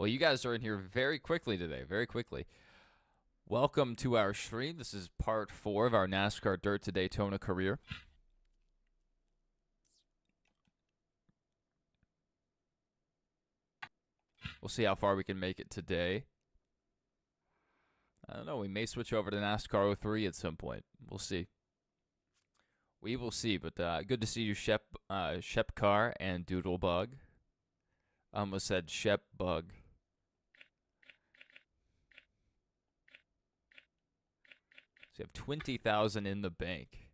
Well, you guys are in here very quickly today, very quickly. Welcome to our stream. This is part 4 of our NASCAR Dirt to Daytona career. We'll see how far we can make it today. I don't know. We may switch over to NASCAR 03 at some point. We'll see. We will see. But good to see you, Shep Carr and Doodlebug. I almost said Shep Bug. So you have 20,000 in the bank.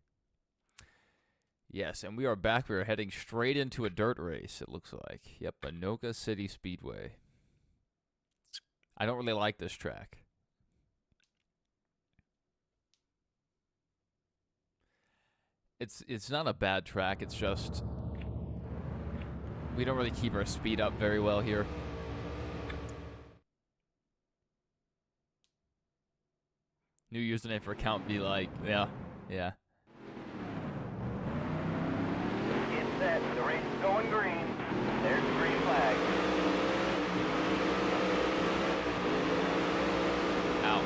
Yes, and we are back. We are heading straight into a dirt race, it looks like. Yep, Anoka City Speedway. I don't really like this track. It's not a bad track. It's just we don't really keep our speed up very well here. New username for account be like, yeah. Get set. The race is going green. There's the green flag. Out.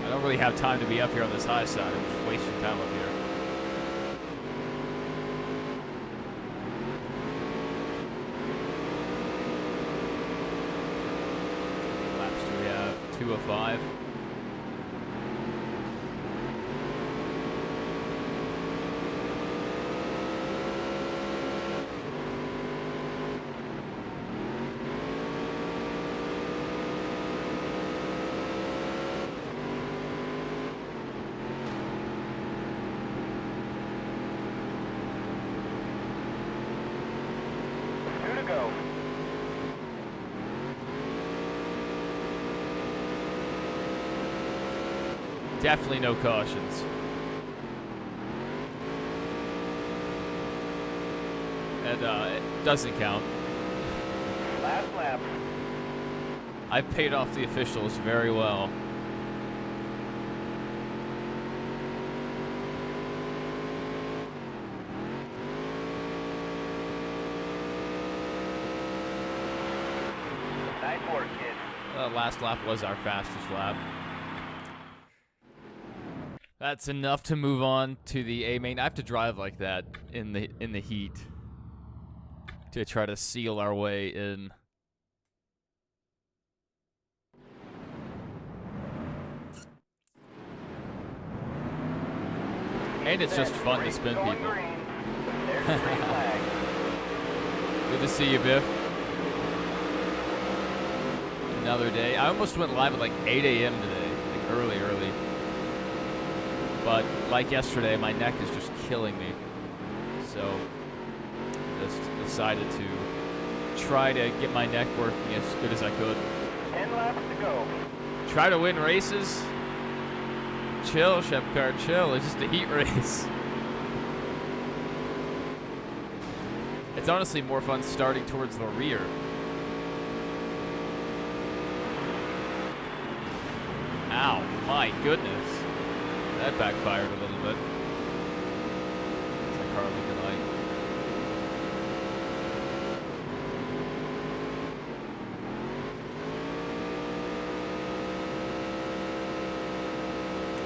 I don't really have time to be up here on this high side. I'm just wasting time up here. Laps do we have? 2 of 5. Definitely no cautions. And it doesn't count. Last lap. I paid off the officials very well. Nice work, kid. Last lap was our fastest lap. That's enough to move on to the A main. I have to drive like that in the heat to try to seal our way in. And it's just fun to spin people. There's the green flag. Good to see you, Biff. Another day. I almost went live at like 8 a.m. today, like early. But like yesterday, my neck is just killing me. So just decided to try to get my neck working as good as I could. 10 laps to go. Try to win races. Chill, Shep Carr, chill. It's just a heat race. It's honestly more fun starting towards the rear. Ow, my goodness. That backfired a little bit. What's that car looking like?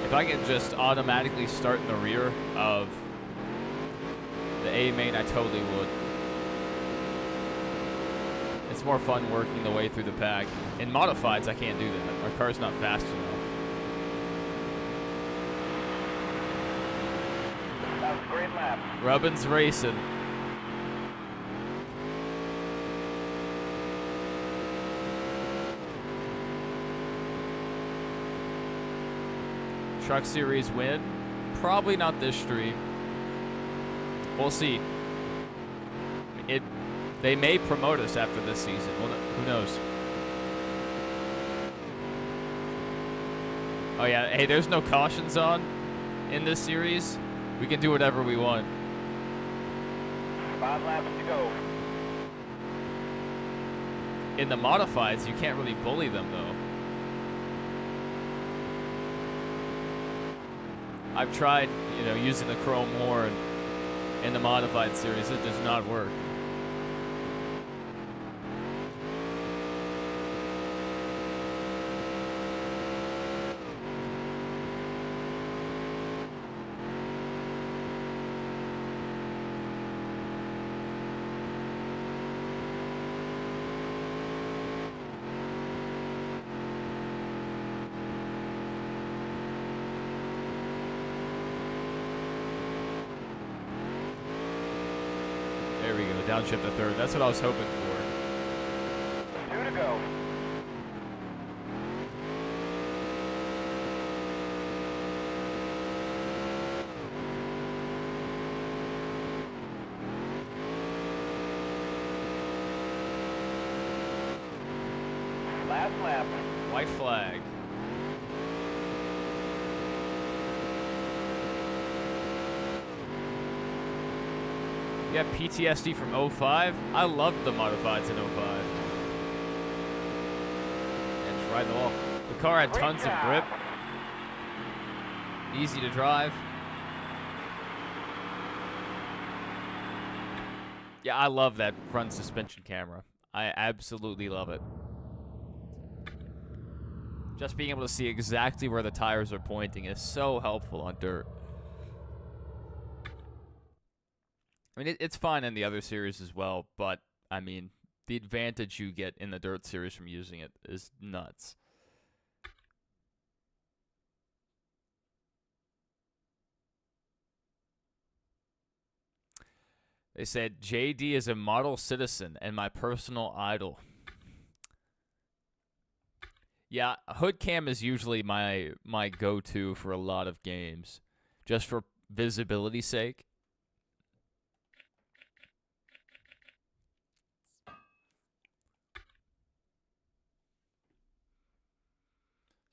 If I could just automatically start in the rear of the A main, I totally would. It's more fun working the way through the pack. In modifieds, I can't do that. My car's not fast enough. That was a great lap. Rubbin's racing. Truck Series win? Probably not this stream. We'll see. They may promote us after this season. Well, who knows? Oh yeah, hey, there's no cautions on in this series. We can do whatever we want. 5 laps to go. In the modifieds, you can't really bully them, though. I've tried, using the chrome horn in the modified series. It does not work. There we go, downshift to third. That's what I was hoping for. 2 to go. Last lap. White flag. You have PTSD from 05? I loved the modifieds in 05. And just riding the wall. The car had tons of grip. Easy to drive. Yeah, I love that front suspension camera. I absolutely love it. Just being able to see exactly where the tires are pointing is so helpful on dirt. I mean, it's fine in the other series as well, but, I mean, the advantage you get in the Dirt series from using it is nuts. They said, JD is a model citizen and my personal idol. Yeah, hood cam is usually my go-to for a lot of games, just for visibility's sake.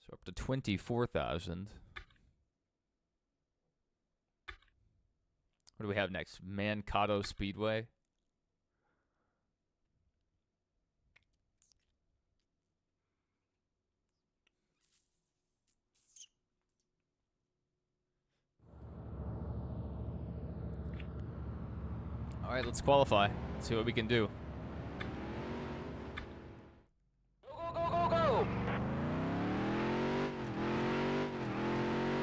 So up to 24,000. What do we have next? Mankato Speedway. All right, let's qualify. Let's see what we can do. Go, go, go, go!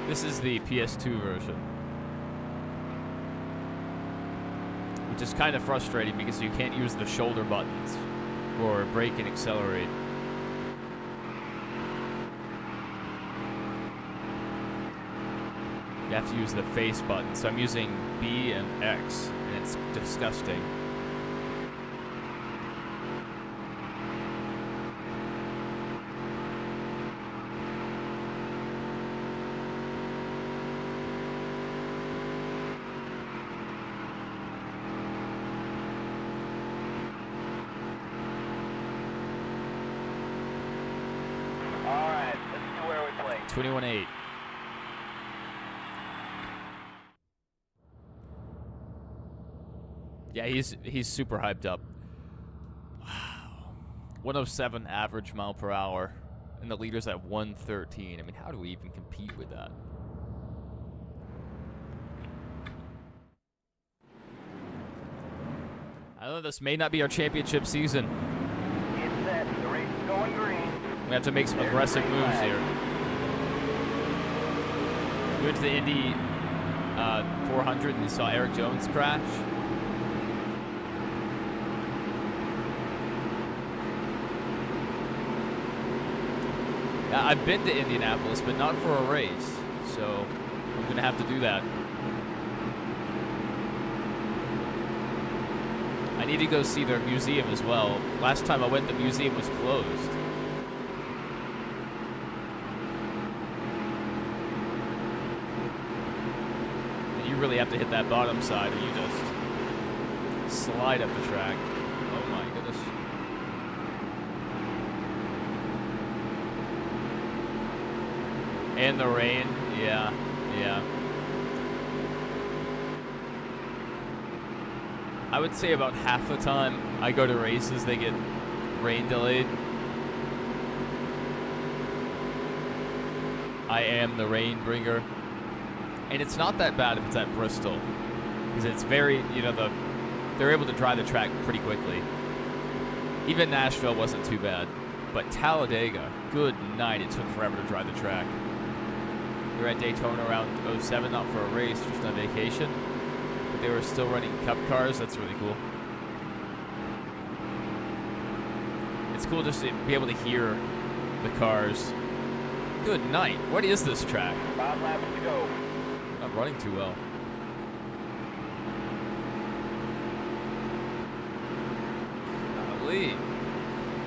This is the PS2 version, which is kind of frustrating because you can't use the shoulder buttons for brake and accelerate. You have to use the face button, so I'm using B and X, and it's disgusting. All right, let's see where we play. 21-8. Yeah, he's super hyped up. Wow. 107 average mile per hour, and the leader's at 113. I mean, how do we even compete with that? I know this may not be our championship season. It's set. The race is going green. We have to make some aggressive moves here. We went to the Indy 400 and saw Eric Jones crash. I've been to Indianapolis, but not for a race, so I'm going to have to do that. I need to go see their museum as well. Last time I went, the museum was closed. And you really have to hit that bottom side, or you just slide up the track. Oh my goodness. And the rain, yeah. I would say about half the time I go to races, they get rain delayed. I am the rain bringer. And it's not that bad if it's at Bristol, because it's very, you know, they're able to dry the track pretty quickly. Even Nashville wasn't too bad, but Talladega, good night, it took forever to dry the track. We were at Daytona around 07, not for a race, just on vacation, but they were still running Cup cars. That's really cool. It's cool just to be able to hear the cars. Good night. What is this track? 5 laps to go. Not running too well. Golly.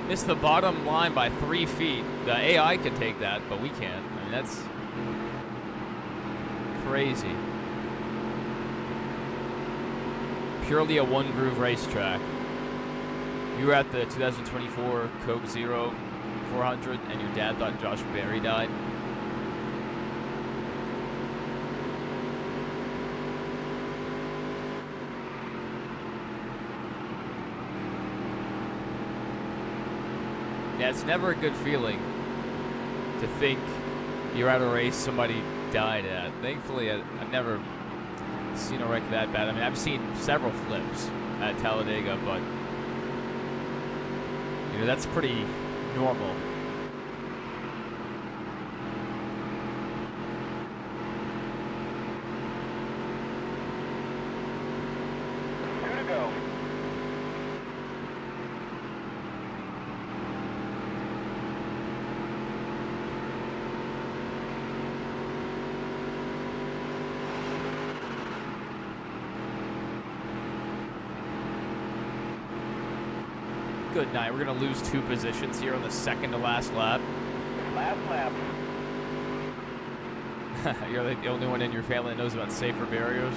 Missed the bottom line by 3 feet. The AI can take that, but we can't. I mean, that's crazy. Purely a one-groove racetrack. You were at the 2024 Coke Zero 400, and your dad thought Josh Berry died. Yeah, it's never a good feeling to think you're at a race somebody died at. Thankfully, I've never seen a wreck that bad. I mean, I've seen several flips at Talladega, but you know, that's pretty normal. Two to go. Good night. We're going to lose 2 positions here on the second to last lap. Last lap. You're like the only one in your family that knows about safer barriers.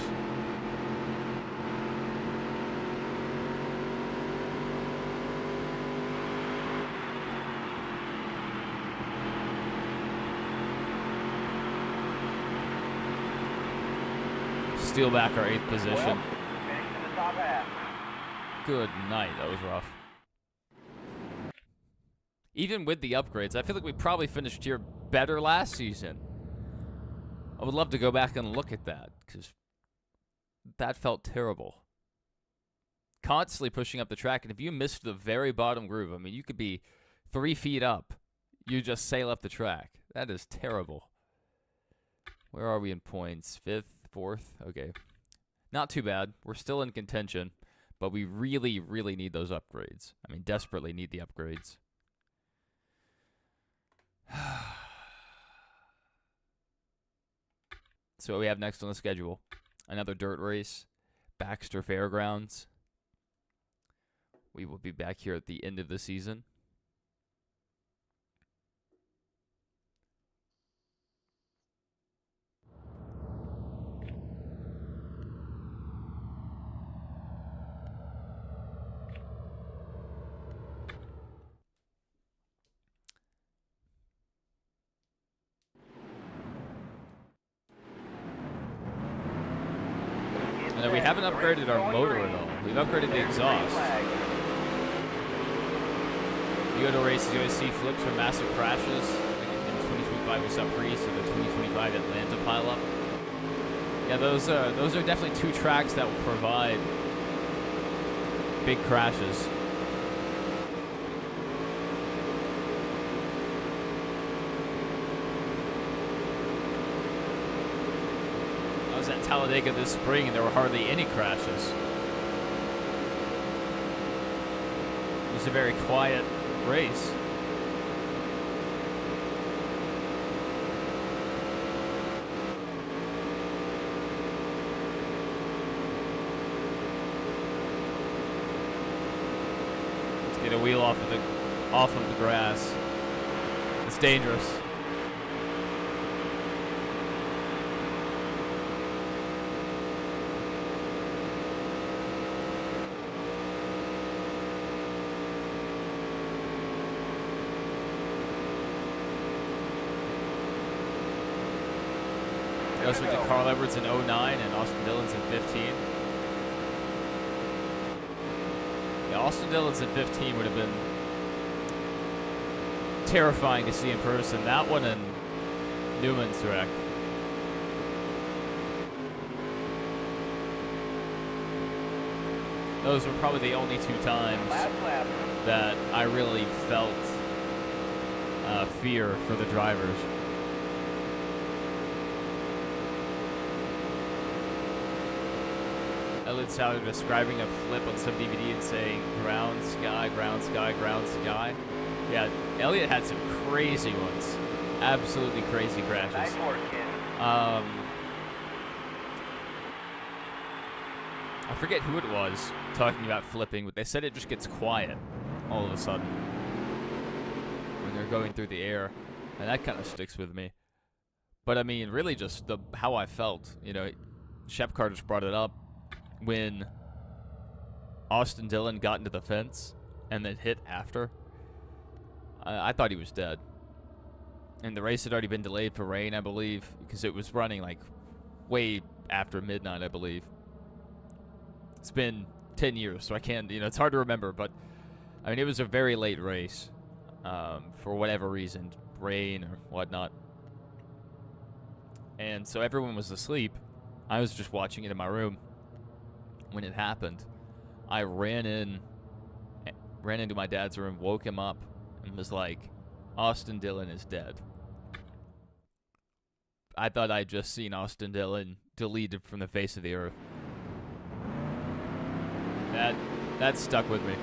Steal back our 8th position. Well, finished in the top half. Good night. That was rough. Even with the upgrades, I feel like we probably finished here better last season. I would love to go back and look at that, because that felt terrible. Constantly pushing up the track, and if you missed the very bottom groove, I mean, you could be 3 feet up. You just sail up the track. That is terrible. Where are we in points? 5th, 4th? Okay. Not too bad. We're still in contention, but we really, really need those upgrades. I mean, desperately need the upgrades. So what we have next on the schedule, another dirt race, Baxter Fairgrounds. We will be back here at the end of the season. And then we haven't upgraded our motor at all. We've upgraded the exhaust. You go to races, you always see flips or massive crashes. Like in 2025 we saw Priest or the 2025 Atlanta pileup. Yeah, those are definitely 2 tracks that will provide big crashes. I was at Talladega this spring and there were hardly any crashes. It was a very quiet race. Let's get a wheel off of the grass. It's dangerous. I also went to Carl Edwards in 09 and Austin Dillon's in 15. Yeah, Austin Dillon's in 15 would have been terrifying to see in person. That one and Newman's wreck. those were probably the only 2 times Last lap. that I really felt fear for the drivers. Elliot Sauer describing a flip on some DVD and saying ground, sky, ground, sky, ground, sky. Yeah, Elliot had some crazy ones. Absolutely crazy crashes. Nice work, kid. I forget who it was talking about flipping, but they said it just gets quiet all of a sudden when they're going through the air, and that kind of sticks with me. But I mean, really, just how I felt. You know, Shep Carr just brought it up when Austin Dillon got into the fence and then hit after. I thought he was dead. And the race had already been delayed for rain, I believe, because it was running like way after midnight, I believe. It's been 10 years, so I can't, it's hard to remember, but I mean, it was a very late race for whatever reason, rain or whatnot. And so everyone was asleep. I was just watching it in my room. When it happened, I ran into my dad's room, woke him up, and was like, Austin Dillon is dead. I thought I'd just seen Austin Dillon deleted from the face of the earth. That stuck with me.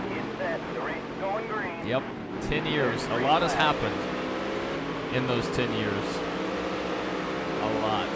Get set. The race is going green. Yep, 10 years. A lot has happened in those 10 years. A lot.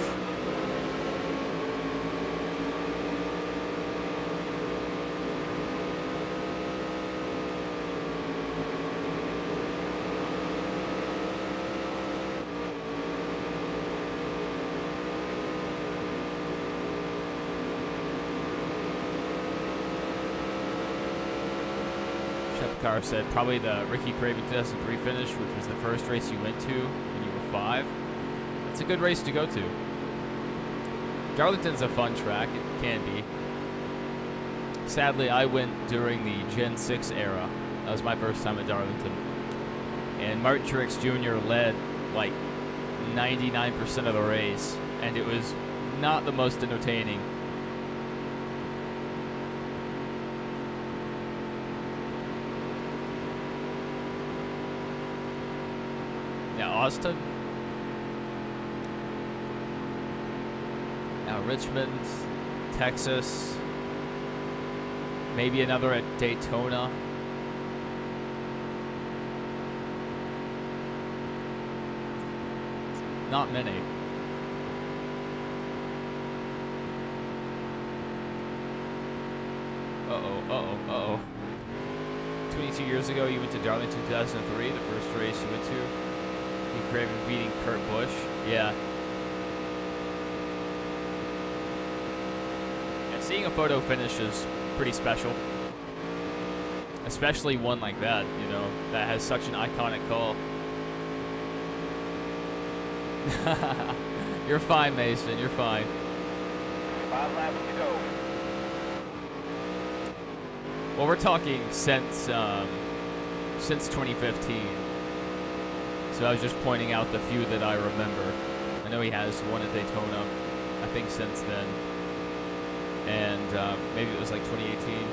Carr said probably the Ricky Craven 2003 finish, which was the first race you went to when you were 5. It's a good race to go to. Darlington's a fun track. It can be. Sadly, I went during the Gen 6 era. That was my first time at Darlington. And Martin Truex Jr. led like 99% of the race, and it was not the most entertaining. Now Austin. Now Richmond, Texas. Maybe another at Daytona. Not many. Uh-oh. 22 years ago, you went to Darlington 2003, the first race you went to. You Craven beating Kurt Busch. Yeah. And seeing a photo finish is pretty special. Especially one like that, that has such an iconic call. You're fine, Mason. You're fine. 5 laps to go. Well, we're talking since 2015. So I was just pointing out the few that I remember. I know he has one at Daytona, I think, since then. And maybe it was like 2018.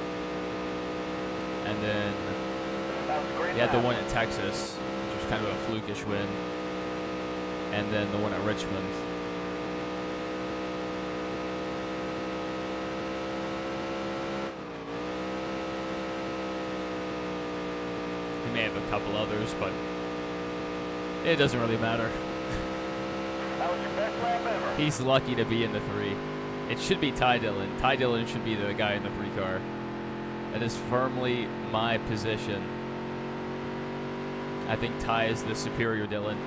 And then he had the one at Texas, which was kind of a flukish win. And then the one at Richmond. He may have a couple others, but it doesn't really matter. That was your best lap ever. He's lucky to be in the 3. It should be Ty Dillon. Ty Dillon should be the guy in the 3 car. That is firmly my position. I think Ty is the superior Dillon.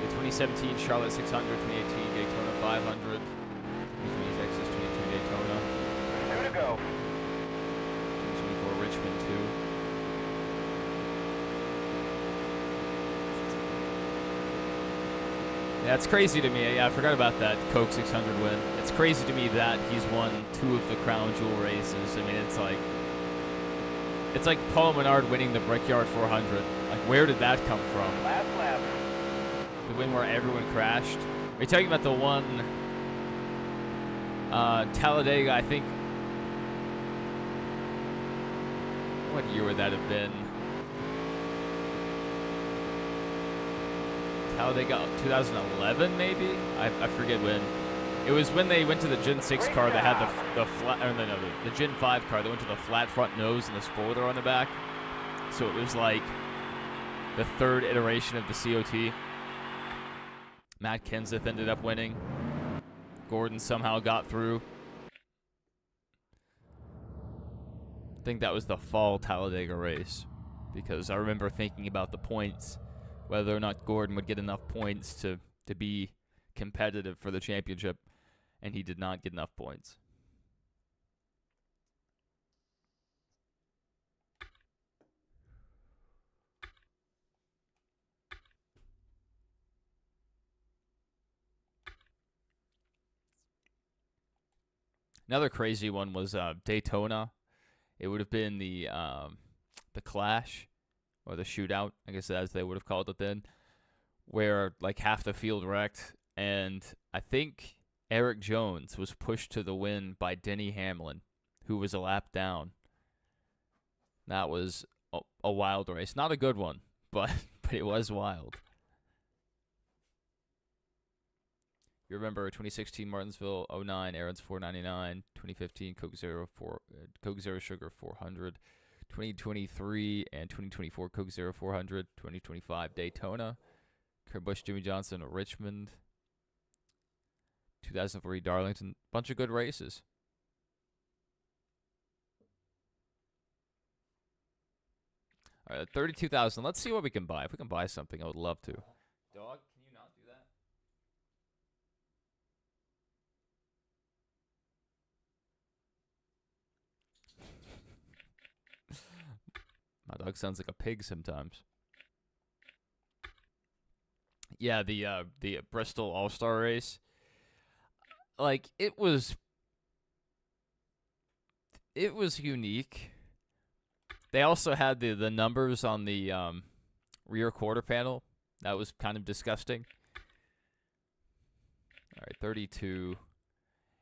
The 2017 Charlotte 600, 2018 Daytona 500, 2020 Texas, 22 Daytona. 2 to go. 2024 Richmond 2. Yeah, it's crazy to me. Yeah, I forgot about that Coke 600 win. It's crazy to me that he's won 2 of the Crown Jewel races. I mean, it's like Paul Menard winning the Brickyard 400. Like, where did that come from? Last lap. The win where everyone crashed. you talking about the one Talladega? I think. What year would that have been? Talladega 2011, maybe. I forget when. It was when they went to the Gen 6 car that had the flat, or no, the Gen 5 car that went to the flat front nose and the spoiler on the back. So it was like the third iteration of the COT. Matt Kenseth ended up winning. Gordon somehow got through. I think that was the fall Talladega race, because I remember thinking about the points, whether or not Gordon would get enough points to be competitive for the championship, and he did not get enough points. Another crazy one was Daytona. It would have been the clash, or the shootout, I guess as they would have called it then, where like half the field wrecked, and I think Eric Jones was pushed to the win by Denny Hamlin, who was a lap down. That was a wild race. Not a good one, but it was wild. You remember 2016 Martinsville, 09 Aaron's 499, 2015 Coke Zero Sugar 400, 2023 and 2024 Coke Zero 400, 2025 Daytona, Kurt Busch, Jimmy Johnson, Richmond, 2003 Darlington. Bunch of good races. All right, 32,000. Let's see what we can buy. If we can buy something, I would love to. Dog, can you not do that? My dog sounds like a pig sometimes. Yeah, the Bristol All-Star race. Like, it was unique. They also had the numbers on the rear quarter panel. That was kind of disgusting. All right, 32.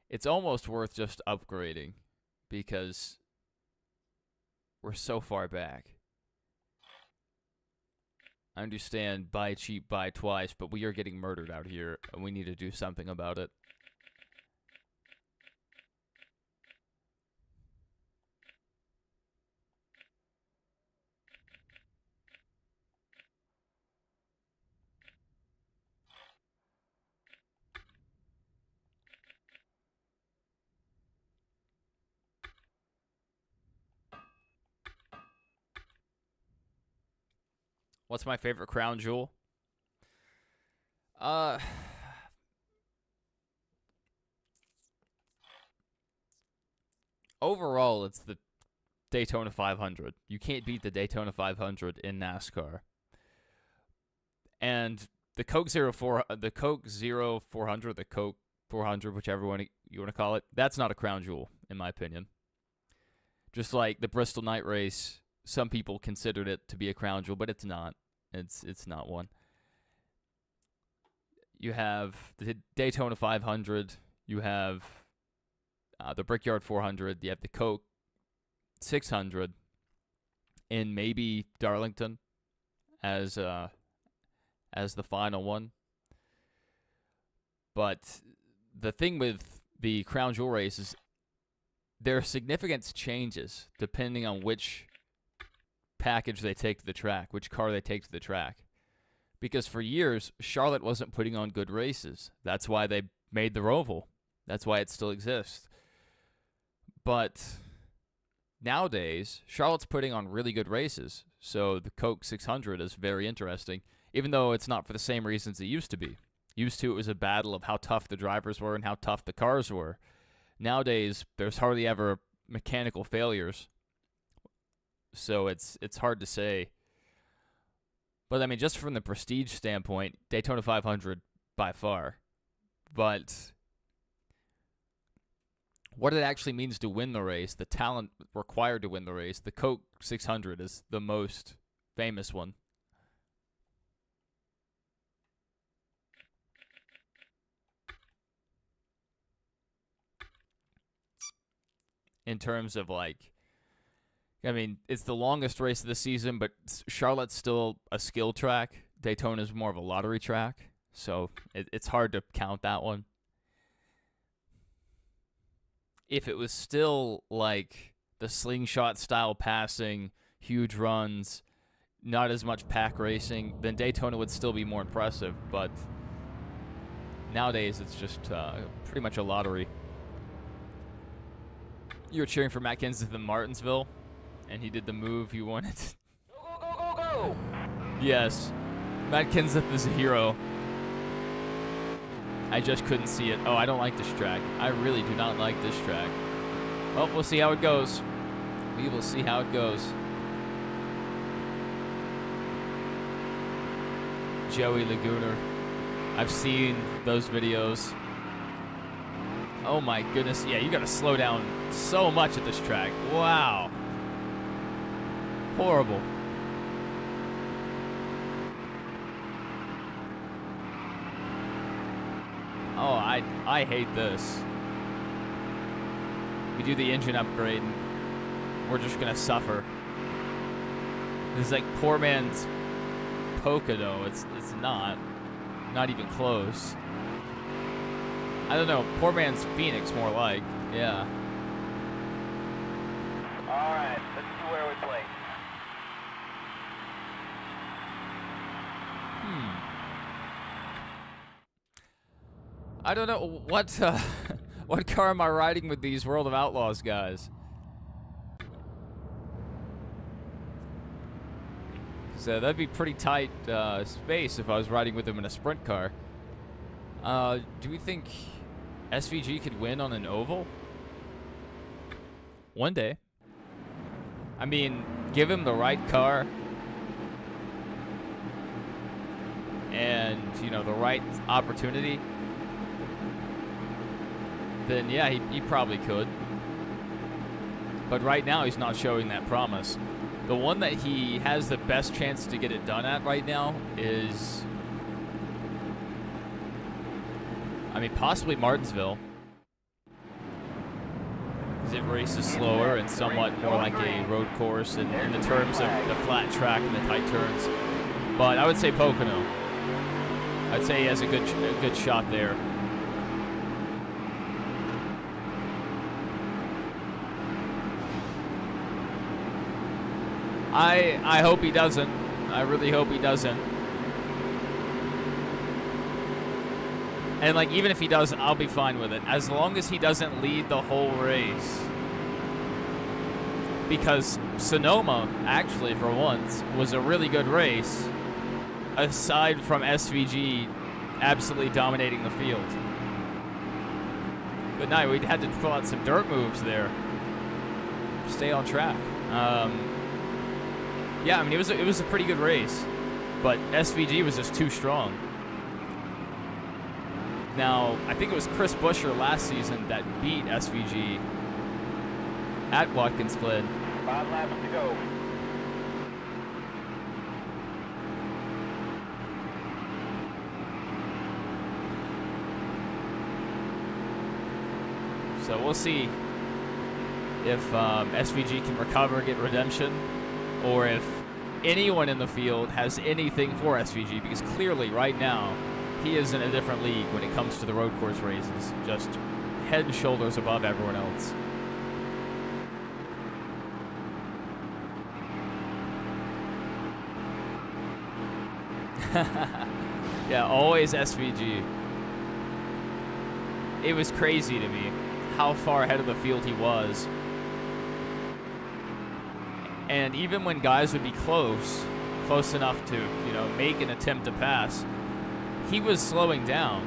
It's almost worth just upgrading because we're so far back. I understand buy cheap, buy twice, but we are getting murdered out here, and we need to do something about it. What's my favorite crown jewel? Overall, it's the Daytona 500. You can't beat the Daytona 500 in NASCAR. And the Coke Zero 400, the Coke 400, whichever one you want to call it, that's not a crown jewel, in my opinion. Just like the Bristol Night Race, some people considered it to be a crown jewel, but it's not. It's not one. You have the Daytona 500. You have the Brickyard 400. You have the Coke 600, and maybe Darlington as the final one. But the thing with the crown jewel race is there are significant changes depending on which package they take to the track, which car they take to the track. Because for years, Charlotte wasn't putting on good races. That's why they made the Roval. That's why it still exists. But nowadays, Charlotte's putting on really good races. So the Coke 600 is very interesting, even though it's not for the same reasons it used to be. Used to, it was a battle of how tough the drivers were and how tough the cars were. Nowadays, there's hardly ever mechanical failures. So it's hard to say. But, I mean, just from the prestige standpoint, Daytona 500 by far. But what it actually means to win the race, the talent required to win the race, the Coke 600 is the most famous one. in terms of like, I mean, it's the longest race of the season, but Charlotte's still a skill track. Daytona's more of a lottery track, so it's hard to count that one. If it was still like the slingshot style passing, huge runs, not as much pack racing, then Daytona would still be more impressive. But nowadays, it's just pretty much a lottery. You were cheering for Matt Kenseth in Martinsville, and he did the move you wanted. Go, go, go, go, go! Yes, Matt Kenseth is a hero. I just couldn't see it. Oh, I don't like this track. I really do not like this track. Well, we'll see how it goes. We will see how it goes. Joey Laguna. I've seen those videos. Oh my goodness. Yeah, you gotta slow down so much at this track. Wow. Horrible. Oh, I hate this. We do the engine upgrade and we're just gonna suffer. This is like poor man's Pocono. It's not even close. I don't know. Poor man's Phoenix, more like. Yeah. All right, let's see where we play. I don't know what what car am I riding with these World of Outlaws guys? So that'd be pretty tight space if I was riding with them in a sprint car. Do we think SVG could win on an oval? One day. I mean, give him the right car and, you know, the right opportunity, then yeah, he probably could. But right now, he's not showing that promise. The one that he has the best chance to get it done at right now is, I mean, possibly Martinsville. Because it races slower and somewhat more like a road course in the terms of the flat track and the tight turns. But I would say Pocono. I'd say he has a good shot there. I hope he doesn't. I really hope he doesn't. And like, even if he does, I'll be fine with it, as long as he doesn't lead the whole race. Because Sonoma, actually, for once, was a really good race, aside from SVG absolutely dominating the field. But no, we had to pull out some dirt moves there. Stay on track. Yeah, I mean, it was a pretty good race, but SVG was just too strong. Now, I think it was Chris Buescher last season that beat SVG at Watkins Glen. 5 laps to go. So we'll see if SVG can recover, get redemption, or if anyone in the field has anything for SVG, because clearly right now he is in a different league when it comes to the road course races, just head and shoulders above everyone else. Yeah, always SVG. It was crazy to me how far ahead of the field he was. And even when guys would be close enough to, you know, make an attempt to pass, he was slowing down.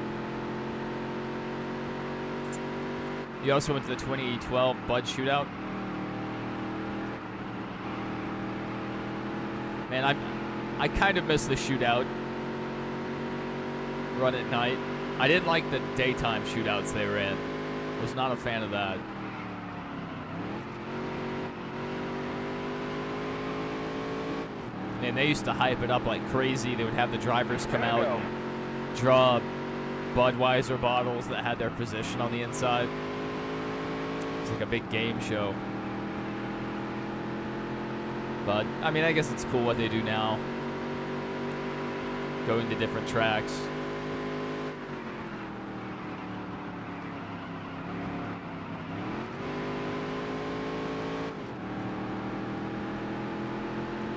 He also went to the 2012 Bud Shootout. Man, I kind of miss the shootout run at night. I didn't like the daytime shootouts they ran. Was not a fan of that. Man, they used to hype it up like crazy. They would have the drivers come out and draw Budweiser bottles that had their position on the inside. It's like a big game show. But, I mean, I guess it's cool what they do now. Going to different tracks.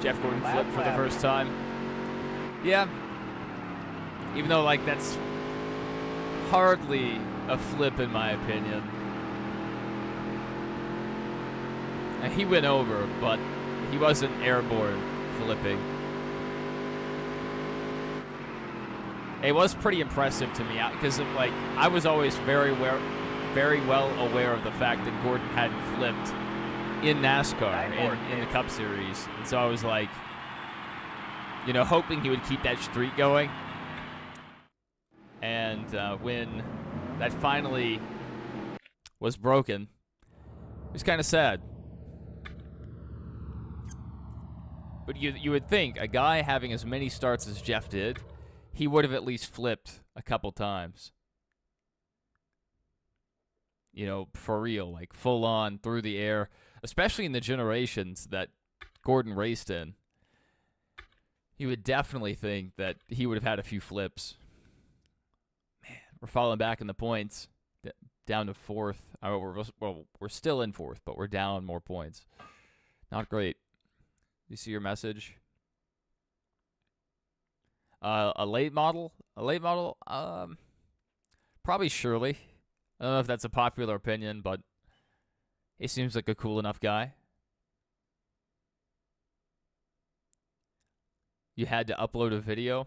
Jeff Gordon flipped for the first time. Yeah. Even though, like, that's hardly a flip in my opinion. And he went over, but he wasn't airborne flipping. It was pretty impressive to me because, like, I was always very well aware of the fact that Gordon hadn't flipped in NASCAR in the Cup Series, and so I was like, you know, hoping he would keep that streak going. And when that finally was broken, it was kind of sad. But you would think a guy having as many starts as Jeff did, he would have at least flipped a couple times. You know, for real, like full on through the air, especially in the generations that Gordon raced in. You would definitely think that he would have had a few flips. Man, we're falling back in the points, down to fourth. We're still in fourth, but we're down more points. Not great. You see your message? A late model? Probably Shirley. I don't know if that's a popular opinion, but he seems like a cool enough guy. You had to upload a video.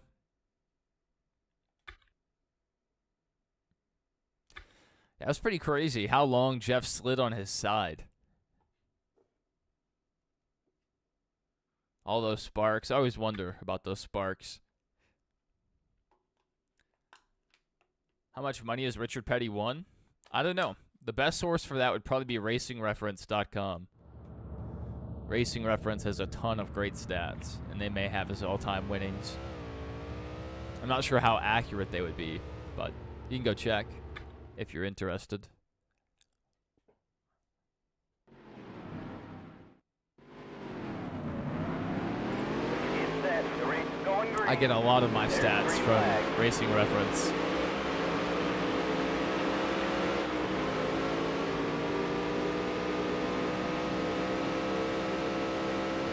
That was pretty crazy how long Jeff slid on his side. All those sparks. I always wonder about those sparks. How much money has Richard Petty won? I don't know. The best source for that would probably be RacingReference.com. Racing Reference has a ton of great stats, and they may have his all-time winnings. I'm not sure how accurate they would be, but you can go check if you're interested. I get a lot of my stats from Racing Reference.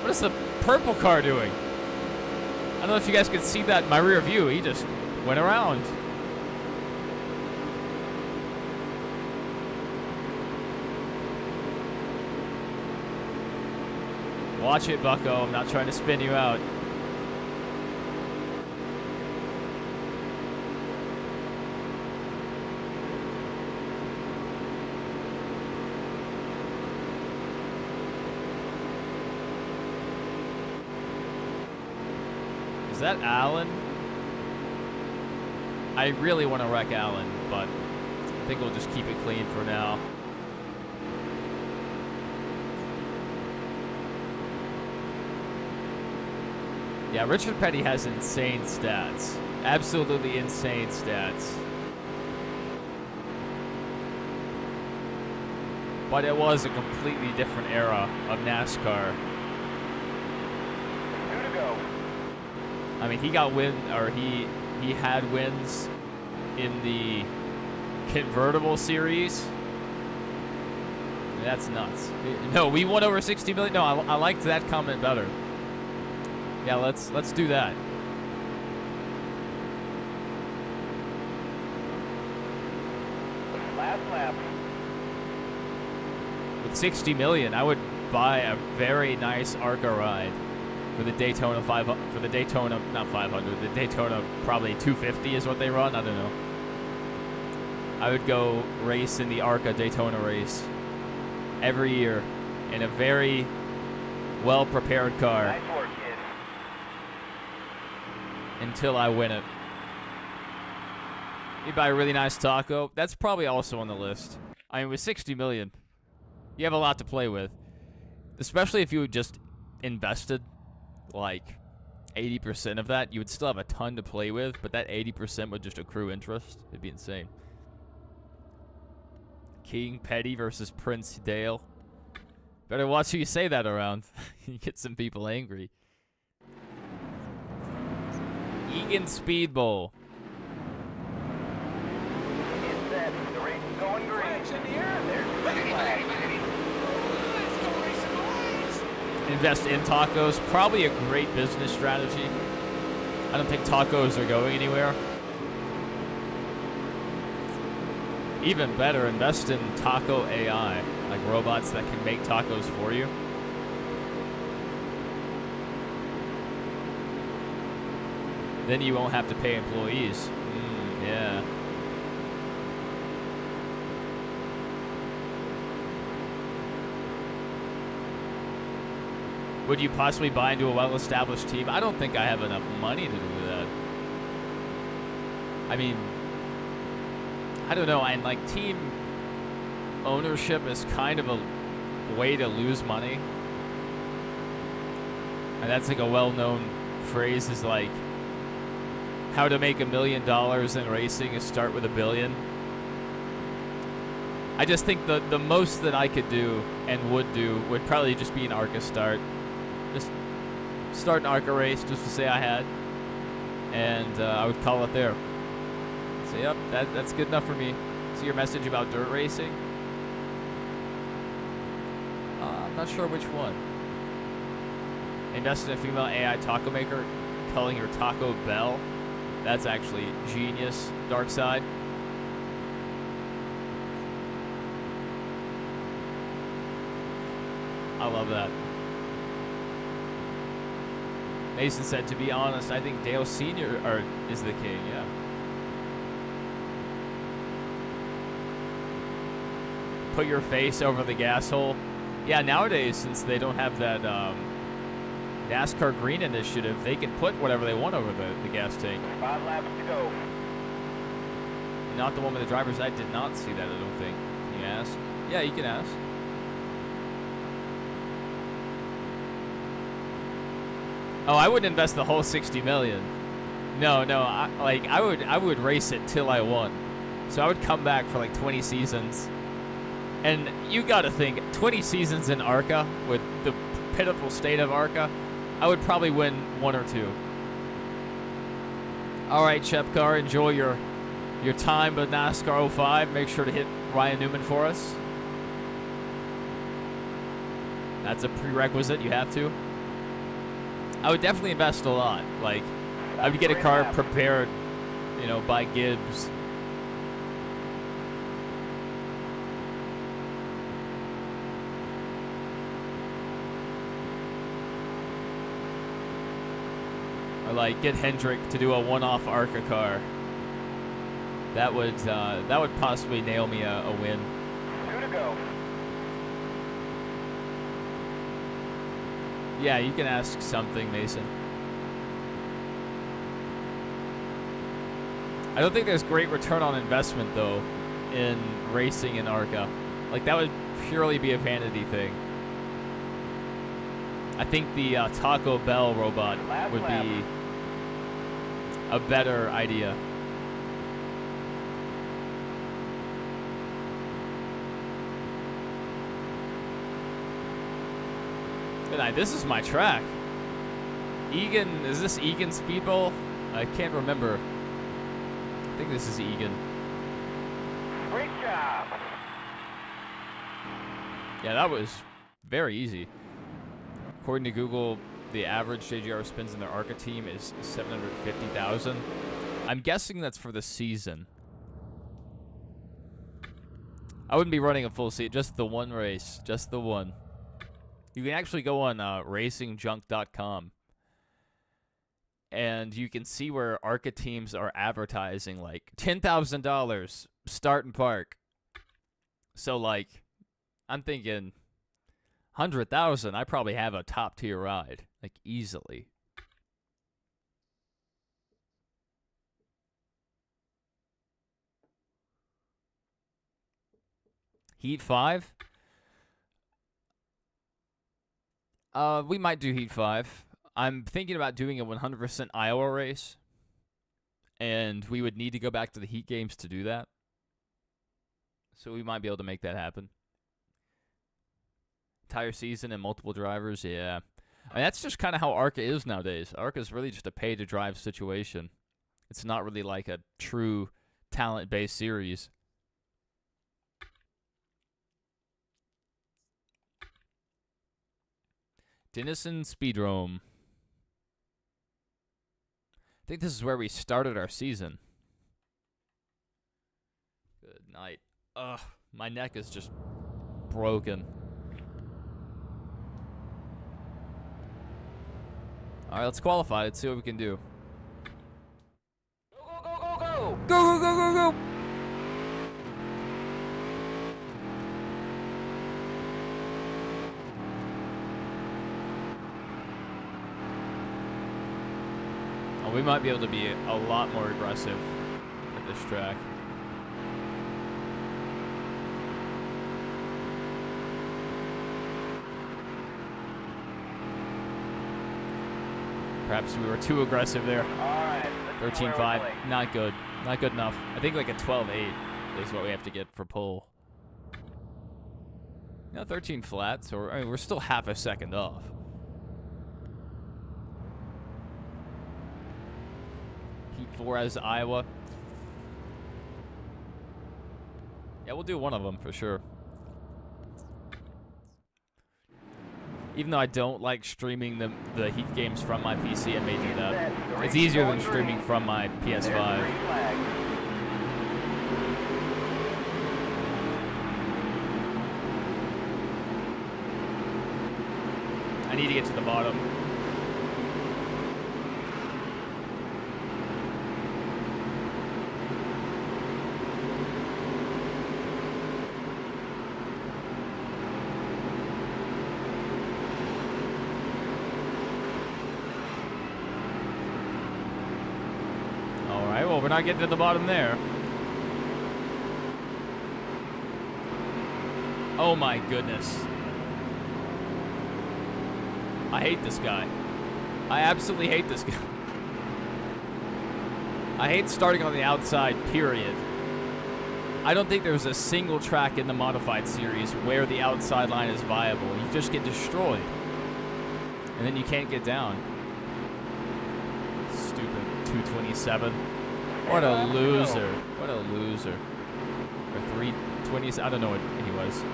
What is the purple car doing? I don't know if you guys could see that in my rear view. He just went around. Watch it, Bucko. I'm not trying to spin you out. Is that Allen? I really want to wreck Allen, but I think we'll just keep it clean for now. Yeah, Richard Petty has insane stats. Absolutely insane stats. But it was a completely different era of NASCAR. I mean, he got he had wins in the convertible series. I mean, that's nuts. No, we won over 60 million. No, I liked that comment better. Yeah, let's do that. Last lap. With 60 million, I would buy a very nice ARCA ride. For the Daytona not 500, the Daytona probably 250 is what they run. I don't know. I would go race in the ARCA Daytona race every year in a very well-prepared car. Nice work, kid. Until I win it. You buy a really nice taco. That's probably also on the list. I mean, with 60 million, you have a lot to play with. Especially if you just invested like 80% of that, you would still have a ton to play with, but that 80% would just accrue interest. It'd be insane. King Petty versus Prince Dale. Better watch who you say that around. You get some people angry. Egan Speedbowl. Get set. The race is going green. There's the green flag. Invest in tacos. Probably a great business strategy. I don't think tacos are going anywhere. Even better, invest in taco AI, like robots that can make tacos for you. Then you won't have to pay employees. Yeah. Would you possibly buy into a well-established team? I don't think I have enough money to do that. I mean, I don't know. And like team ownership is kind of a way to lose money. And that's like a well-known phrase is like, how to make $1 million in racing is start with $1 billion. I just think the most that I could do and would do would probably just be an ARCA start. Just start an ARCA race just to say I had. And I would call it there. So yep, that's good enough for me. See your message about dirt racing? I'm not sure which one. Invest in a female AI taco maker, calling her Taco Bell. That's actually genius. Dark side. I love that. Mason said, to be honest, I think Dale Sr. is the king, yeah. Put your face over the gas hole. Yeah, nowadays, since they don't have that NASCAR Green Initiative, they can put whatever they want over the gas tank. 5 laps to go. Not the one with the driver's eye. Did not see that, I don't think. Can you ask? Yeah, you can ask. Oh, I wouldn't invest the whole $60 million. No, I would race it till I won. So I would come back for like 20 seasons. And you gotta think, 20 seasons in ARCA with the pitiful state of ARCA, I would probably win 1 or 2. All right, Shepcar, enjoy your time with NASCAR 05. Make sure to hit Ryan Newman for us. That's a prerequisite. You have to. I would definitely invest a lot. Like, I would get a car prepared, you know, by Gibbs. Or like get Hendrick to do a one-off ARCA car. That would possibly nail me a win. 2 to go. Yeah, you can ask something, Mason. I don't think there's great return on investment, though, in racing in ARCA. Like, that would purely be a vanity thing. I think the Taco Bell robot would be a better idea. Good night. This is my track. Egan, is this Egan Speedbowl? I can't remember. I think this is Egan. Great job. Yeah, that was very easy. According to Google, the average JGR spins in their ARCA team is 750,000. I'm guessing that's for the season. I wouldn't be running a full season, just the one race, just the one. You can actually go on racingjunk.com and you can see where ARCA teams are advertising like $10,000 start and park. So like, I'm thinking 100,000. I probably have a top tier ride, like easily. Heat 5. We might do Heat 5. I'm thinking about doing a 100% Iowa race, and we would need to go back to the Heat games to do that. So we might be able to make that happen. Entire season and multiple drivers, yeah. I mean, that's just kind of how ARCA is nowadays. ARCA is really just a pay-to-drive situation. It's not really like a true talent-based series. Denison Speedrome. I think this is where we started our season. Good night. Ugh, my neck is just broken. All right, let's qualify. Let's see what we can do. Go, go, go, go! Go, go, go, go, go! Oh, we might be able to be a lot more aggressive at this track. Perhaps we were too aggressive there. Alright, 13.5, not good. Not good enough. I think like a 12.8 is what we have to get for pole. No, 13 flat, so we're still half a second off. Heat 4 as Iowa. Yeah, we'll do one of them for sure. Even though I don't like streaming the Heat games from my PC, I may do that. It's easier than streaming from my PS5. I need to get to the bottom. Well, we're not getting to the bottom there. Oh my goodness. I hate this guy. I absolutely hate this guy. I hate starting on the outside, period. I don't think there's a single track in the modified series where the outside line is viable. You just get destroyed. And then you can't get down. Stupid 227. What a loser. What a loser. Or 320s. I don't know what he was.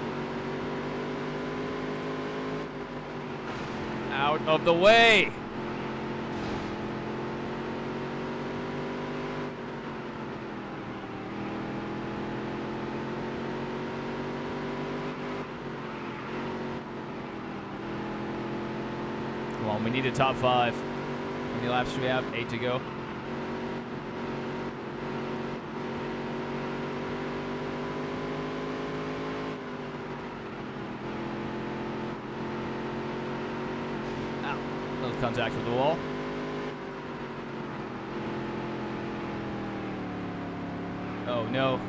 Out of the way. Come on, we need a top 5. How many laps do we have? 8 to go. Contact with the wall. Oh no.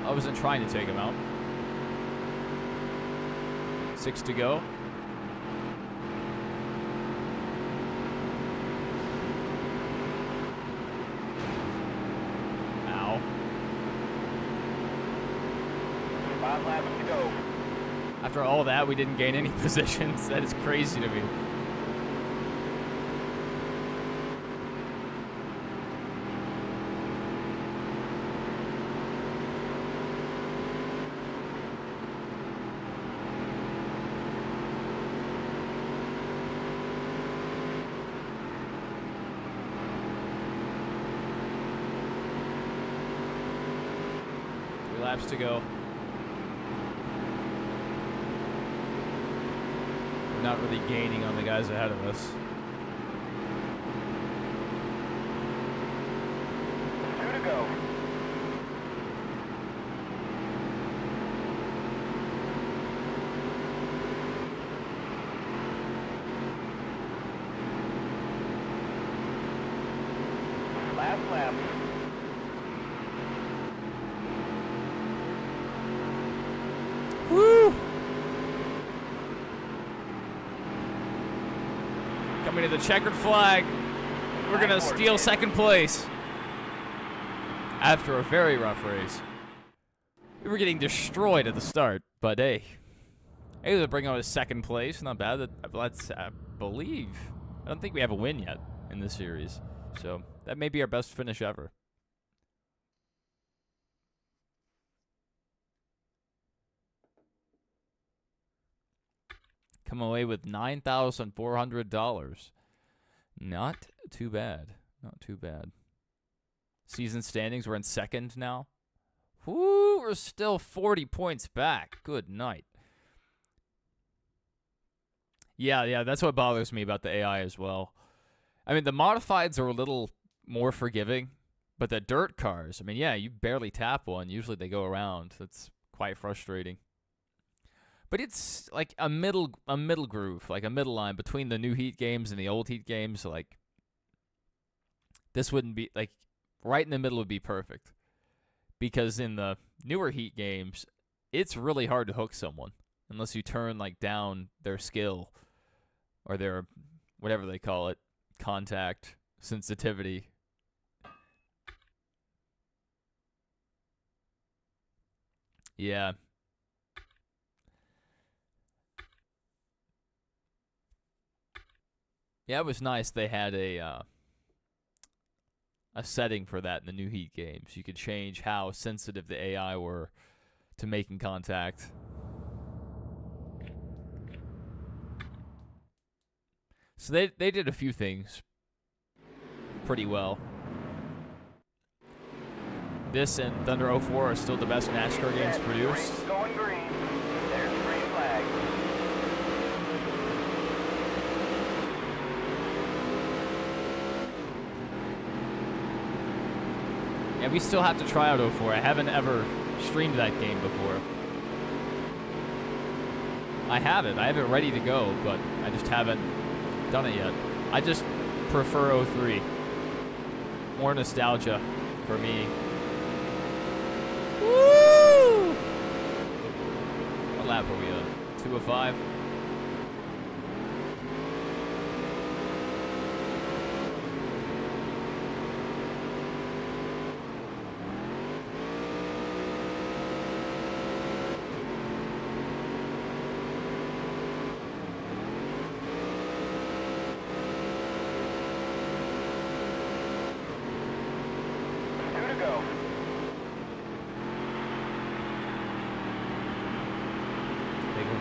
I wasn't trying to take him out. 6 to go. Ow. 5 laps to go. After all that, we didn't gain any positions. That is crazy to me. Three laps to go. Not really gaining on the guys ahead of us. 2 to go. Last lap. Woo! Coming to the checkered flag. We're going to steal second place. after a very rough race. We were getting destroyed at the start, but hey, able to bring out a second place. Not bad. Let's believe. I don't think we have a win yet in this series, so that may be our best finish ever. Come away with $9,400. Not too bad. Not too bad. Season standings, we're in second now. Woo, we're still 40 points back. Good night. Yeah, that's what bothers me about the AI as well. I mean, the modifieds are a little more forgiving, but the dirt cars, I mean, yeah, you barely tap one. Usually they go around. That's quite frustrating. But it's like a middle groove, like a middle line between the new Heat games and the old Heat games. Like, this wouldn't be, like, right in the middle would be perfect. Because in the newer Heat games, it's really hard to hook someone unless you turn, like, down their skill or their, whatever they call it, contact sensitivity. Yeah. Yeah, it was nice they had a setting for that in the new Heat games. You could change how sensitive the AI were to making contact. So they did a few things pretty well. This and Thunder 04 are still the best NASCAR games produced. The rain's going green. There's the green flag. Yeah, we still have to try out 04. I haven't ever streamed that game before. I have it ready to go, but I just haven't done it yet. I just prefer 03. More nostalgia for me. Woo! What lap are we on? 205?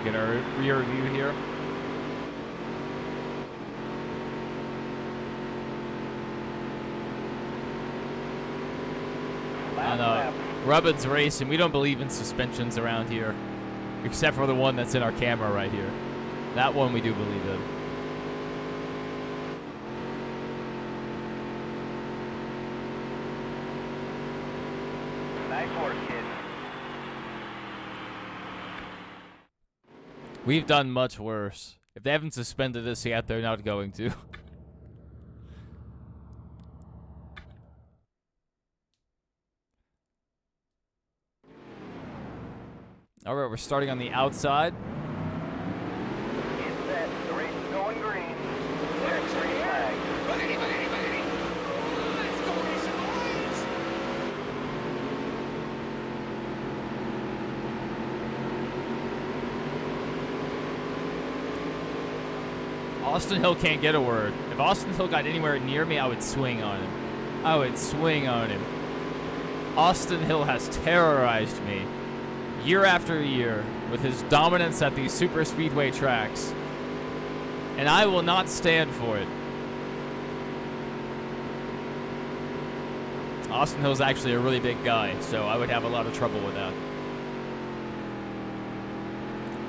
Get our rear view here. On Rubbin's race, and we don't believe in suspensions around here, except for the one that's in our camera right here. That one we do believe in. Nice work, kid. We've done much worse. If they haven't suspended us yet, they're not going to. All right, we're starting on the outside. Get set. The race is going green. There's the green flag. Let's go, Nation Boys! Austin Hill can't get a word. If Austin Hill got anywhere near me, I would swing on him. I would swing on him. Austin Hill has terrorized me year after year with his dominance at these super speedway tracks. And I will not stand for it. Austin Hill's actually a really big guy, so I would have a lot of trouble with that.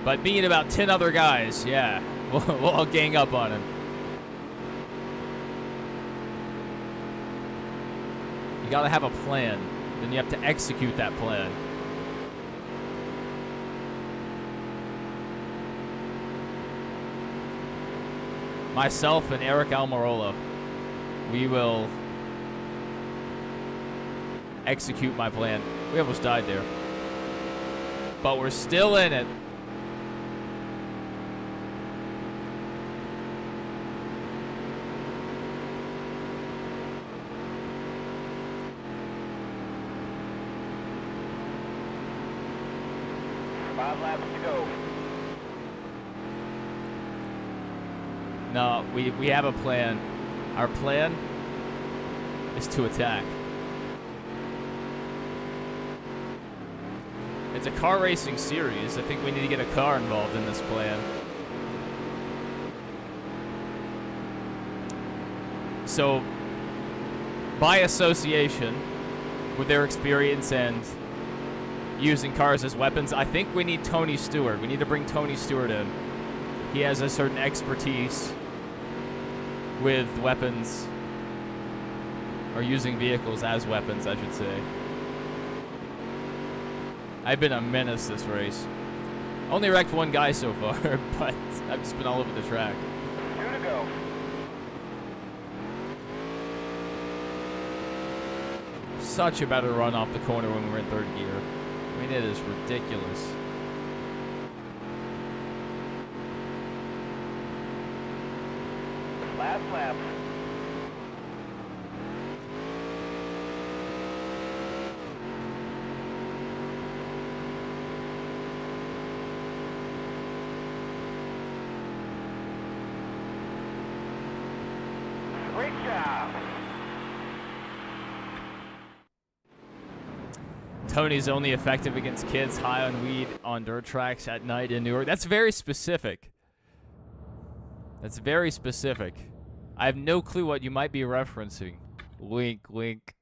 But me and about 10 other guys, yeah, we'll all gang up on him. You gotta have a plan, then you have to execute that plan. Myself and Eric Almirola, we will execute my plan. We almost died there, but we're still in it. 5 laps to go. No, we have a plan. Our plan is to attack. It's a car racing series. I think we need to get a car involved in this plan. So, by association, with their experience and using cars as weapons, I think we need Tony Stewart. We need to bring Tony Stewart in. He has a certain expertise with weapons, or using vehicles as weapons, I should say. I've been a menace this race. Only wrecked one guy so far, but I've just been all over the track. 2 to go. Such a better run off the corner when we were in third gear. I mean, it is ridiculous. Last lap. Great job. Tony's only effective against kids high on weed on dirt tracks at night in New York. That's very specific. That's very specific. I have no clue what you might be referencing. Wink, wink.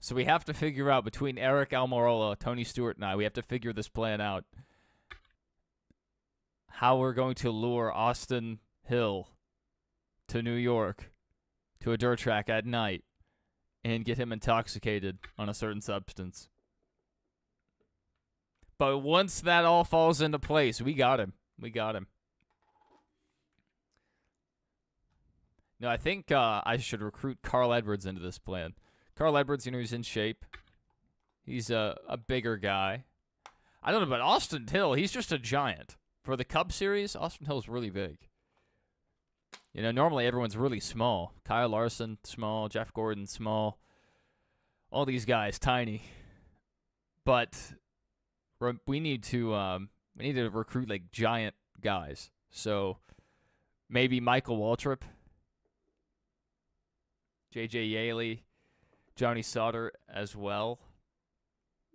So we have to figure out, between Eric Almirola, Tony Stewart, and I, we have to figure this plan out. How we're going to lure Austin Hill to New York, to a dirt track at night, and get him intoxicated on a certain substance. But once that all falls into place, we got him. We got him. No, I think I should recruit Carl Edwards into this plan. Carl Edwards, he's in shape. He's a bigger guy. I don't know about Austin Hill. He's just a giant. For the Cup Series, Austin Hill's really big. Normally everyone's really small. Kyle Larson, small. Jeff Gordon, small. All these guys, tiny. But we need to recruit like giant guys. So maybe Michael Waltrip, J.J. Yaley, Johnny Sauter as well.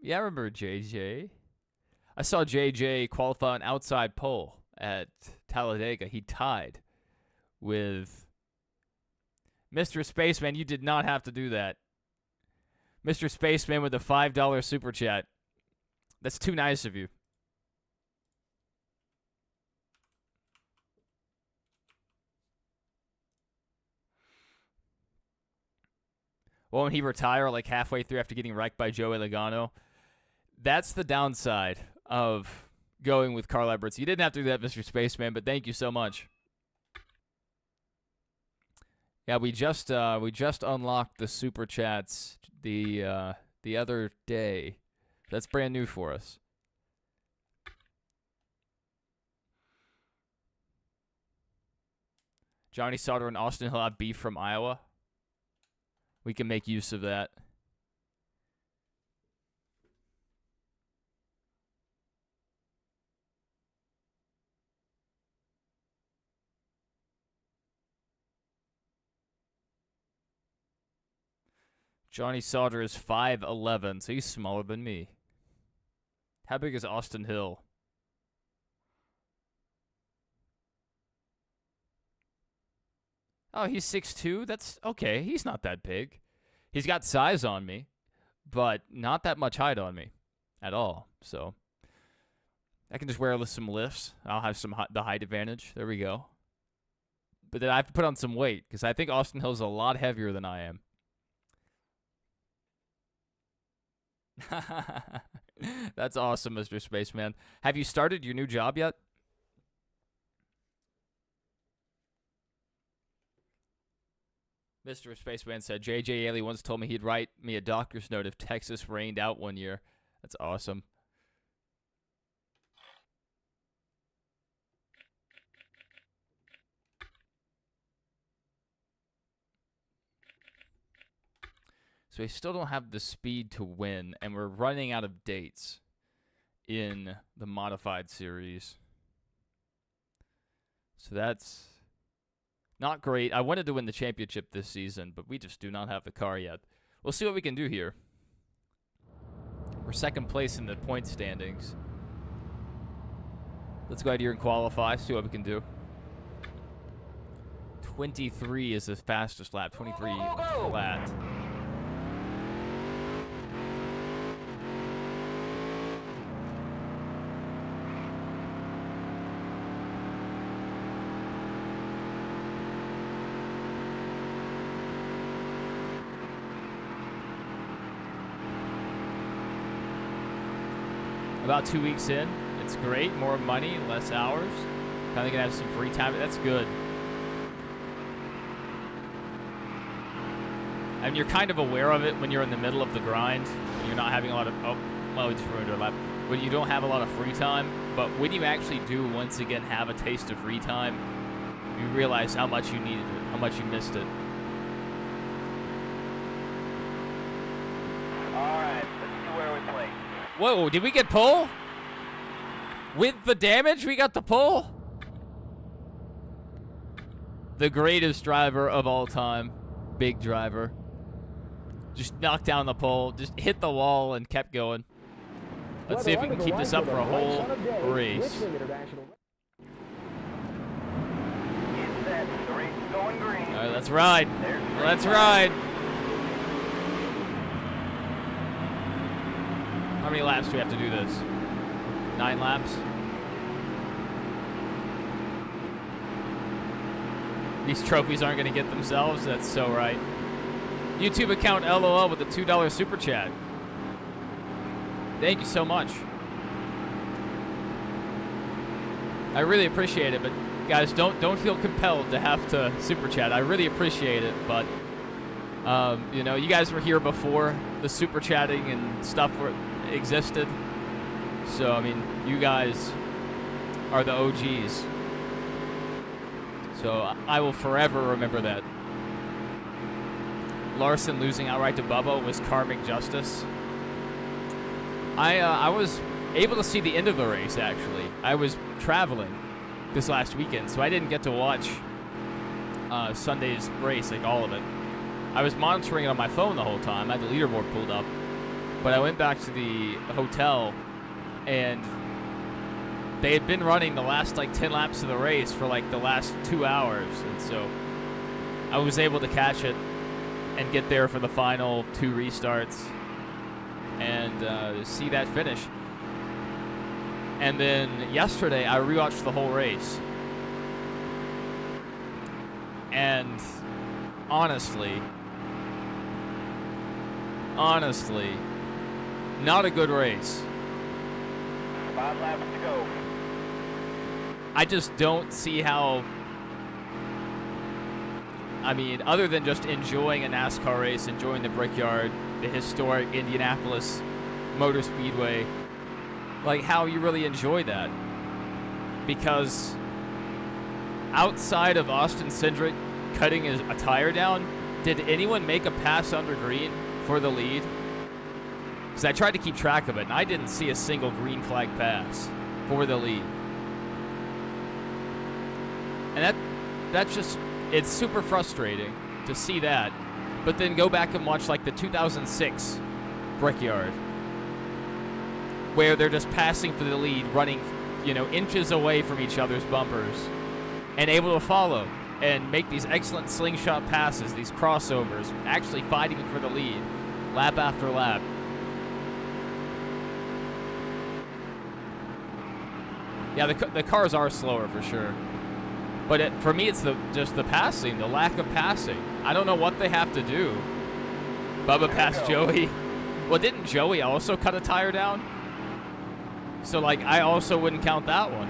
Yeah, I remember J.J. I saw J.J. qualify an outside pole at Talladega. He tied with Mr. Spaceman. You did not have to do that. Mr. Spaceman with a $5 super chat. That's too nice of you. Won't he retire like halfway through after getting wrecked by Joey Logano? That's the downside of going with Carl Edwards. You didn't have to do that, Mr. Spaceman, but thank you so much. Yeah, we just unlocked the super chats the other day. That's brand new for us. Johnny Sauter and Austin Hill have beef from Iowa. We can make use of that. Johnny Sauter is 5'11", so he's smaller than me. How big is Austin Hill? Oh, he's 6'2"? That's okay. He's not that big. He's got size on me, but not that much height on me at all. So I can just wear some lifts. I'll have the height advantage. There we go. But then I have to put on some weight because I think Austin Hill's a lot heavier than I am. That's awesome, Mr. Spaceman. Have you started your new job yet? Mr. Spaceman said, J.J. Yaley once told me he'd write me a doctor's note if Texas rained out one year. That's awesome. So we still don't have the speed to win, and we're running out of dates in the modified series. So that's not great. I wanted to win the championship this season, but we just do not have the car yet. We'll see what we can do here. We're second place in the point standings. Let's go out here and qualify, see what we can do. 23 is the fastest lap. 23 flat. About 2 weeks in. It's great. More money, less hours. Kind of gonna have some free time. That's good. And you're kind of aware of it when you're in the middle of the grind. You're not having a lot of... Oh, well, we just ruined our lap. When you don't have a lot of free time. But when you actually do, once again, have a taste of free time, you realize how much you needed it, how much you missed it. All right, let's see where we play. Whoa, did we get pole? With the damage, we got the pole? The greatest driver of all time. Big driver. Just knocked down the pole, just hit the wall and kept going. Let's see if we can keep this up for a whole race. Is that the race is going green? All right, let's ride. There's green Let's flag. ride. How many laps do we have to do this? 9 laps? These trophies aren't going to get themselves? That's so right. YouTube account LOL with a $2 super chat. Thank you so much. I really appreciate it, but guys, don't feel compelled to have to super chat. I really appreciate it, but you know, you guys were here before the super chatting and stuff existed. So I mean, you guys are the OGs. So I will forever remember that. Larson losing outright to Bubba was karmic justice. I was able to see the end of the race, actually. I was traveling this last weekend, so I didn't get to watch Sunday's race, like all of it. I was monitoring it on my phone the whole time. I had the leaderboard pulled up. But I went back to the hotel, and they had been running the last, like, 10 laps of the race for, like, the last 2 hours. And so I was able to catch it and get there for the final 2 restarts and see that finish. And then yesterday, I rewatched the whole race. And honestly, not a good race. 5 laps to go. I just don't see how... I mean, other than just enjoying a NASCAR race, enjoying the Brickyard, the historic Indianapolis Motor Speedway, like how you really enjoy that. Because outside of Austin Cindric cutting a tire down, did anyone make a pass under green for the lead? Because I tried to keep track of it, and I didn't see a single green flag pass for the lead. And that's just... It's super frustrating to see that, but then go back and watch like the 2006 Brickyard, where they're just passing for the lead, running, you know, inches away from each other's bumpers, and able to follow and make these excellent slingshot passes, these crossovers, actually fighting for the lead, lap after lap. Yeah, the cars are slower for sure. But for me, it's just the passing, the lack of passing. I don't know what they have to do. Bubba passed Joey. Well, didn't Joey also cut a tire down? So, like, I also wouldn't count that one.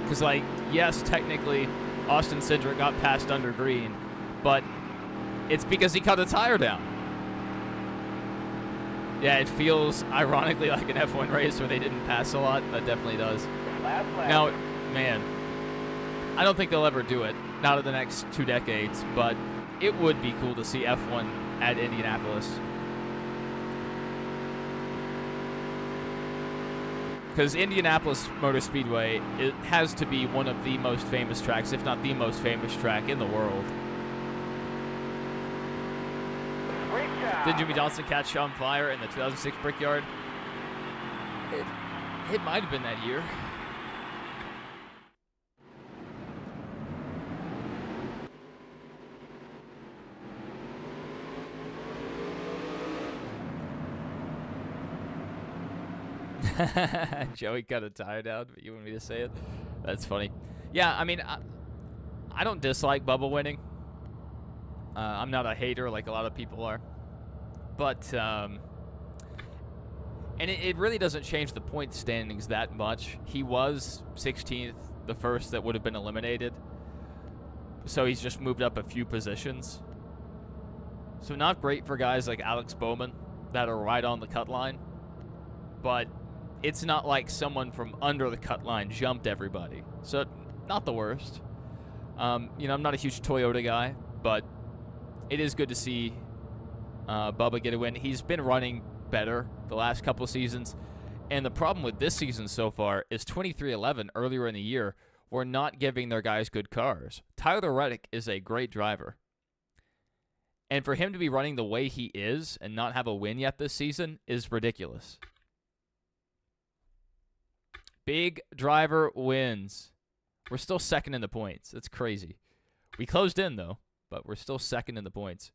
Because, like, yes, technically, Austin Cindric got passed under green, but it's because he cut a tire down. Yeah, it feels ironically like an F1 race where they didn't pass a lot. That definitely does. Now, man, I don't think they'll ever do it. Not in the next 2 decades, but it would be cool to see F1 at Indianapolis. Because Indianapolis Motor Speedway, it has to be one of the most famous tracks, if not the most famous track in the world. Great job. Did Jimmy Johnson catch on fire in the 2006 Brickyard? It might have been that year. Joey got a tire down, but you want me to say it? That's funny. Yeah, I mean, I don't dislike Bubba winning. I'm not a hater like a lot of people are. But, and it really doesn't change the point standings that much. He was 16th, the first that would have been eliminated. So he's just moved up a few positions. So not great for guys like Alex Bowman that are right on the cut line. But it's not like someone from under the cut line jumped everybody. So not the worst. I'm not a huge Toyota guy, but it is good to see Bubba get a win. He's been running better the last couple of seasons. And the problem with this season so far is 23-11 earlier in the year were not giving their guys good cars. Tyler Reddick is a great driver. And for him to be running the way he is and not have a win yet this season is ridiculous. Big driver wins. We're still second in the points. That's crazy. We closed in, though, but we're still second in the points.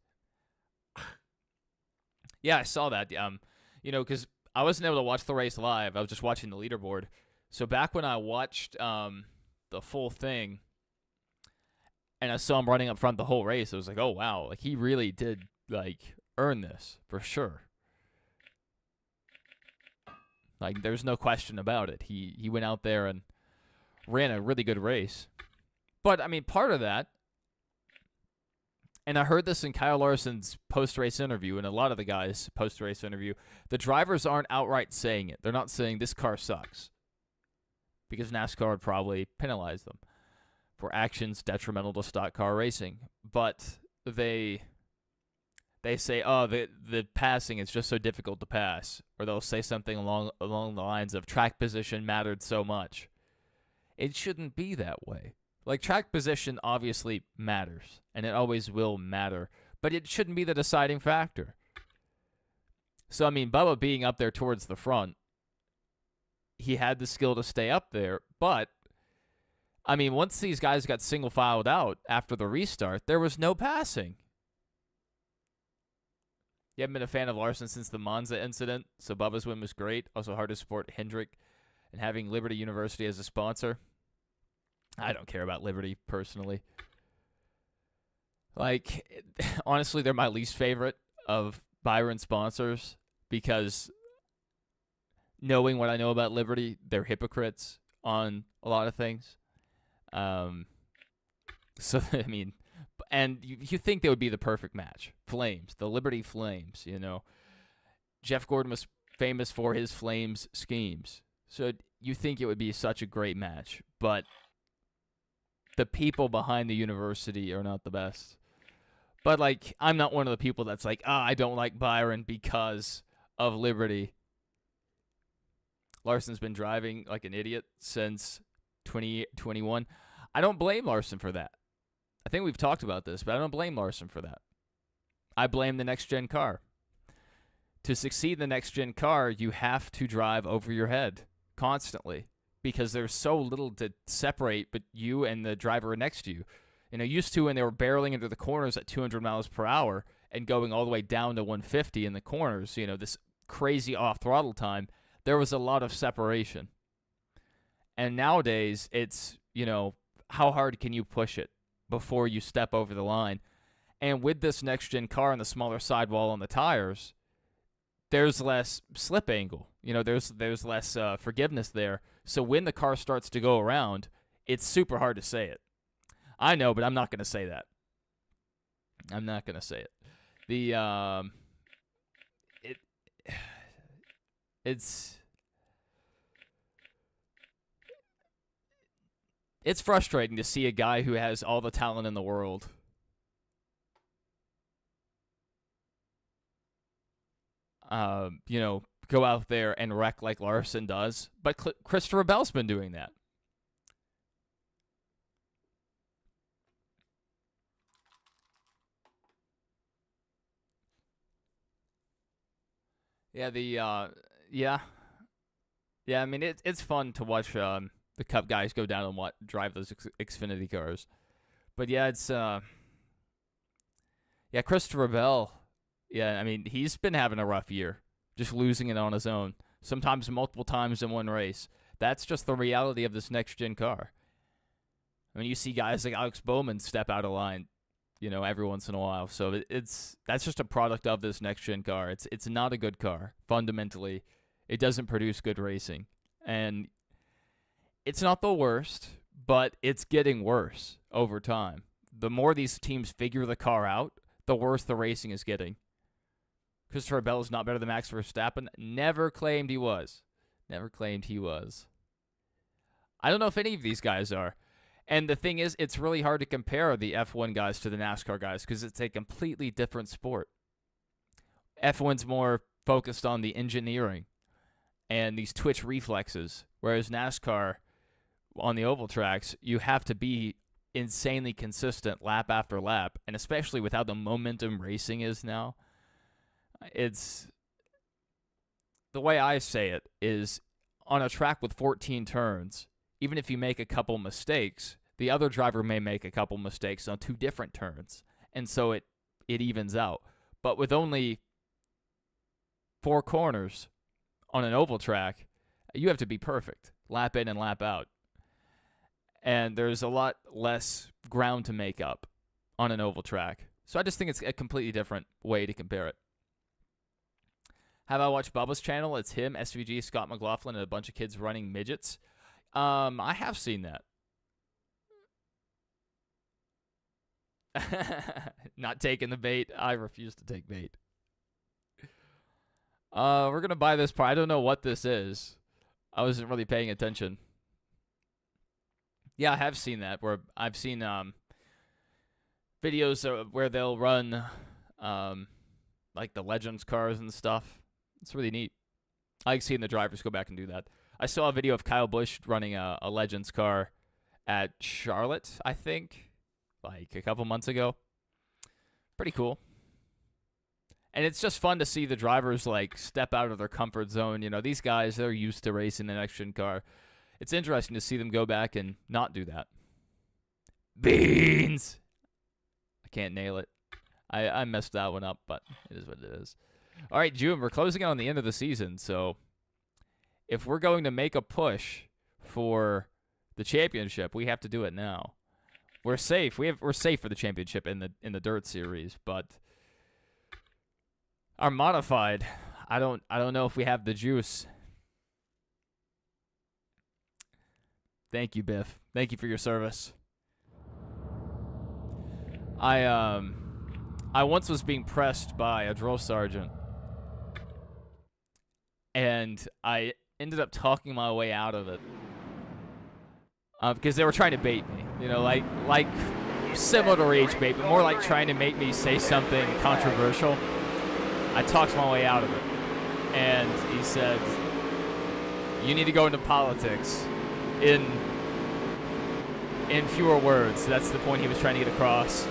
Yeah, I saw that. Because I wasn't able to watch the race live. I was just watching the leaderboard. So back when I watched the full thing and I saw him running up front the whole race, I was like, oh, wow. Like, he really did, earn this for sure. Like, there's no question about it. He went out there and ran a really good race. But, I mean, part of that, and I heard this in Kyle Larson's post-race interview and a lot of the guys' post-race interview, the drivers aren't outright saying it. They're not saying this car sucks because NASCAR would probably penalize them for actions detrimental to stock car racing. But they say, oh, the passing is just so difficult to pass. Or they'll say something along the lines of track position mattered so much. It shouldn't be that way. Like, track position obviously matters, and it always will matter. But it shouldn't be the deciding factor. So, I mean, Bubba being up there towards the front, he had the skill to stay up there. But, I mean, once these guys got single-filed out after the restart, there was no passing. You haven't been a fan of Larson since the Monza incident, so Bubba's win was great. Also hard to support Hendrick and having Liberty University as a sponsor. I don't care about Liberty, personally. Like, honestly, they're my least favorite of Byron sponsors because knowing what I know about Liberty, they're hypocrites on a lot of things. So, I mean, and you think they would be the perfect match. Flames, the Liberty Flames, Jeff Gordon was famous for his Flames schemes. So you think it would be such a great match, but the people behind the university are not the best. But, I'm not one of the people that's like, I don't like Byron because of Liberty. Larson's been driving like an idiot since 2021. I don't blame Larson for that. I think we've talked about this, but I don't blame Larson for that. I blame the next-gen car. To succeed in the next-gen car, you have to drive over your head constantly because there's so little to separate but you and the driver next to you. Used to when they were barreling into the corners at 200 miles per hour and going all the way down to 150 in the corners, this crazy off-throttle time, there was a lot of separation. And nowadays, it's, how hard can you push it before you step over the line? And with this next-gen car and the smaller sidewall on the tires, there's less slip angle. There's less forgiveness there. So when the car starts to go around, it's super hard to say it. I know, but I'm not going to say that. I'm not going to say it. It's frustrating to see a guy who has all the talent in the world go out there and wreck like Larson does. But Christopher Bell's been doing that. Yeah. I mean, it's fun to watch the Cup guys go down and drive those Xfinity cars. But yeah, it's Christopher Bell. Yeah, I mean, he's been having a rough year, just losing it on his own. Sometimes multiple times in one race. That's just the reality of this next gen car. I mean, you see guys like Alex Bowman step out of line, every once in a while. So that's just a product of this next gen car. It's not a good car fundamentally. It doesn't produce good racing, and it's not the worst, but it's getting worse over time. The more these teams figure the car out, the worse the racing is getting. Christopher Bell is not better than Max Verstappen. Never claimed he was. I don't know if any of these guys are. And the thing is, it's really hard to compare the F1 guys to the NASCAR guys because it's a completely different sport. F1's more focused on the engineering and these twitch reflexes, whereas NASCAR, on the oval tracks, you have to be insanely consistent lap after lap, and especially with how the momentum racing is now, it's the way I say it is on a track with 14 turns, even if you make a couple mistakes, the other driver may make a couple mistakes on 2 different turns, and so it evens out. But with only 4 corners on an oval track, you have to be perfect, lap in and lap out. And there's a lot less ground to make up on an oval track. So I just think it's a completely different way to compare it. Have I watched Bubba's channel? It's him, SVG, Scott McLaughlin, and a bunch of kids running midgets. I have seen that. Not taking the bait. I refuse to take bait. We're going to buy this part. I don't know what this is. I wasn't really paying attention. Yeah, I have seen that. Where I've seen videos where they'll run like the Legends cars and stuff. It's really neat. I like seeing the drivers go back and do that. I saw a video of Kyle Busch running a Legends car at Charlotte, I think, like a couple months ago. Pretty cool. And it's just fun to see the drivers like step out of their comfort zone. These guys, they're used to racing an next-gen car. It's interesting to see them go back and not do that. Beans! I can't nail it. I messed that one up, but it is what it is. All right, June, we're closing in on the end of the season, so if we're going to make a push for the championship, we have to do it now. We're safe. We're safe for the championship in the Dirt Series, but our modified, I don't know if we have the juice. Thank you, Biff. Thank you for your service. I once was being pressed by a drill sergeant, and I ended up talking my way out of it because they were trying to bait me. Like similar to rage bait, but more like trying to make me say something controversial. I talked my way out of it, and he said, "You need to go into politics in fewer words." That's the point he was trying to get across.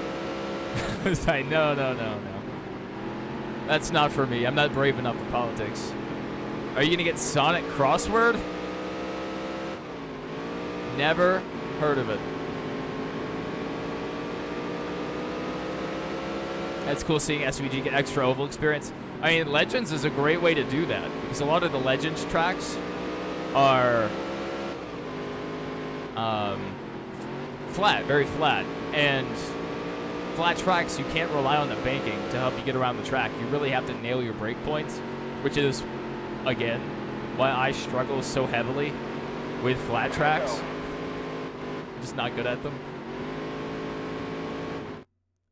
I was like, no. That's not for me. I'm not brave enough for politics. Are you going to get Sonic Crossword? Never heard of it. That's cool seeing SVG get extra oval experience. I mean, Legends is a great way to do that because a lot of the Legends tracks are flat, very flat. And flat tracks, you can't rely on the banking to help you get around the track. You really have to nail your brake points, which is, again, why I struggle so heavily with flat tracks. I'm just not good at them.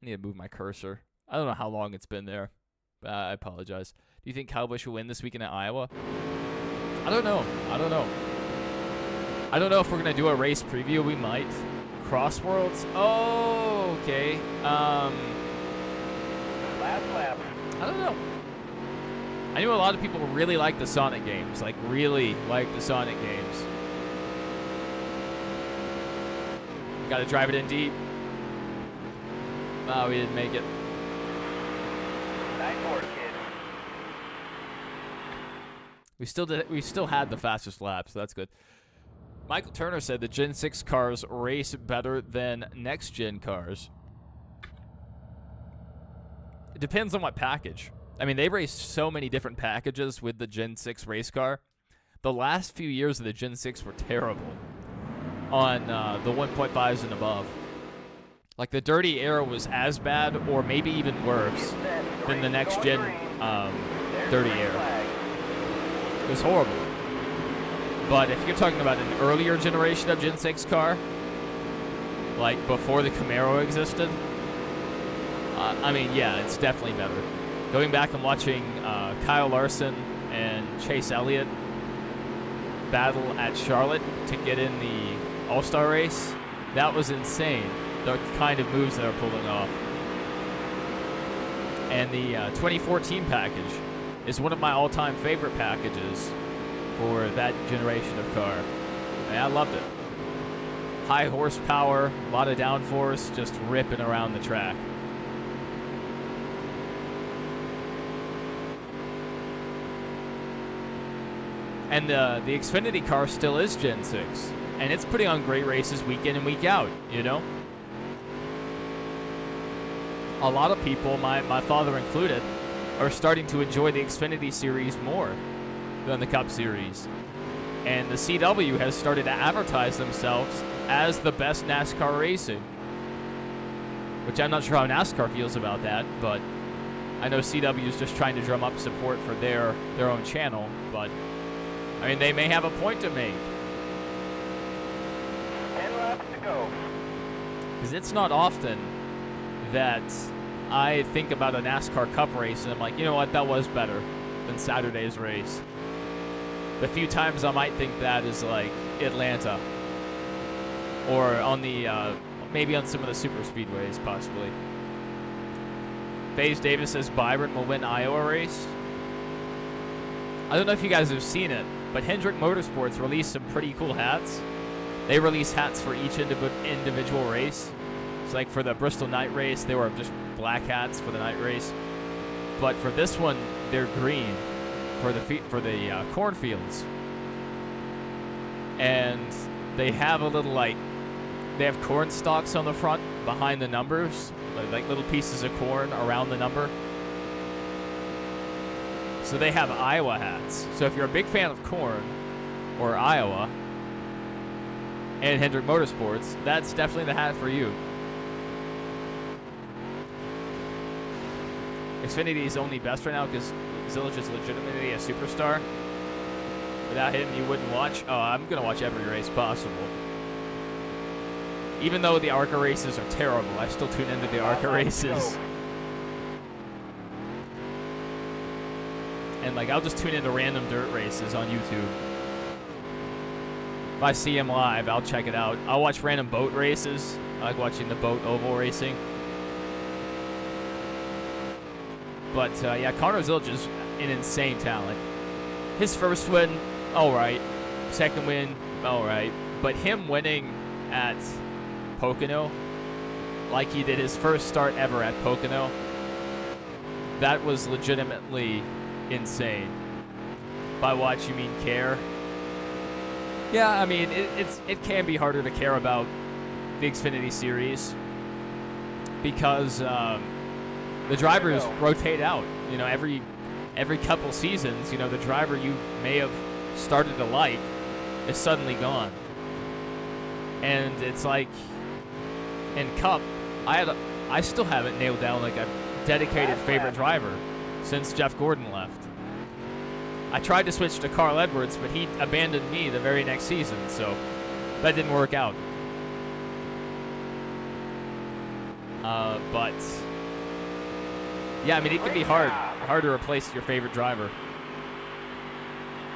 I need to move my cursor. I don't know how long it's been there. I apologize. Do you think Kyle Busch will win this weekend at Iowa? I don't know. I don't know if we're going to do a race preview. We might. Crossworlds? Oh, okay. Last lap. I don't know. I knew a lot of people really like the Sonic games, like really like the Sonic games. Got to drive it in deep. Oh, we didn't make it. 9-4, kid. We still had the fastest lap, so that's good. Michael Turner said the Gen 6 cars race better than next-gen cars. It depends on what package. I mean, they raced so many different packages with the Gen 6 race car. The last few years of the Gen 6 were terrible on the 1.5s and above. Like, the dirty era was as bad or maybe even worse than the next-gen dirty era. It was horrible. But if you're talking about an earlier generation of Gen 6 car, like before the Camaro existed, I mean, yeah, it's definitely better. Going back and watching Kyle Larson and Chase Elliott battle at Charlotte to get in the All-Star race, that was insane, the kind of moves they were pulling off. And the 2014 package is one of my all-time favorite packages for that generation of car. And I loved it. High horsepower, a lot of downforce, just ripping around the track. And the Xfinity car still is Gen 6. And it's putting on great races week in and week out, you know? A lot of people, my father included, are starting to enjoy the Xfinity Series more than the Cup Series. And the CW has started to advertise themselves as the best NASCAR racing. Which I'm not sure how NASCAR feels about that, but I know CW is just trying to drum up support for their own channel, but I mean, they may have a point to make. 10 laps to go. Because it's not often that I think about a NASCAR Cup race and I'm like, you know what, that was better than Saturday's race. The few times I might think that is like Atlanta. Or on the, maybe on some of the super speedways, possibly. FaZe Davis says Byron will win Iowa race. I don't know if you guys have seen it, but Hendrick Motorsports released some pretty cool hats. They release hats for each individual race. It's like for the Bristol night race, they were just black hats for the night race. But for this one, they're green for the cornfields. And they have a little they have corn stalks on the front behind the numbers, like little pieces of corn around the number. So they have Iowa hats. So if you're a big fan of corn or Iowa and Hendrick Motorsports, that's definitely the hat for you. Xfinity is only best right now because Zillage is legitimately a superstar. Without him, you wouldn't watch. Oh, I'm going to watch every race possible. Even though the ARCA races are terrible, I still tune into the ARCA races. And like, I'll just tune into random dirt races on YouTube. If I see them live, I'll check it out. I'll watch random boat races. I like watching the boat oval racing. But yeah, Connor Zilch is an insane talent. His first win, all right. Second win, all right. But him winning at Pocono, like he did his first start ever at Pocono, that was legitimately insane. By watch, you mean care? Yeah, I mean, it can be harder to care about the Xfinity Series because the drivers rotate out. You know, every couple seasons, you know, the driver you may have started to like is suddenly gone. And it's like in Cup, I still haven't nailed down like a dedicated favorite driver since Jeff Gordon left. I tried to switch to Carl Edwards, but he abandoned me the very next season, so that didn't work out. But yeah, I mean, it can be hard to replace your favorite driver.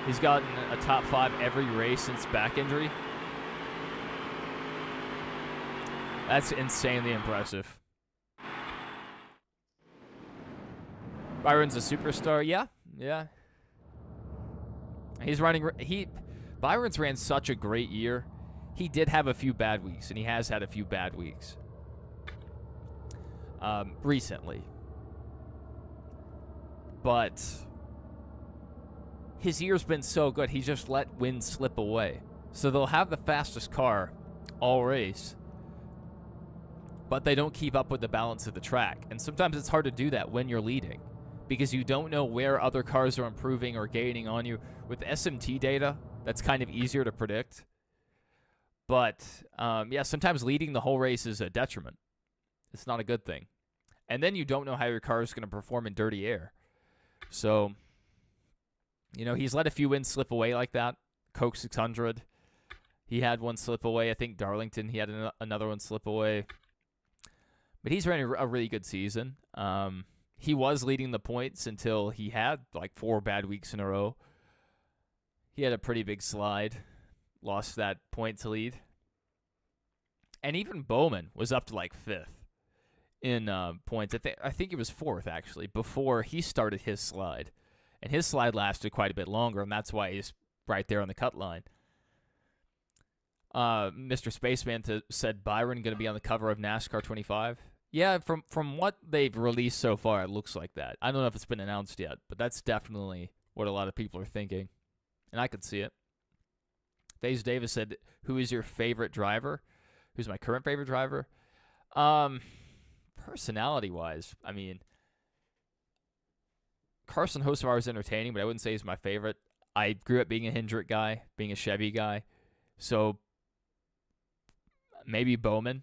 He's gotten a top 5 every race since back injury. That's insanely impressive. Byron's a superstar, yeah. Yeah. He's running. Byron's ran such a great year. He did have a few bad weeks, and he has had a few bad weeks recently. But his year's been so good, he's just let wins slip away. So they'll have the fastest car all race, but they don't keep up with the balance of the track. And sometimes it's hard to do that when you're leading because you don't know where other cars are improving or gaining on you. With SMT data, that's kind of easier to predict. But, yeah, sometimes leading the whole race is a detriment. It's not a good thing. And then you don't know how your car is going to perform in dirty air. So, you know, he's let a few wins slip away like that. Coke 600, he had one slip away. I think Darlington, he had another one slip away. But he's running a really good season. He was leading the points until he had like 4 bad weeks in a row. He had a pretty big slide. Lost that points lead. And even Bowman was up to like 5th in points. I think he was 4th, actually, before he started his slide. And his slide lasted quite a bit longer, and that's why he's right there on the cut line. Mr. Spaceman said Byron going to be on the cover of NASCAR 25. Yeah, from what they've released so far, it looks like that. I don't know if it's been announced yet, but that's definitely what a lot of people are thinking. And I could see it. FaZe Davis said, who is your favorite driver? Who's my current favorite driver? Personality-wise, I mean, Carson Hocevar is entertaining, but I wouldn't say he's my favorite. I grew up being a Hendrick guy, being a Chevy guy. So maybe Bowman.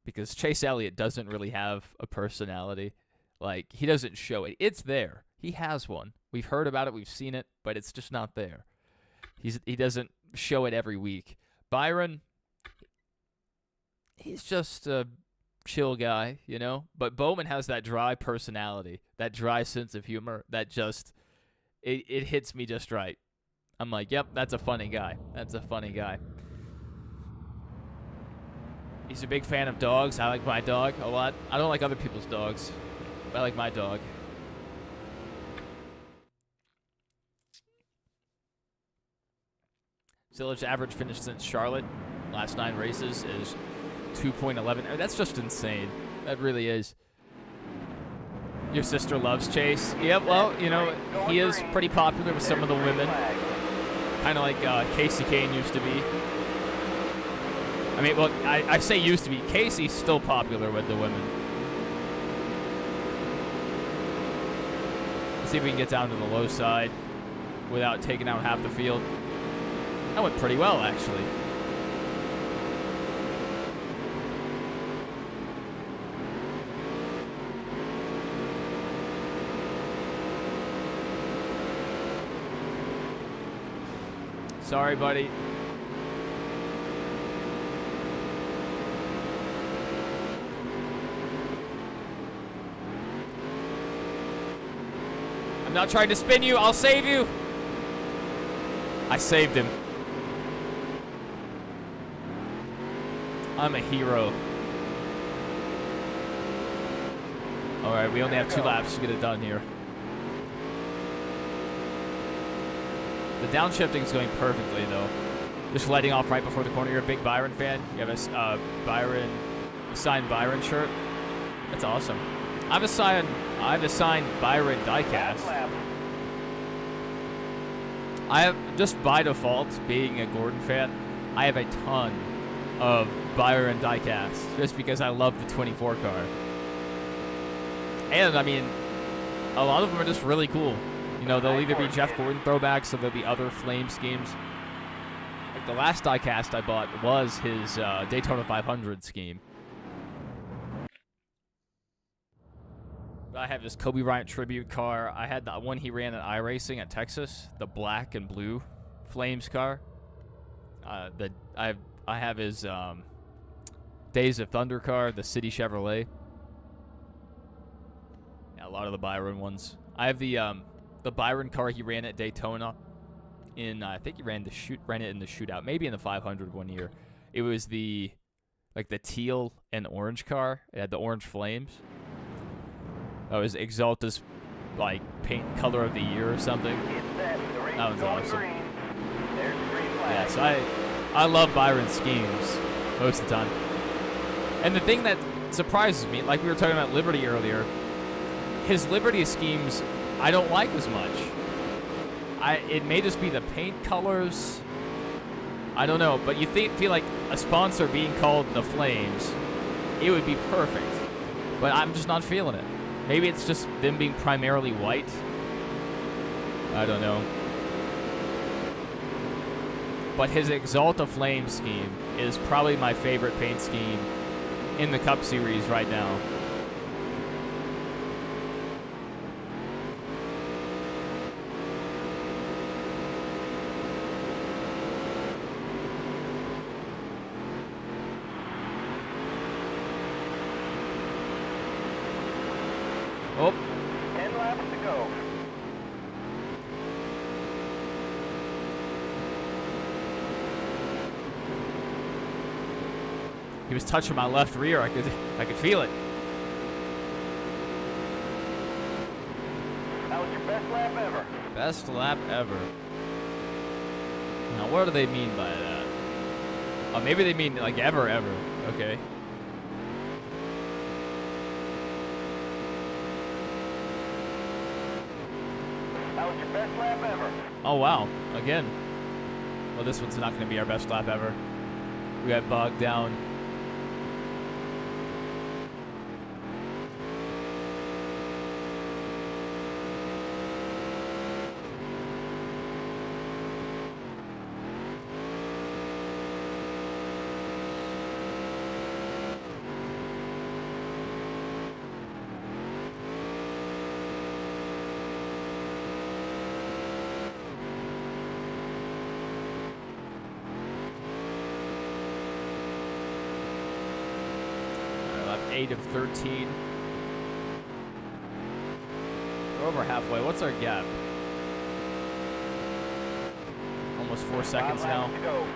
Because Chase Elliott doesn't really have a personality. Like, he doesn't show it. It's there. He has one. We've heard about it. We've seen it. But it's just not there. He doesn't show it every week. Byron, he's just a chill guy, you know? But Bowman has that dry personality, that dry sense of humor that just, it hits me just right. I'm like, yep, that's a funny guy. That's a funny guy. He's a big fan of dogs. I like my dog a lot. I don't like other people's dogs, but I like my dog. Silage average finish since Charlotte, last 9 races, is 2.11. That's just insane. That really is. Your sister loves Chase. Yep, well, you know, he is pretty popular with some of the women. Kind of like Casey Kane used to be. I mean, well, I say used to be. Casey's still popular with the women. Let's see if we can get down to the low side without taking out half the field. That went pretty well, actually. Sorry, buddy. I'm not trying to spin you. I'll save you. I saved him. I'm a hero. All right, we only have 2 laps to get it done here. The downshifting is going perfectly, though. Just letting off right before the corner. You're a big Byron fan. You have a signed Byron shirt. That's awesome. I have a signed Byron diecast. I have, just by default, being a Gordon fan, I have a ton of Byron diecasts just because I love the 24 car. And I mean, a lot of them are just really cool. You know, they'll either be Jeff Gordon throwbacks or there'll be other flame schemes. Like the last diecast I bought was his Daytona 500 scheme. I have this Kobe Bryant tribute car. I had the one he ran at iRacing at Texas, the black and blue Flames car. I have his Days of Thunder car, the City Chevrolet. Yeah, a lot of the Byron ones. I have the Byron car he ran at Daytona. I think he ran it in the shootout, maybe in the 500 one year. It was the teal and orange car. It had the orange flames. That was Exalta's like paint color of the year or something. It's set. The race That is was going awesome. green. There's the green Yeah, flag. so I love Byron's schemes most of the time. And the thing that surprises me, like we were talking about Liberty earlier, his Liberty schemes I don't like as much. It may just be the paint colors. I don't know, but you feel like a sponsor being called the Flames, it would be perfect. But I'm just not feeling it. Maybe it's just them being primarily white. I don't know. But his Exalta Flame scheme is probably my favorite paint scheme in the Cup Series right now. Oh, 10 laps to go. he was touching my left rear. I could feel it. That was your best lap ever. Best lap ever. Now, what do they mean by that? Oh, maybe they mean like ever. Okay. That was your best lap ever. Oh, wow. Again. Well, this one's not going to be our best lap ever. We got bogged down. Lap 8 of 13. We're over halfway. What's our gap? Almost 4 seconds 5 now. laps to go.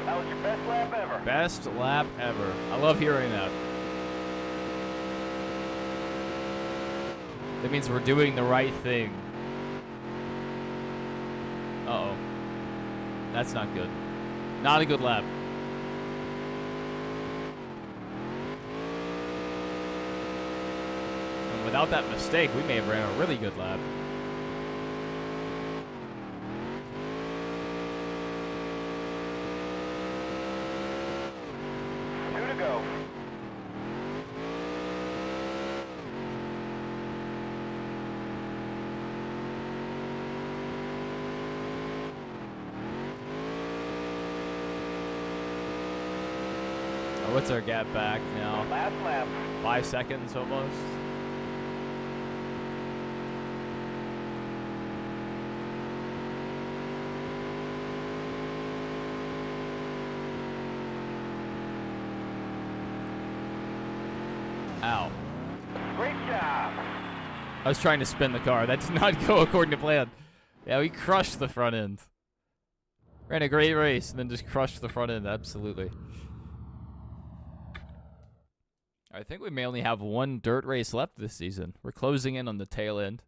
That was your best lap ever. Best lap ever. I love hearing that. That means we're doing the right thing. Uh-oh. That's not good. Not a good lap. And without that mistake, we may have ran a really good lap. Two to go. What's our gap back now? Last lap. 5 seconds almost. Ow. Great job. I was trying to spin the car. That did not go according to plan. Yeah, we crushed the front end. Ran a great race and then just crushed the front end. Absolutely. I think we may only have one dirt race left this season. We're closing in on the tail end.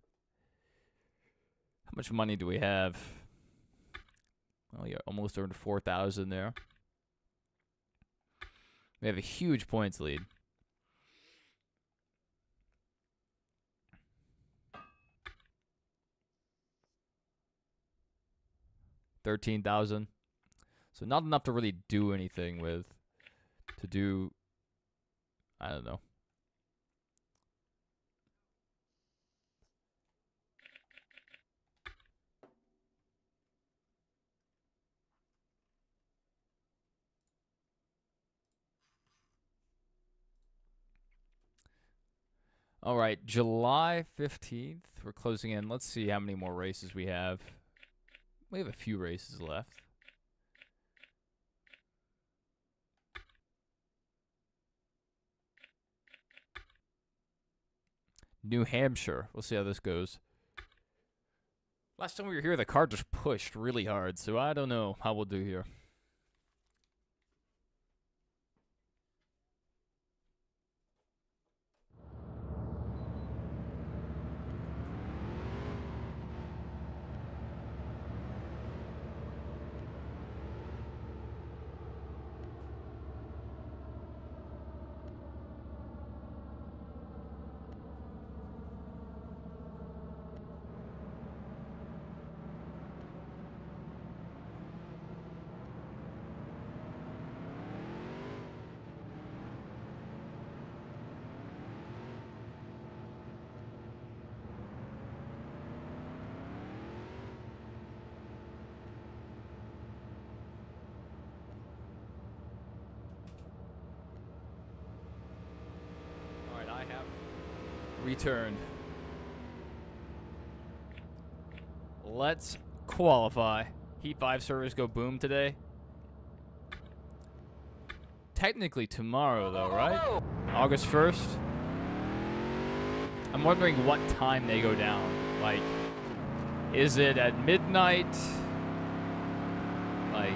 How much money do we have? Well, yeah, almost earned 4,000 there. We have a huge points lead. $13,000. So not enough to really do anything with. To do, I don't know. All right, July 15th. We're closing in. Let's see how many more races we have. We have a few races left. New Hampshire. We'll see how this goes. Last time we were here, the car just pushed really hard, so I don't know how we'll do here. Alright, I have returned. Let's qualify. Heat 5 servers go boom today. Technically tomorrow though, right? August 1st. I'm wondering what time they go down. Like, is it at midnight? Like,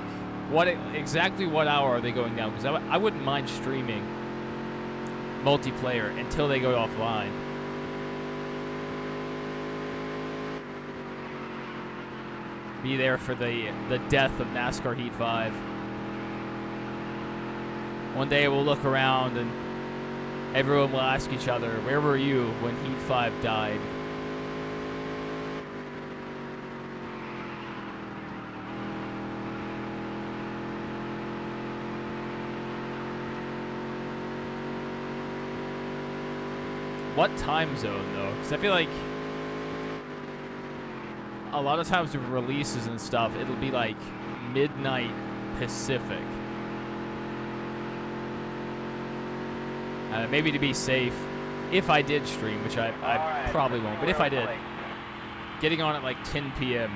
exactly what hour are they going down? Because I wouldn't mind streaming multiplayer until they go offline. Be there for the death of NASCAR Heat 5. One day we'll look around and everyone will ask each other, where were you when Heat 5 died? What time zone, though? Because I feel like a lot of times with releases and stuff, it'll be like midnight Pacific. Maybe to be safe, if I did stream, which I probably won't, but if I did, getting on at like 10 p.m.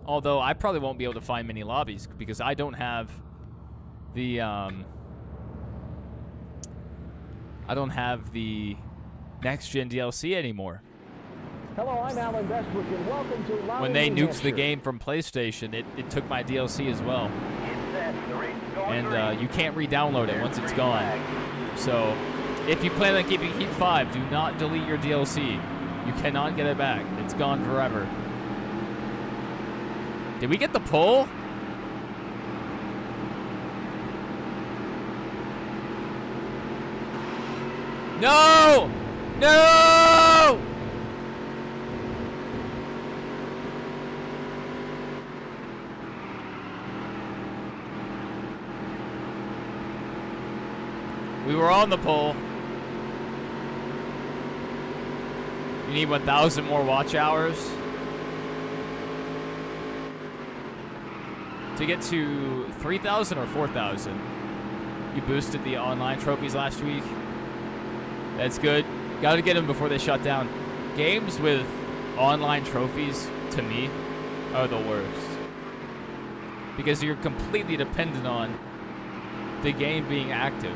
Although I probably won't be able to find many lobbies because I don't have the next gen DLC anymore. Hello, I'm Alan Bestwick, and welcome to Live When they New nuked the Hampshire. game from PlayStation, it took my DLC as well. And you can't re-download it once it's gone. So, if you plan on keeping Heat 5, do not delete your DLC. You cannot get it back. It's gone forever. Did we get the pull? No! No! We were on the pole. You need 1,000 more watch hours to get to 3,000 or 4,000. You boosted the online trophies last week. That's good. Got to get them before they shut down. Games with online trophies, to me, are the worst. Because you're completely dependent on the game being active.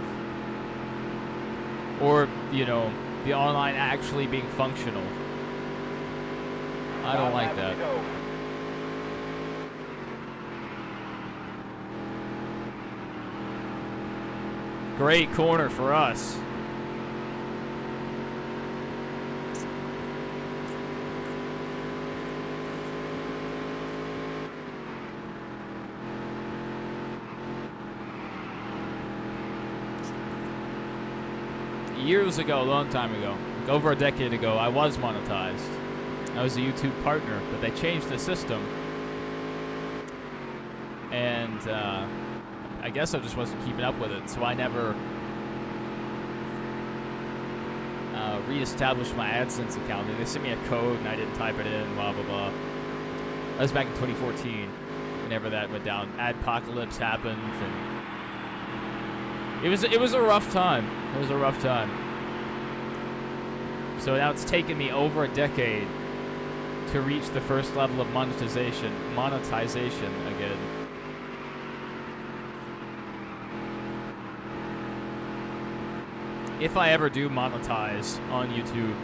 Or, you know, the online actually being functional. I don't like that. Great corner for us. Years ago, a long time ago, like over a decade ago, I was monetized. I was a YouTube partner, but they changed the system. And I guess I just wasn't keeping up with it, so I never re-established my AdSense account. They sent me a code and I didn't type it in, blah, blah, blah. That was back in 2014, whenever that went down. Adpocalypse happened, and it was a rough time. It was a rough time. So now it's taken me over a decade to reach the first level of monetization again. if I ever do monetize on YouTube,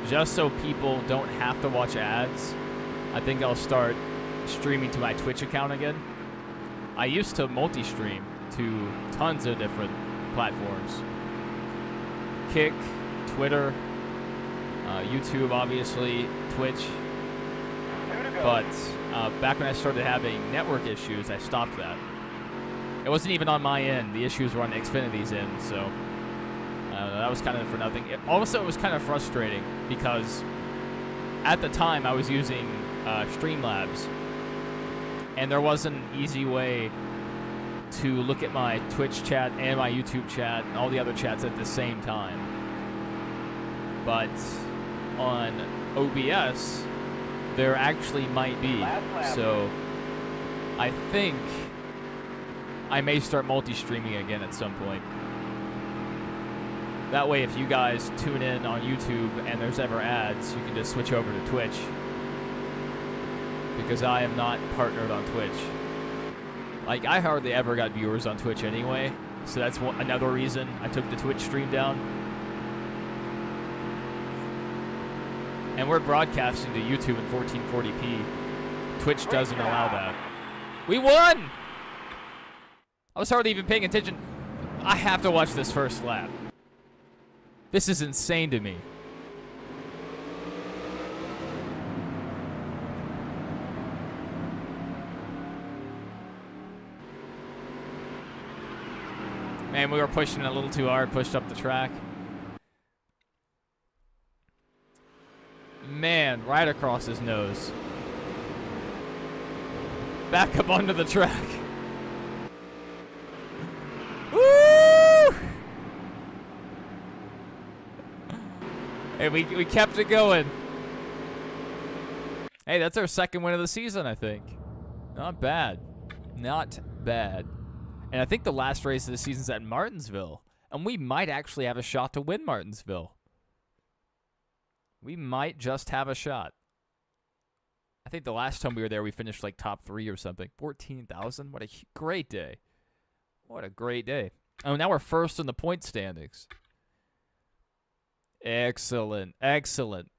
just so people don't have to watch ads, I think I'll start streaming to my Twitch account again. I used to multi-stream to tons of different platforms. Kick, Twitter, YouTube, obviously, Twitch. But back when I started having network issues, I stopped that. It wasn't even on my end. The issues were on Xfinity's end, so that was kind of for nothing. It was kind of frustrating because at the time I was using Streamlabs, and there wasn't an easy way to look at my Twitch chat and my YouTube chat and all the other chats at the same time. But on OBS, there actually might be. So I think I may start multi-streaming again at some point. That way, if you guys tune in on YouTube and there's ever ads, you can just switch over to Twitch. Because I am not partnered on Twitch. Like, I hardly ever got viewers on Twitch anyway, so that's another reason I took the Twitch stream down. And we're broadcasting to YouTube in 1440p. Twitch doesn't allow that. We won! I was hardly even paying attention. I have to watch this first lap. This is insane to me. Man, we were pushing it a little too hard, pushed up the track. Man, right across his nose. Back up onto the track. Woo! Hey, we kept it going. Hey, that's our second win of the season, I think. Not bad. Not bad. And I think the last race of the season's at Martinsville. And we might actually have a shot to win Martinsville. We might just have a shot. I think the last time we were there, we finished like top 3 or something. 14,000? What a great day. What a great day. Oh, now we're first in the point standings. Excellent. Excellent.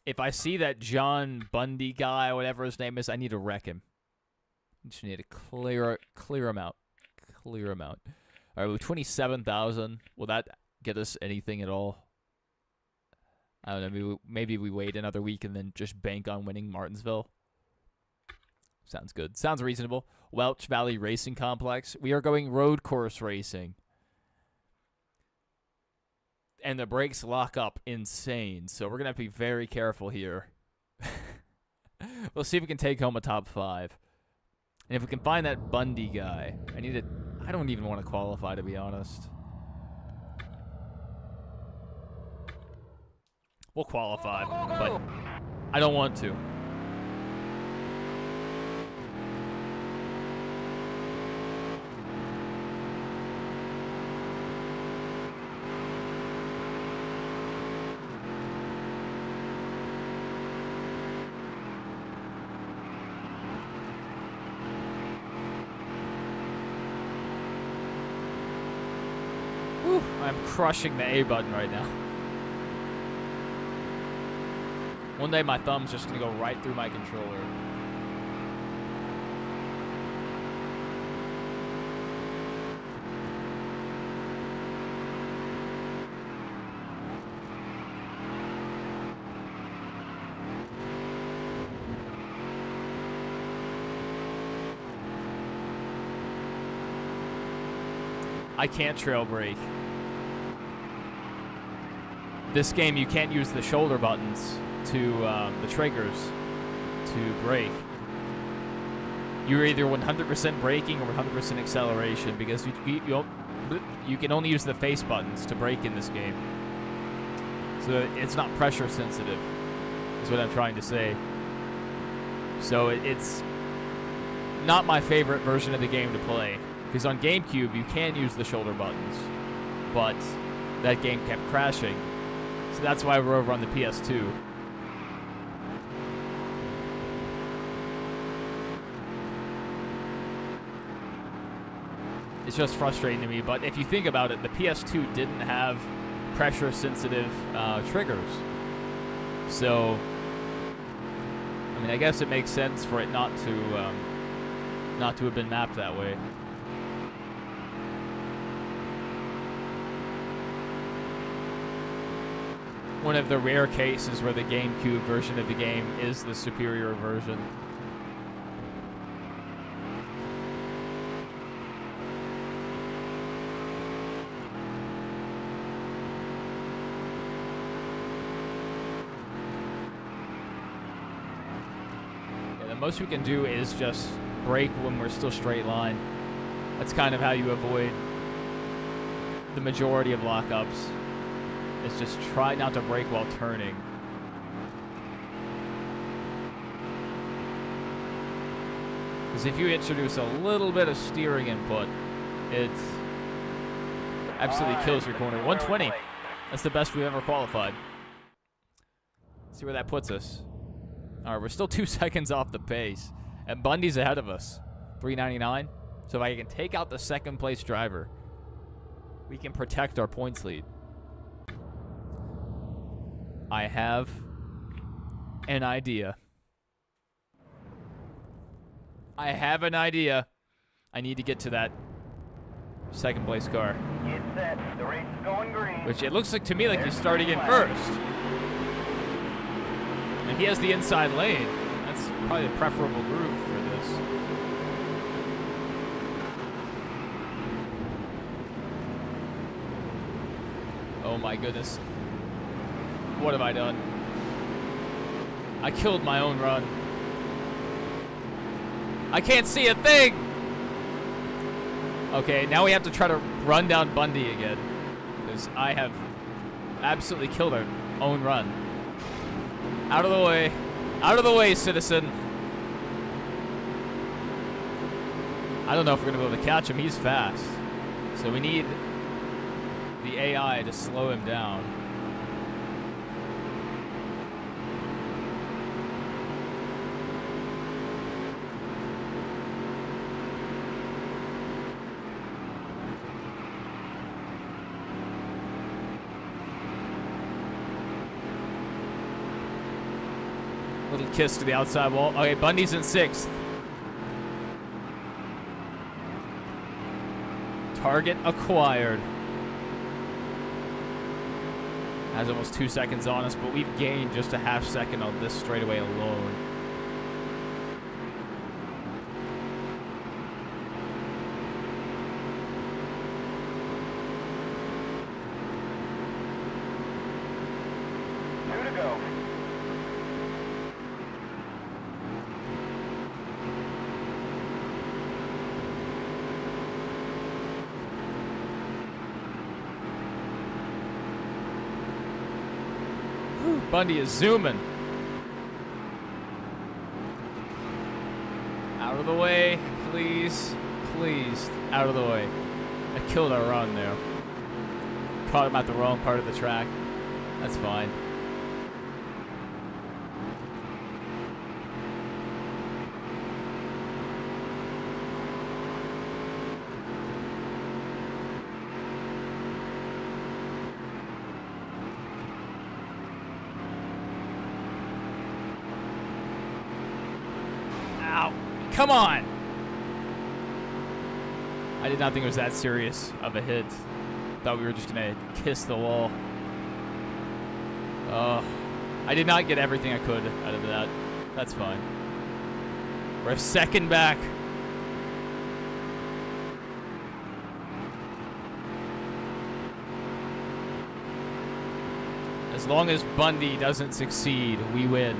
If I see that John Bundy guy, whatever his name is, I need to wreck him. I just need to clear him out. Clear him out. All right, with 27,000, will that get us anything at all? I don't know. Maybe we wait another week and then just bank on winning Martinsville. Sounds good. Sounds reasonable. Welch Valley Racing Complex. We are going road course racing. And the brakes lock up insane. So we're going to have to be very careful here. We'll see if we can take home a top 5. And if we can find that Bundy guy, I don't even want to qualify, to be honest. We'll qualify, but I don't want to. Whew, I'm crushing the A button right now. One day my thumb's just going to go right through my controller. I can't trail brake. This game, you can't use the shoulder buttons to the triggers to brake. You're either 100% braking or 100% acceleration because you can only use the face buttons to brake in this game. So it's not pressure sensitive, is what I'm trying to say. So it's not my favorite version of the game to play. Because on GameCube, you can use the shoulder buttons, but that game kept crashing. So that's why we're over on the PS2. It's just frustrating to me. But if you think about it, the PS2 didn't have pressure-sensitive triggers. So, I mean, I guess it makes sense for it not to have been mapped that way. One of the rare cases where the GameCube version of the game is the superior version. Yeah, the most we can do is just brake when we're still straight line. That's kind of how you avoid the majority of lockups. Is just try not to brake while turning. Because if you introduce a little bit of steering input, it absolutely kills your corner. 120. That's the best we've ever qualified. Let's see where that puts us. All right, we're still 2 seconds off the pace. And Bundy's ahead of us. 399. So if I can take out the second place driver, we can protect our points lead. I have an idea. I have an idea. I need to get to that second place car. Get set. The race is going green. Which it looks like to me like he's starting in first. And he has the inside lane. That's probably a preferable groove for this. Oh my goodness. What have I done? I killed my own run. I can't see a thing! Okay, now we have to try to run down Bundy again. Because I have absolutely killed our own run. Out of the way. Out of the way, citizen. I don't know if we're going to be able to catch him. He's fast. So we need the AI to slow him down. Little kiss to the outside wall. Okay, Bundy's in 6th. Target acquired. Has almost 2 seconds on us, but we've gained just a half second on this straightaway alone. Bundy is zooming. Out of the way, please. Please. Out of the way. I killed our run there. Caught him at the wrong part of the track. That's fine. Come on! I did not think it was that serious of a hit. Thought we were just gonna kiss the wall. I did not get everything I could out of that. That's fine. We're a second back. As long as Bundy doesn't succeed, we win.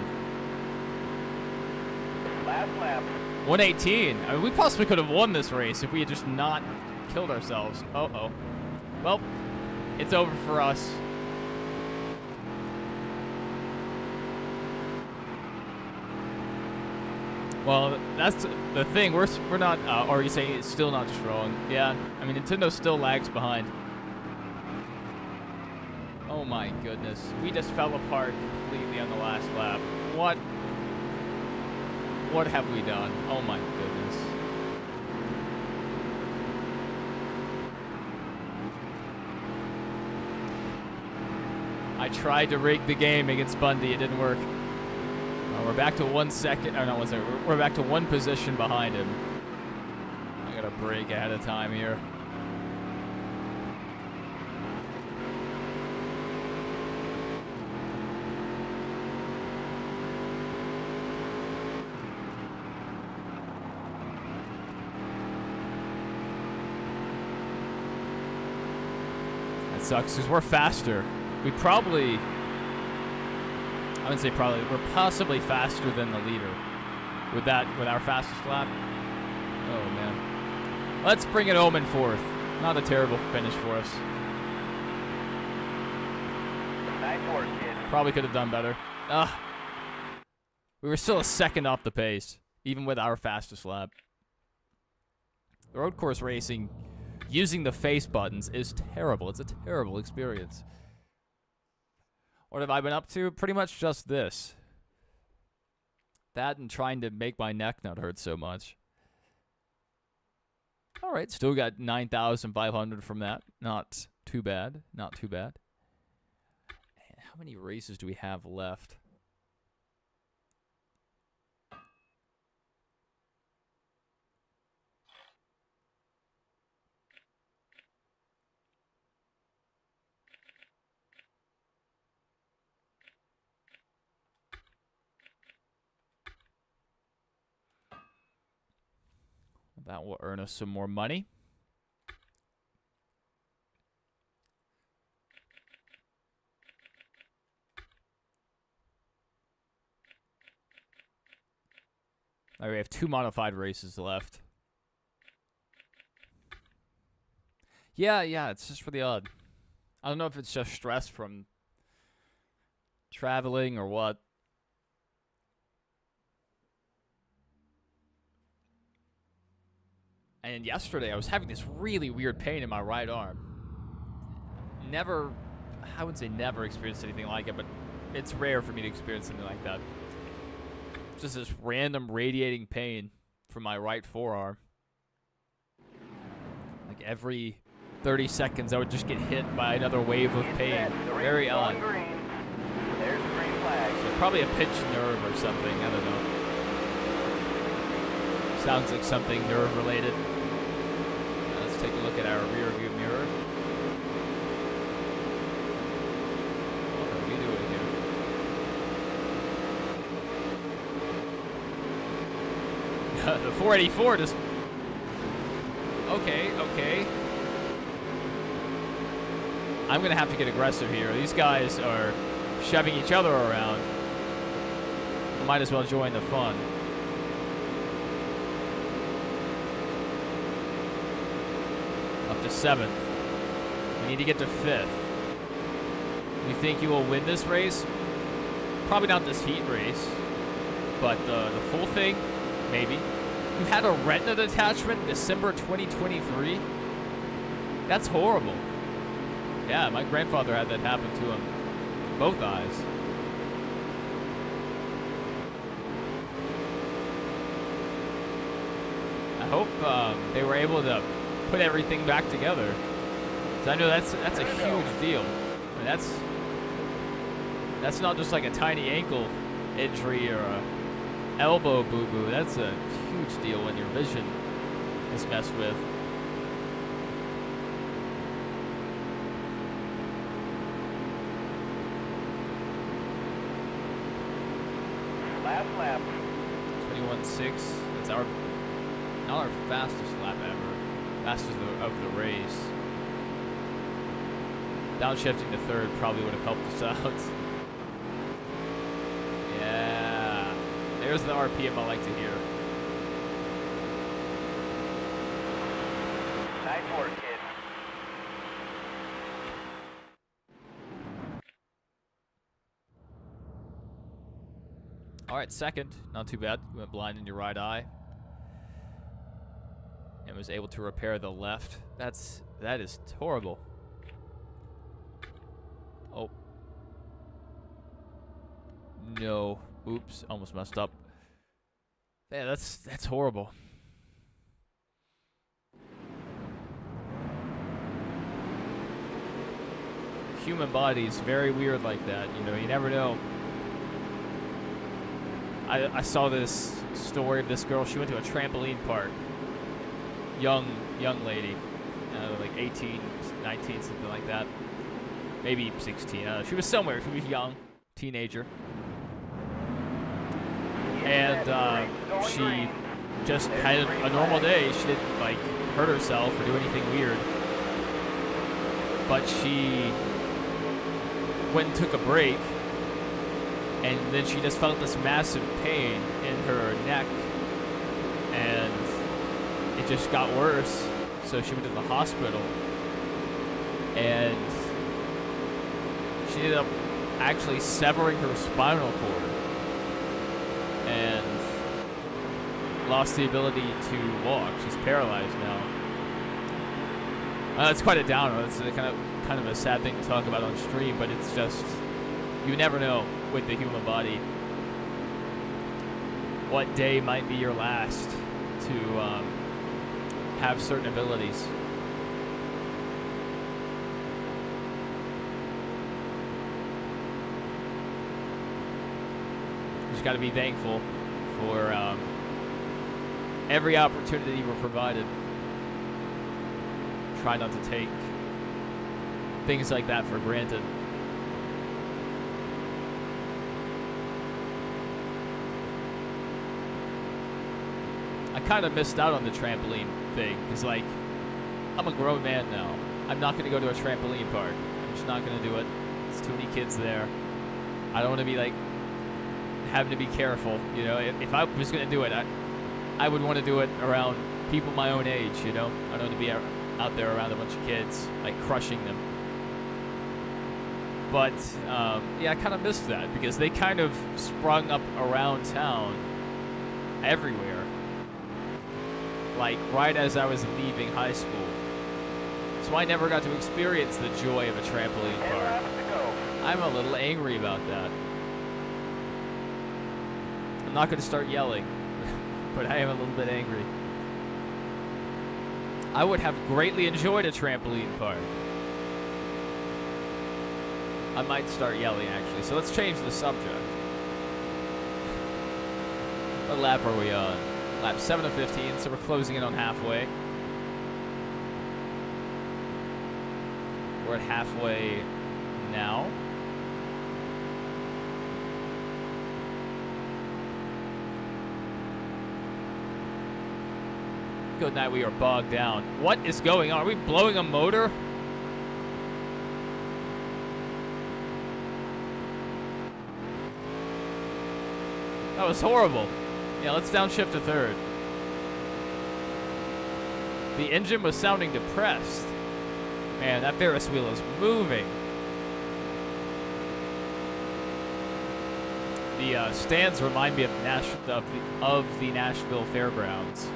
Last lap. 118. I mean, we possibly could have won this race if we had just not killed ourselves. Uh-oh. Well, it's over for us. Well, that's the thing. We're not, or you say it's still not strong. Yeah, I mean, Nintendo still lags behind. Oh my goodness. We just fell apart completely on the last lap. What? What have we done? Oh my goodness. tried to rig the game against Bundy. It didn't work. We're back to 1 second. Oh, no, 1 second. We're back to 1 position behind him. I got to brake ahead of time here. That sucks because we're faster. We probably... I wouldn't say probably. We're possibly faster than the leader with our fastest lap. Oh, man. Let's bring it home in 4th. Not a terrible finish for us. Nice work, kid. Probably could have done better. We were still a second off the pace, even with our fastest lap. The road course racing using the face buttons is terrible. It's a terrible experience. What have I been up to? Pretty much just this. That and trying to make my neck not hurt so much. All right, still got 9,500 from that. Not too bad. Not too bad. Man, how many races do we have left? That will earn us some more money. All right, we have 2 modified races left. Yeah, it's just really odd. I don't know if it's just stress from traveling or what. And yesterday, I was having this really weird pain in my right arm. Never, I wouldn't say never experienced anything like it, but it's rare for me to experience something like that. Just this random radiating pain from my right forearm. Like every 30 seconds, I would just get hit by another wave of pain. Very odd. There's the green flag. So probably a pinched nerve or something. I don't know. Sounds like something nerve related. Let's take a look at our rear view mirror. What are we doing here? The 484 just... Okay. I'm going to have to get aggressive here. These guys are shoving each other around. Might as well join the fun. Up to 7th. We need to get to 5th. You think you will win this race? Probably not this heat race. But the full thing? Maybe. You had a retina detachment in December 2023? That's horrible. Yeah, my grandfather had that happen to him. Both eyes. I hope they were able to put everything back together. 'Cause I know that's a huge deal. I mean, that's not just like a tiny ankle injury or a elbow boo-boo. That's a huge deal when your vision is messed with. Last lap. 21.6. That's not our fastest lap ever. Fastest of the race. Downshifting to 3rd probably would have helped us out. Yeah. There's the RPM I like to hear. Nice work, kid. All right, 2nd. Not too bad. Went blind in your right eye. And was able to repair the left. That is horrible. Oh. No. Oops. Almost messed up. Yeah, that's horrible. human body is very weird like that. You know, you never know. I saw this story of this girl. She went to a trampoline park. Young lady, like 18, 19, something like that. Maybe 16. She was somewhere. She was young, teenager. And she just had a normal day. She didn't like hurt herself or do anything weird. But she went and took a break, and then she just felt this massive pain in her neck, and it just got worse. So she went to the hospital, and she ended up actually severing her spinal cord and lost the ability to walk. She's paralyzed now. It's quite a downer. It's kind of a sad thing to talk about on stream, but it's just, you never know with the human body what day might be your last to have certain abilities. Just got to be thankful for every opportunity we're provided. Try not to take things like that for granted. I kind of missed out on the trampoline thing, because, like, I'm a grown man now. I'm not going to go to a trampoline park. I'm just not going to do it. There's too many kids there. I don't want to be, like, having to be careful, you know. If I was going to do it, I would want to do it around people my own age, you know. I don't want to be out there around a bunch of kids, like, crushing them. But, yeah, I kind of missed that, because they kind of sprung up around town everywhere. Like, right as I was leaving high school. So I never got to experience the joy of a trampoline park. I'm a little angry about that. I'm not going to start yelling, but I am a little bit angry. I would have greatly enjoyed a trampoline park. I might start yelling, actually. So let's change the subject. What lap are we on? Lap 7 of 15, so we're closing in on halfway. We're at halfway now. Good night, we are bogged down. What is going on? Are we blowing a motor? That was horrible. Yeah, let's downshift to third. The engine was sounding depressed. Man, that Ferris wheel is moving. The stands remind me of the Nashville Fairgrounds.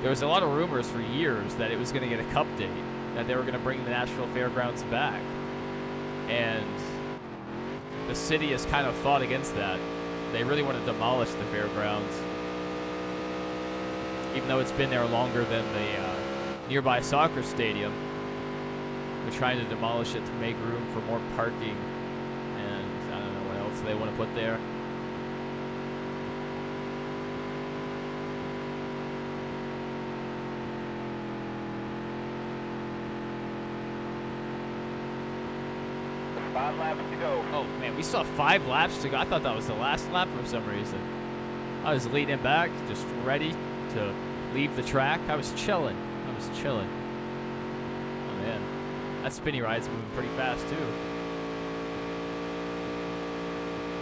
There was a lot of rumors for years that it was going to get a cup date, that they were going to bring the Nashville Fairgrounds back. And the city has kind of fought against that. They really want to demolish the fairgrounds, even though it's been there longer than the nearby soccer stadium. They're trying to demolish it to make room for more parking, and I don't know what else they want to put there. Five laps to go. Oh man, we still have 5 laps to go. I thought that was the last lap for some reason. I was leaning back, just ready to leave the track. I was chilling. Oh man, that spinny ride's moving pretty fast too.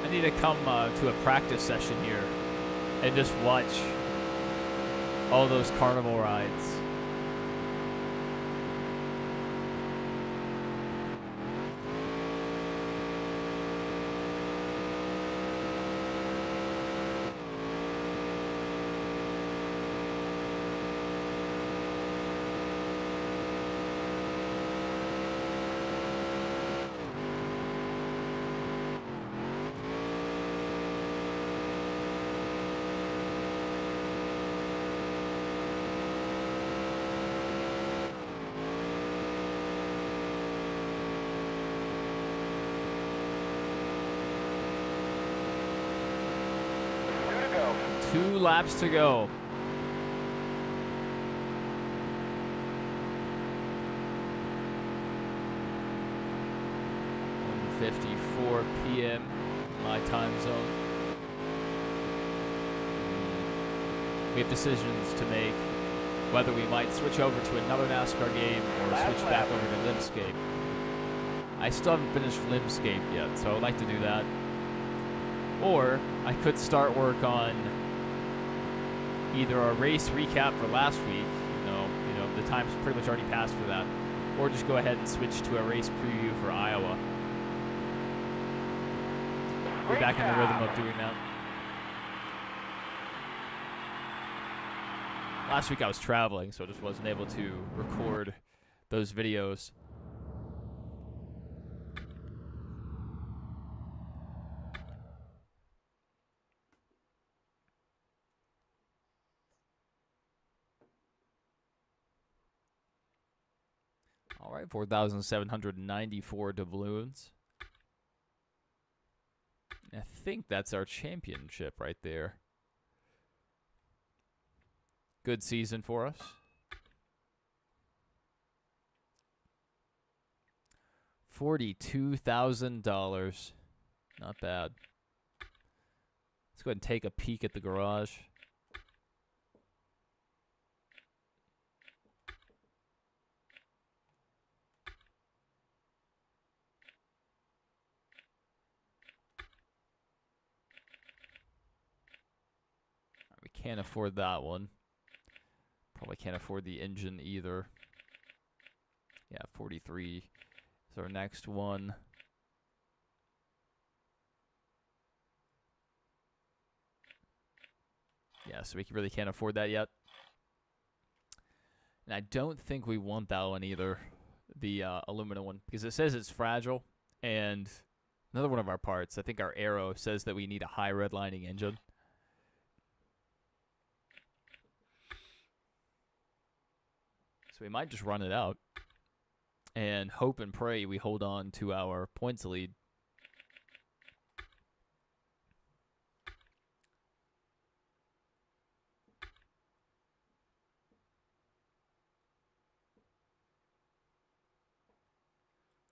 I need to come to a practice session here and just watch all those carnival rides. 2 laps to go. 1:54 p.m. my time zone. We have decisions to make, whether we might switch over to another NASCAR game or switch back over to Limscape. I still haven't finished Limscape yet, so I'd like to do that. Or I could start work on either a race recap for last week, you know, the time's pretty much already passed for that, or just go ahead and switch to a race preview for Iowa. Be back in the rhythm of doing that. Last week I was traveling, so I just wasn't able to record those videos. All right, 4,794 doubloons. I think that's our championship right there. Good season for us. $42,000. Not bad. Let's go ahead and take a peek at the garage. We can't afford that one. Probably can't afford the engine either. Yeah, 43 is our next one. Yeah, so we really can't afford that yet. And I don't think we want that one either, the aluminum one, because it says it's fragile. And another one of our parts, I think our arrow, says that we need a high redlining engine. So we might just run it out and hope and pray we hold on to our points lead.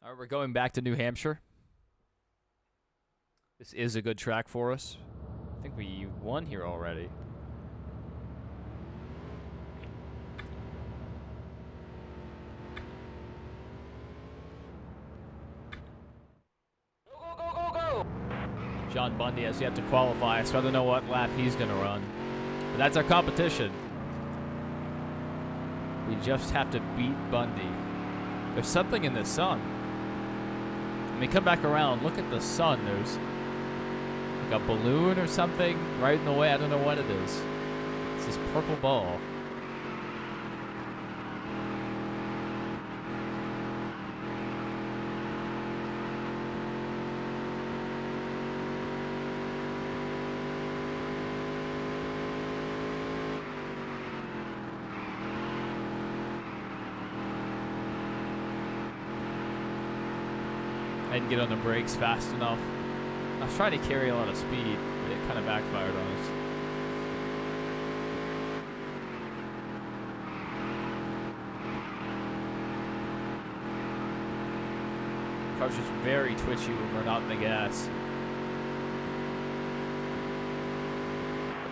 All right, we're going back to New Hampshire. This is a good track for us. I think we won here already. John Bundy has yet to qualify, so I don't know what lap he's going to run. But that's our competition. We just have to beat Bundy. There's something in the sun. When we come back around, look at the sun. There's like a balloon or something right in the way. I don't know what it is. It's this purple ball. I didn't get on the brakes fast enough. I was trying to carry a lot of speed, but it kind of backfired on us. The car's just very twitchy when we're not in the gas.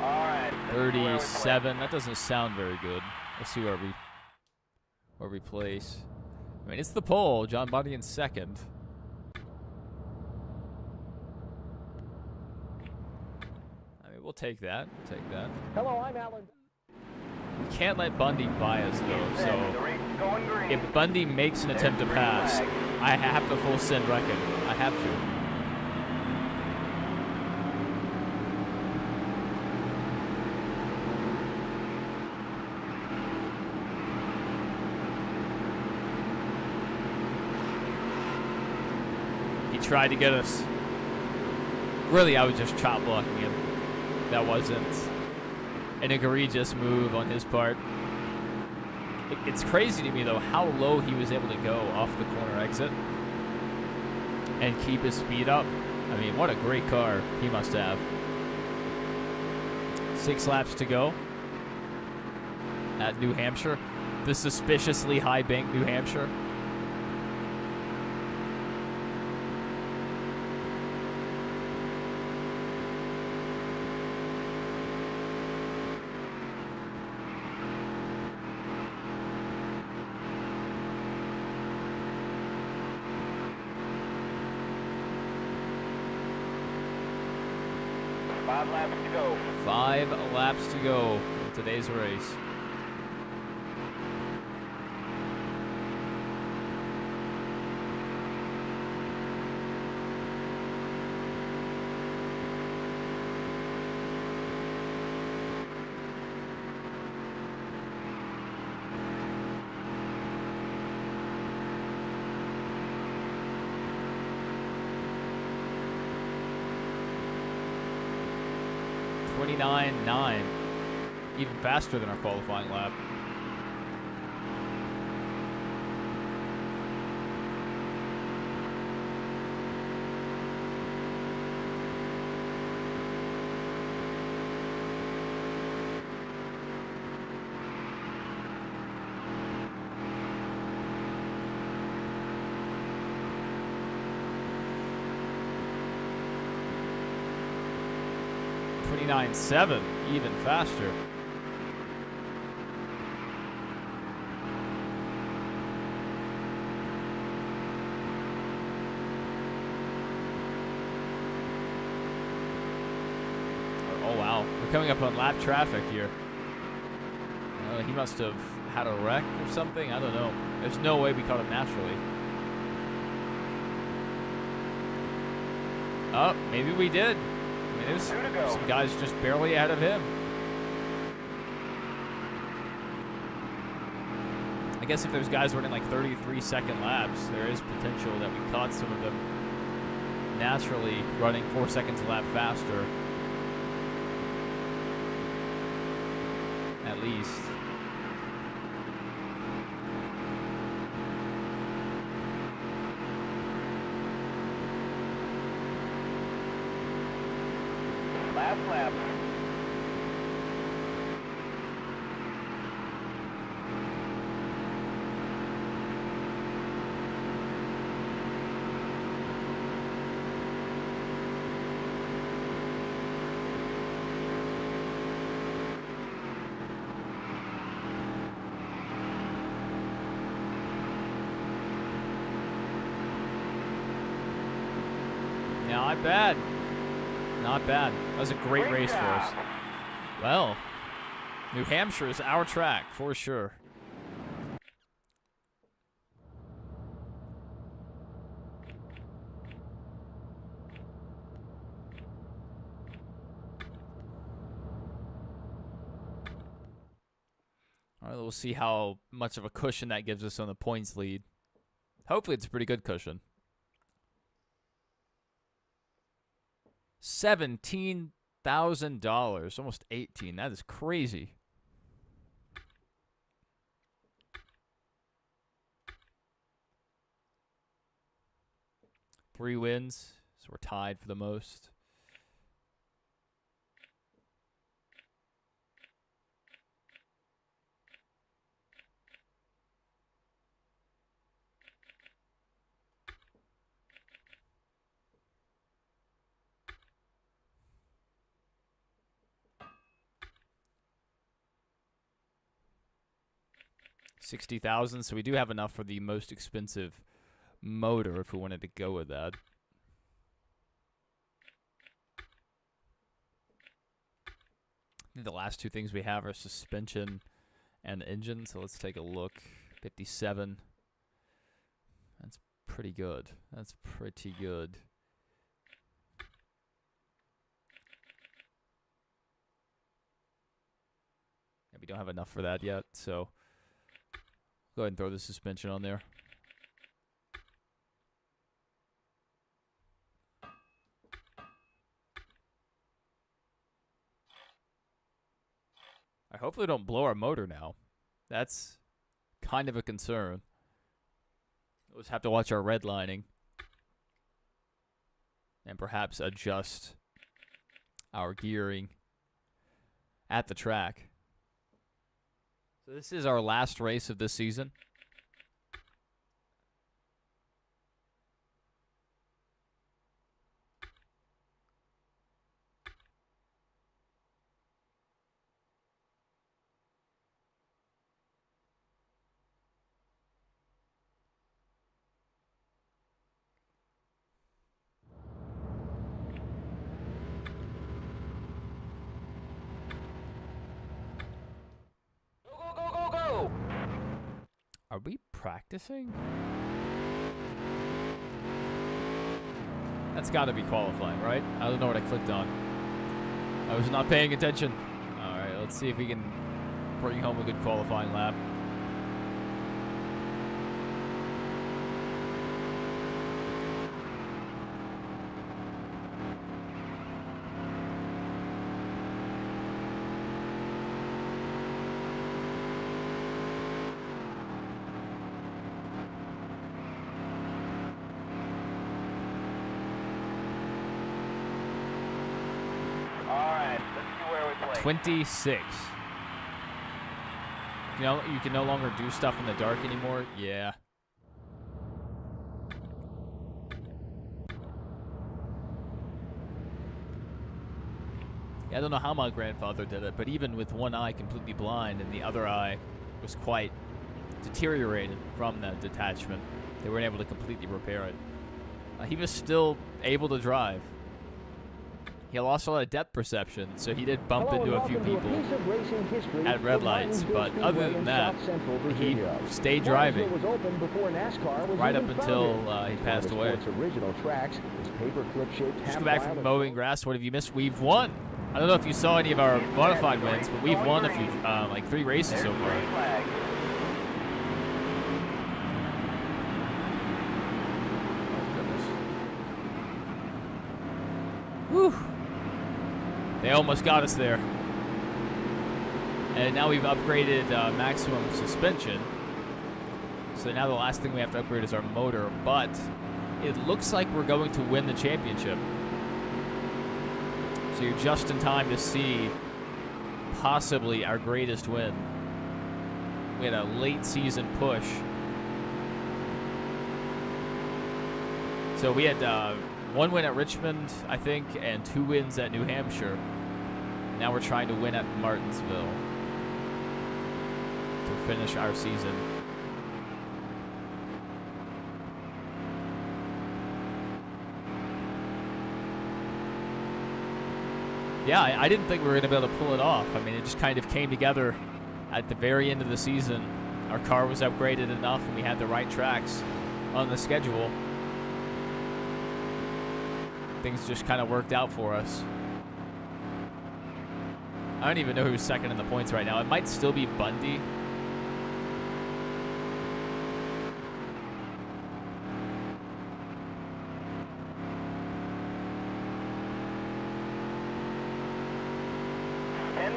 All right. 37. That doesn't sound very good. Let's see where we place. I mean, it's the pole. John Bundy in second. We'll take that. We'll take that. Hello, I'm Alan. We can't let Bundy by us, though. So if Bundy makes an attempt to pass, I have to full send record. I have to. He tried to get us. Really, I was just chop blocking him. That wasn't an egregious move on his part. It's crazy to me, though, how low he was able to go off the corner exit and keep his speed up. I mean, what a great car he must have. 6 laps to go at New Hampshire. The suspiciously high bank New Hampshire. Five laps to go. 5 laps to go in today's race. .29.9, even faster than our qualifying lap. .29.7, even faster. Oh wow, we're coming up on lap traffic here. He must have had a wreck or something. I don't know. There's no way we caught him naturally. Oh, maybe we did. I mean, there's some guys just barely ahead of him. I guess if there's guys running like 33-second laps, there is potential that we caught some of them naturally running 4 seconds a lap faster. At least. Last lap. Not bad. Not bad. That was a great race for us. Well, New Hampshire is our track for sure. All right, we'll see how much of a cushion that gives us on the points lead. Hopefully it's a pretty good cushion. $17,000, almost 18. That is crazy. Three wins, so we're tied for the most. $60,000, so we do have enough for the most expensive motor if we wanted to go with that. I think the last two things we have are suspension and engine, so let's take a look. 57. That's pretty good. That's pretty good. Yeah, we don't have enough for that yet, so go ahead and throw the suspension on there. I hopefully don't blow our motor now. That's kind of a concern. We'll just have to watch our redlining and perhaps adjust our gearing at the track. So this is our last race of this season. Go, go, go, go, go! Are we practicing? That's got to be qualifying, right? I don't know what I clicked on. I was not paying attention. All right, let's see if we can bring home a good qualifying lap. Alright, let's see where we play. 26. You know, you can no longer do stuff in the dark anymore. Yeah. I don't know how my grandfather did it, but even with one eye completely blind and the other eye was quite deteriorated from that detachment, they weren't able to completely repair it. He was still able to drive. He lost a lot of depth perception, so he did bump into a few people at red lights, but other than that, he stayed driving right up until he passed away. Just go back from mowing grass. What have you missed? We've won. I don't know if you saw any of our modified wins, but we've won a few, like 3 races so far. Flag. Whew. They almost got us there. And now we've upgraded maximum suspension. So now the last thing we have to upgrade is our motor. But it looks like we're going to win the championship. So you're just in time to see possibly our greatest win. We had a late season push. So we had 1 win at Richmond, I think, and 2 wins at New Hampshire. Now we're trying to win at Martinsville to finish our season. Yeah, I didn't think we were going to be able to pull it off. I mean, it just kind of came together at the very end of the season. Our car was upgraded enough, and we had the right tracks on the schedule. Things just kind of worked out for us. I don't even know who's second in the points right now. It might still be Bundy.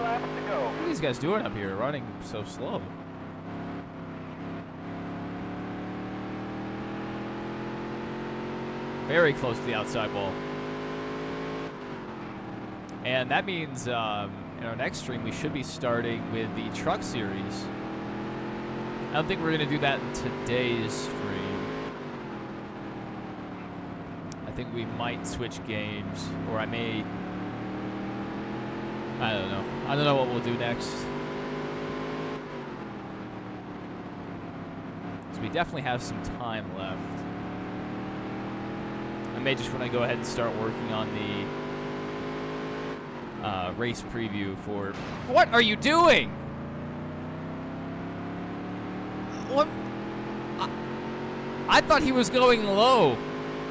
Laps to go. What are these guys doing up here, running so slow? Very close to the outside wall. And that means in our next stream we should be starting with the truck series. I don't think we're going to do that in today's stream. I think we might switch games, or I may... I don't know. I don't know what we'll do next. So we definitely have some time left. I may just want to go ahead and start working on the race preview for... What are you doing? What? I thought he was going low.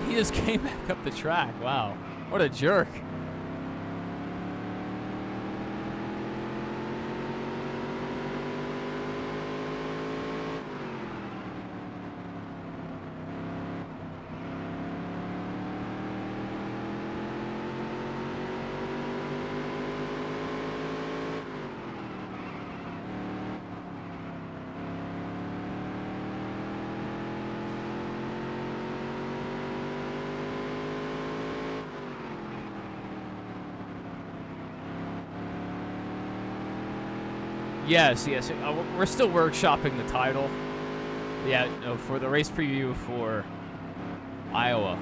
He just came back up the track. Wow. What a jerk. Yes. We're still workshopping the title. Yeah, no, for the race preview for Iowa.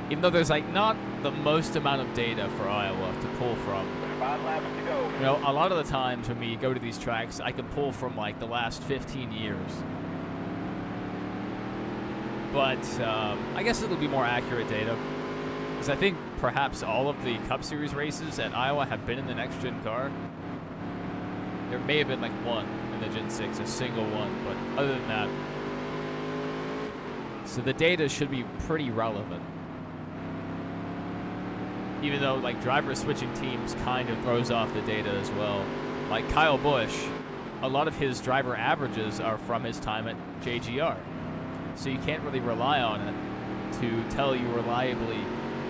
Even though there's like not the most amount of data for Iowa to pull from. 5 laps to go. You know, a lot of the times when we go to these tracks, I can pull from like the last 15 years. But I guess it'll be more accurate data. Because I think perhaps all of the Cup Series races at Iowa have been in the next-gen car. There may have been like one in the Gen 6, a single one, but other than that. So the data should be pretty relevant. Even though like driver switching teams kind of throws off the data as well. Like Kyle Busch, a lot of his driver averages are from his time at JGR. So you can't really rely on it to tell you reliably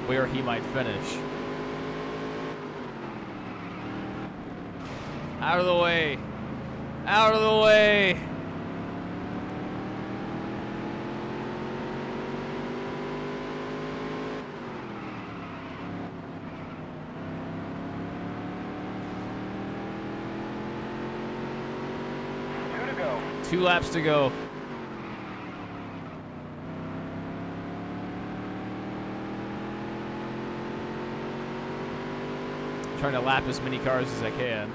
where he might finish. Out of the way. Out of the way. Two to go. 2 laps to go. Trying to lap as many cars as I can.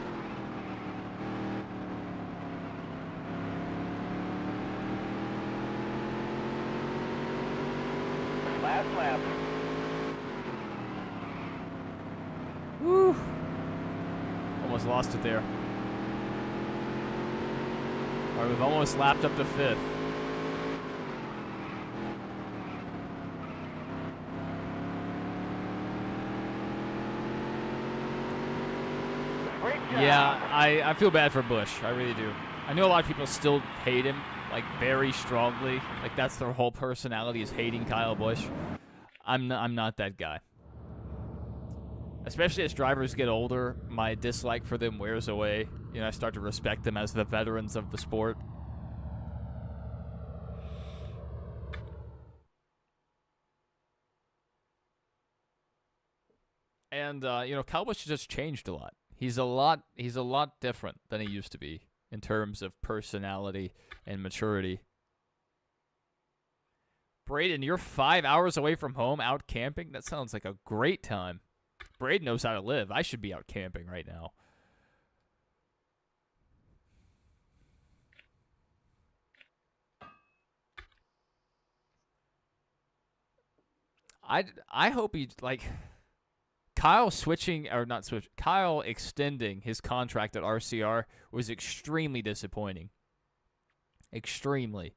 Last lap. Woo! Almost lost it there. All right, we've almost lapped up to 5th. Great job. Yeah, I feel bad for Busch. I really do. I know a lot of people still hate him, like, very strongly. Like, that's their whole personality is hating Kyle Busch. I'm not that guy. Especially as drivers get older, my dislike for them wears away. You know, I start to respect them as the veterans of the sport. And, you know, Kyle Busch has just changed a lot. He's a lot different than he used to be in terms of personality and maturity. Braden, you're 5 hours away from home out camping? That sounds like a great time. Braden knows how to live. I should be out camping right now. I hope he, like... Kyle extending his contract at RCR was extremely disappointing. Extremely.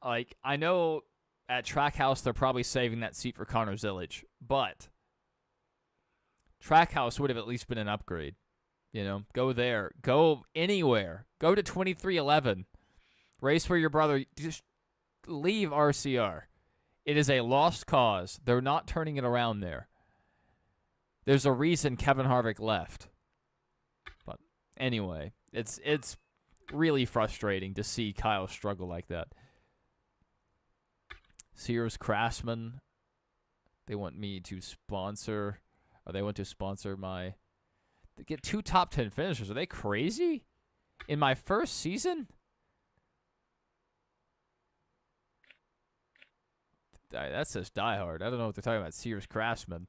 Like, I know at Trackhouse they're probably saving that seat for Connor Zillage, but Trackhouse would have at least been an upgrade. You know, go there. Go anywhere. Go to 2311. Race for your brother. Just leave RCR. It is a lost cause. They're not turning it around there. There's a reason Kevin Harvick left. But anyway, it's really frustrating to see Kyle struggle like that. Sears Craftsman, they want me to sponsor, or they want to sponsor my... They get 2 top 10 finishers. Are they crazy? In my first season? That says Die Hard. I don't know what they're talking about. Sears Craftsman.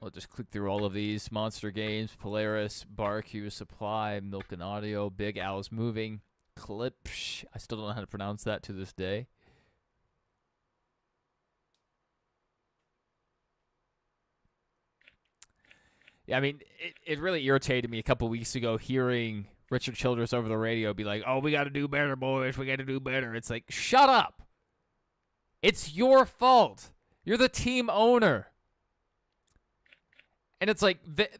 I'll just click through all of these. Monster Games, Polaris, Barbecue Supply, Milk and Audio, Big Al's Moving, Klipsch. I still don't know how to pronounce that to this day. Yeah, I mean, it really irritated me a couple weeks ago hearing Richard Childress over the radio be like, oh, we got to do better, boys. We got to do better. It's like, shut up. It's your fault. You're the team owner. And it's like,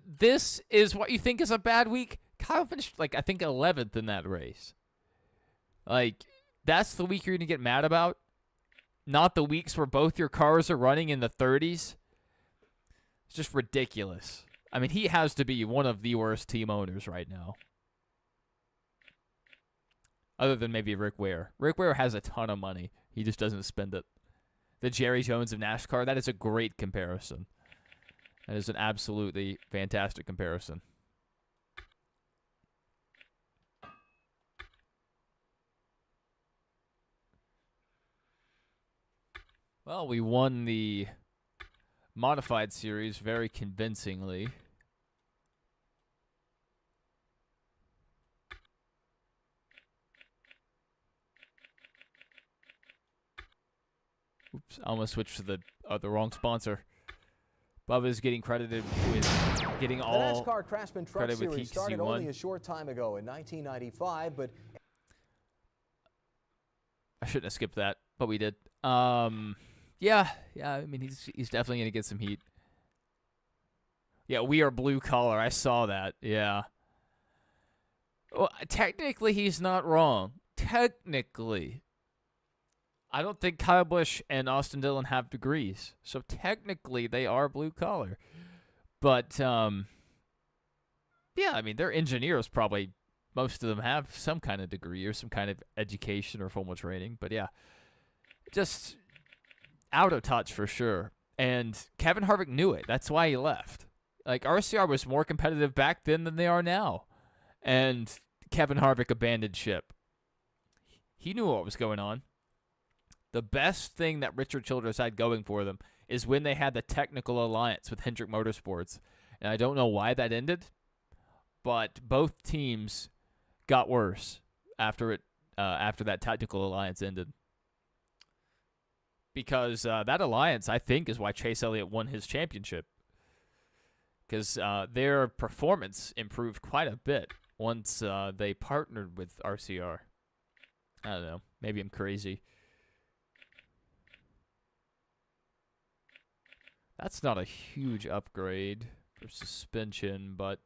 this is what you think is a bad week? Kyle finished, like, I think 11th in that race. Like, that's the week you're going to get mad about? Not the weeks where both your cars are running in the 30s? It's just ridiculous. I mean, he has to be one of the worst team owners right now. Other than maybe Rick Ware. Rick Ware has a ton of money. He just doesn't spend it. The Jerry Jones of NASCAR, that is a great comparison. That is an absolutely fantastic comparison. Well, we won the modified series very convincingly. Oops, I almost switched to the wrong sponsor. Bubba's getting credited with getting all the NASCAR Craftsman Truck credit with Series heat 'cause he started won. only a short time ago in 1995, but I shouldn't have skipped that, but we did. Yeah. I mean, he's definitely gonna get some heat. Yeah, we are blue collar. I saw that. Yeah. Well, technically, he's not wrong. Technically, I don't think Kyle Busch and Austin Dillon have degrees, so technically they are blue collar. But yeah, I mean, they're engineers. Probably most of them have some kind of degree or some kind of education or formal training. But yeah, just out of touch for sure. And Kevin Harvick knew it. That's why he left. Like, RCR was more competitive back then than they are now. And Kevin Harvick abandoned ship. He knew what was going on. The best thing that Richard Childress had going for them is when they had the technical alliance with Hendrick Motorsports. And I don't know why that ended, but both teams got worse after that technical alliance ended. Because that alliance, I think, is why Chase Elliott won his championship. Because their performance improved quite a bit once they partnered with RCR. I don't know. Maybe I'm crazy. That's not a huge upgrade for suspension, but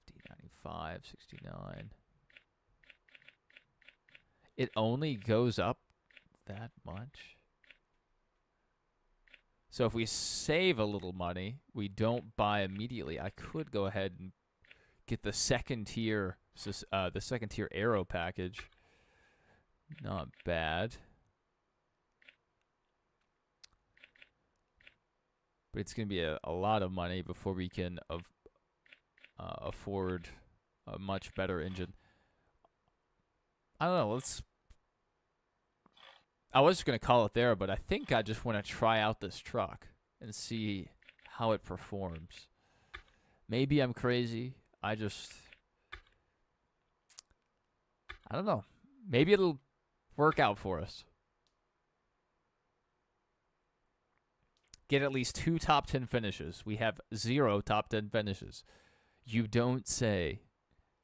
50, 95, 69. It only goes up that much. So if we save a little money, we don't buy immediately. I could go ahead and get the second tier aero package. Not bad. But it's going to be a lot of money before we can afford a much better engine. I don't know. I was going to call it there, but I think I just want to try out this truck and see how it performs. Maybe I'm crazy. I don't know. Maybe it'll work out for us. Get at least 2 top 10 finishes. We have 0 top 10 finishes. You don't say.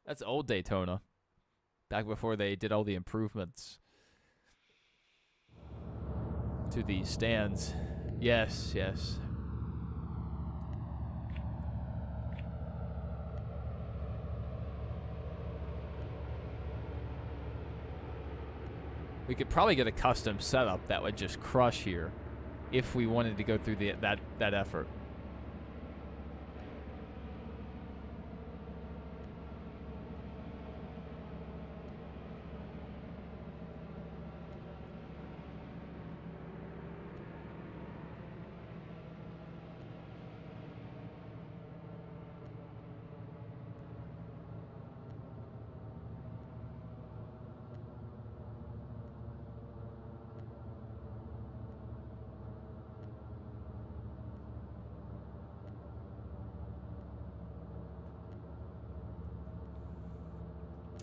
That's old Daytona. Back before they did all the improvements to the stands. Yes. We could probably get a custom setup that would just crush here if we wanted to go through that effort.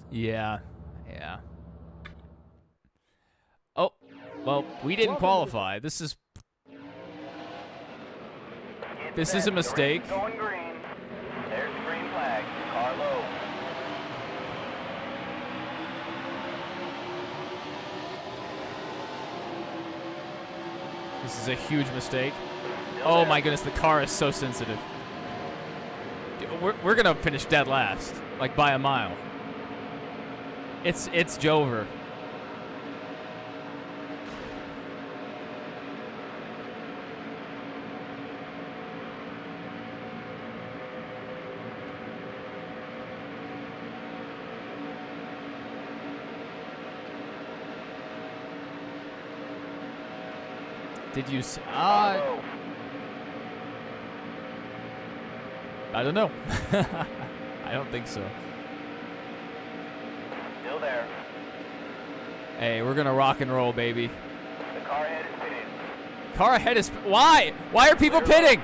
Yeah. Oh, well, we didn't qualify. This is a mistake. Going green. There's the green flag. Car low. This is a huge mistake. Oh my goodness, the car is so sensitive. We're gonna finish dead last, like by a mile. It's Jover. Did you? Bravo. I don't know. I don't think so. Still there. Hey, we're gonna rock and roll, baby. The car ahead is pitted. Car ahead is. Why? Why are people pitting?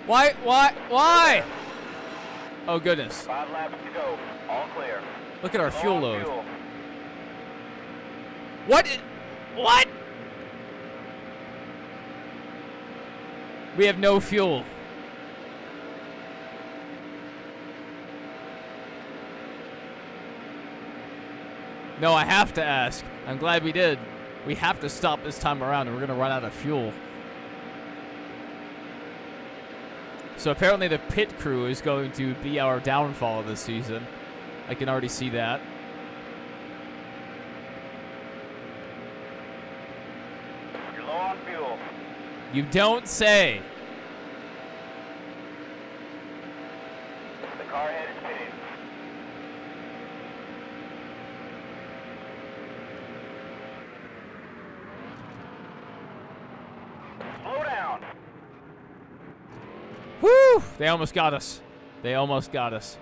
Why? Why? Oh goodness! 5 laps to go. All clear. Look at our Low fuel on load. fuel. What? What? We have no fuel. No, I have to ask. I'm glad we did. We have to stop this time around, or we're gonna run out of fuel. So apparently the pit crew is going to be our downfall this season. I can already see that. You're low on fuel. You don't say. The car ahead is pitted. Slow down. Whew! They almost got us. They almost got us.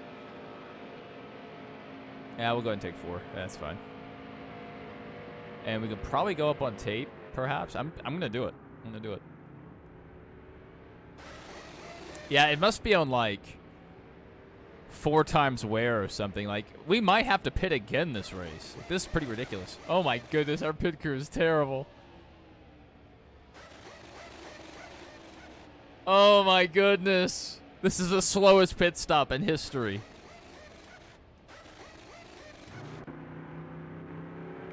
Yeah, we'll go ahead and take 4. That's fine. And we can probably go up on tape, perhaps. I'm gonna do it. I'm gonna do it. Yeah, it must be on like 4 times wear or something. Like, we might have to pit again this race. Like, this is pretty ridiculous. Oh my goodness, our pit crew is terrible. Oh my goodness. This is the slowest pit stop in history.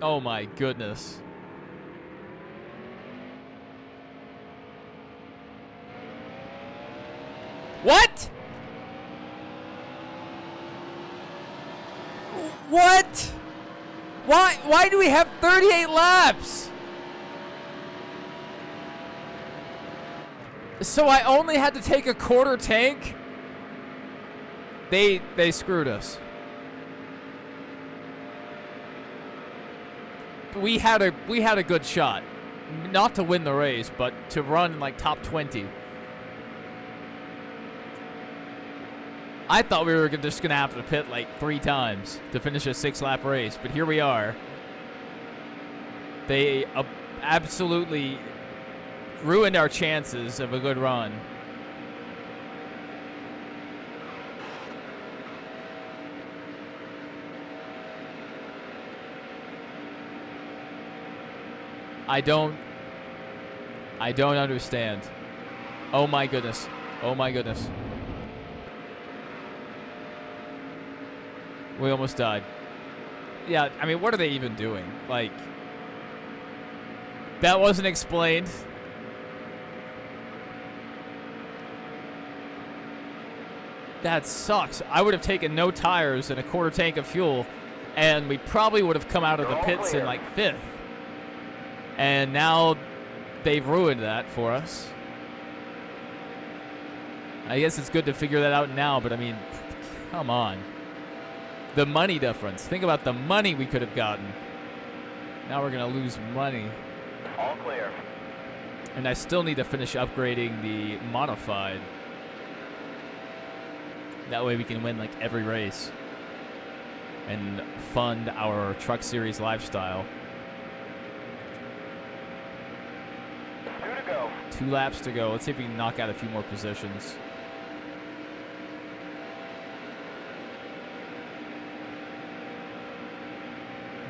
Oh my goodness. What? What? Why do we have 38 laps? So I only had to take a quarter tank? They screwed us. We had a good shot. Not to win the race, but to run in like top 20. I thought we were just going to have to pit like 3 times to finish a 6-lap race, but here we are. They absolutely ruined our chances of a good run. I don't understand. Oh my goodness. Oh my goodness. We almost died. Yeah, I mean, what are they even doing? Like, that wasn't explained. That sucks. I would have taken no tires and a quarter tank of fuel, and we probably would have come out of the pits in like 5th. And now they've ruined that for us. I guess it's good to figure that out now, but I mean, come on. The money difference. Think about the money we could have gotten. Now we're going to lose money. All clear. And I still need to finish upgrading the modified. That way we can win like every race and fund our Truck Series lifestyle. 2 to go. 2 laps to go. Let's see if we can knock out a few more positions.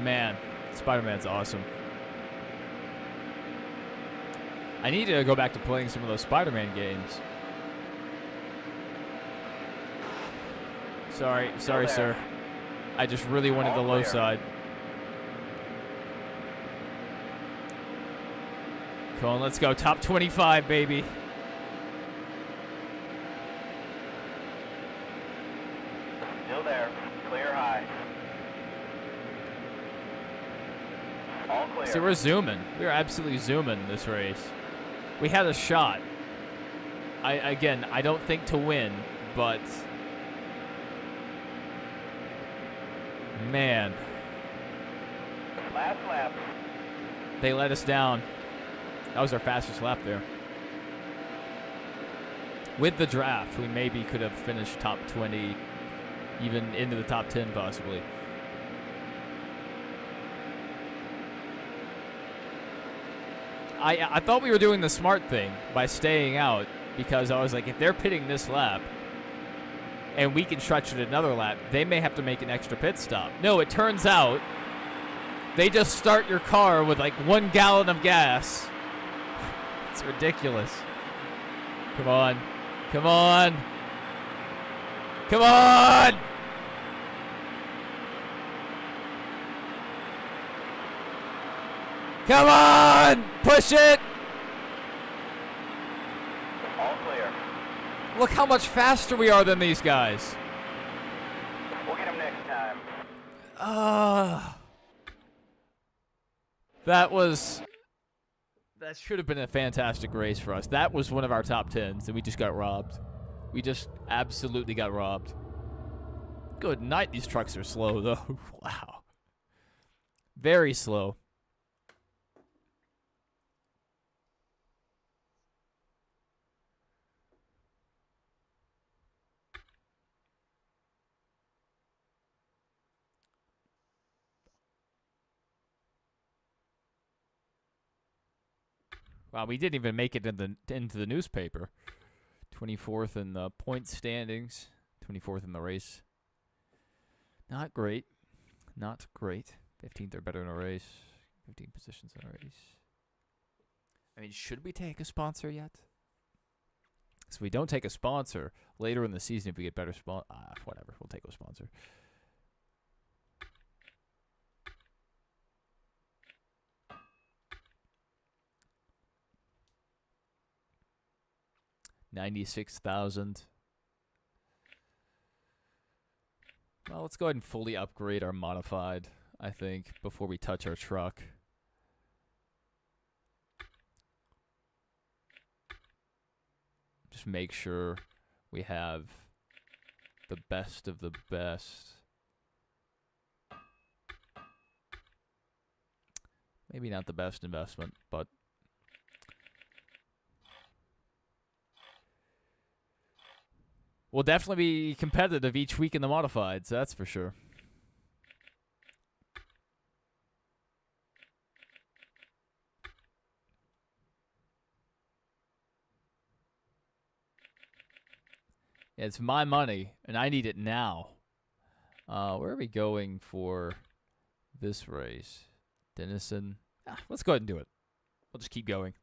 Man, Spider-Man's awesome. I need to go back to playing some of those Spider-Man games. Sorry, sir. I just really wanted the low side. Come on, let's go. Top 25, baby. Still there. Clear high. All clear. See, we're zooming. We're absolutely zooming this race. We had a shot. Again, I don't think to win, but man, Last lap. They let us down. That was our fastest lap there. With the draft, we maybe could have finished top 20, even into the top 10 possibly. I thought we were doing the smart thing by staying out, because I was like, if they're pitting this lap and we can stretch it another lap, they may have to make an extra pit stop. No, it turns out they just start your car with like 1 gallon of gas. It's ridiculous. Come on. Come on. Come on! Come on! Push it! All clear. Look how much faster we are than these guys. We'll get them next time. That should have been a fantastic race for us. That was one of our top 10s, and we just got robbed. We just absolutely got robbed. Good night, these trucks are slow, though. Wow. Very slow. Wow, we didn't even make it into the newspaper. 24th in the point standings. 24th in the race. Not great. Not great. 15th or better in a race. 15 positions in a race. I mean, should we take a sponsor yet? So we don't take a sponsor later in the season if we get better whatever. We'll take a sponsor. $96,000. Well, let's go ahead and fully upgrade our modified, I think, before we touch our truck. Just make sure we have the best of the best. Maybe not the best investment, but we'll definitely be competitive each week in the modifieds, that's for sure. It's my money, and I need it now. Where are we going for this race? Denison. Let's go ahead and do it. We'll just keep going.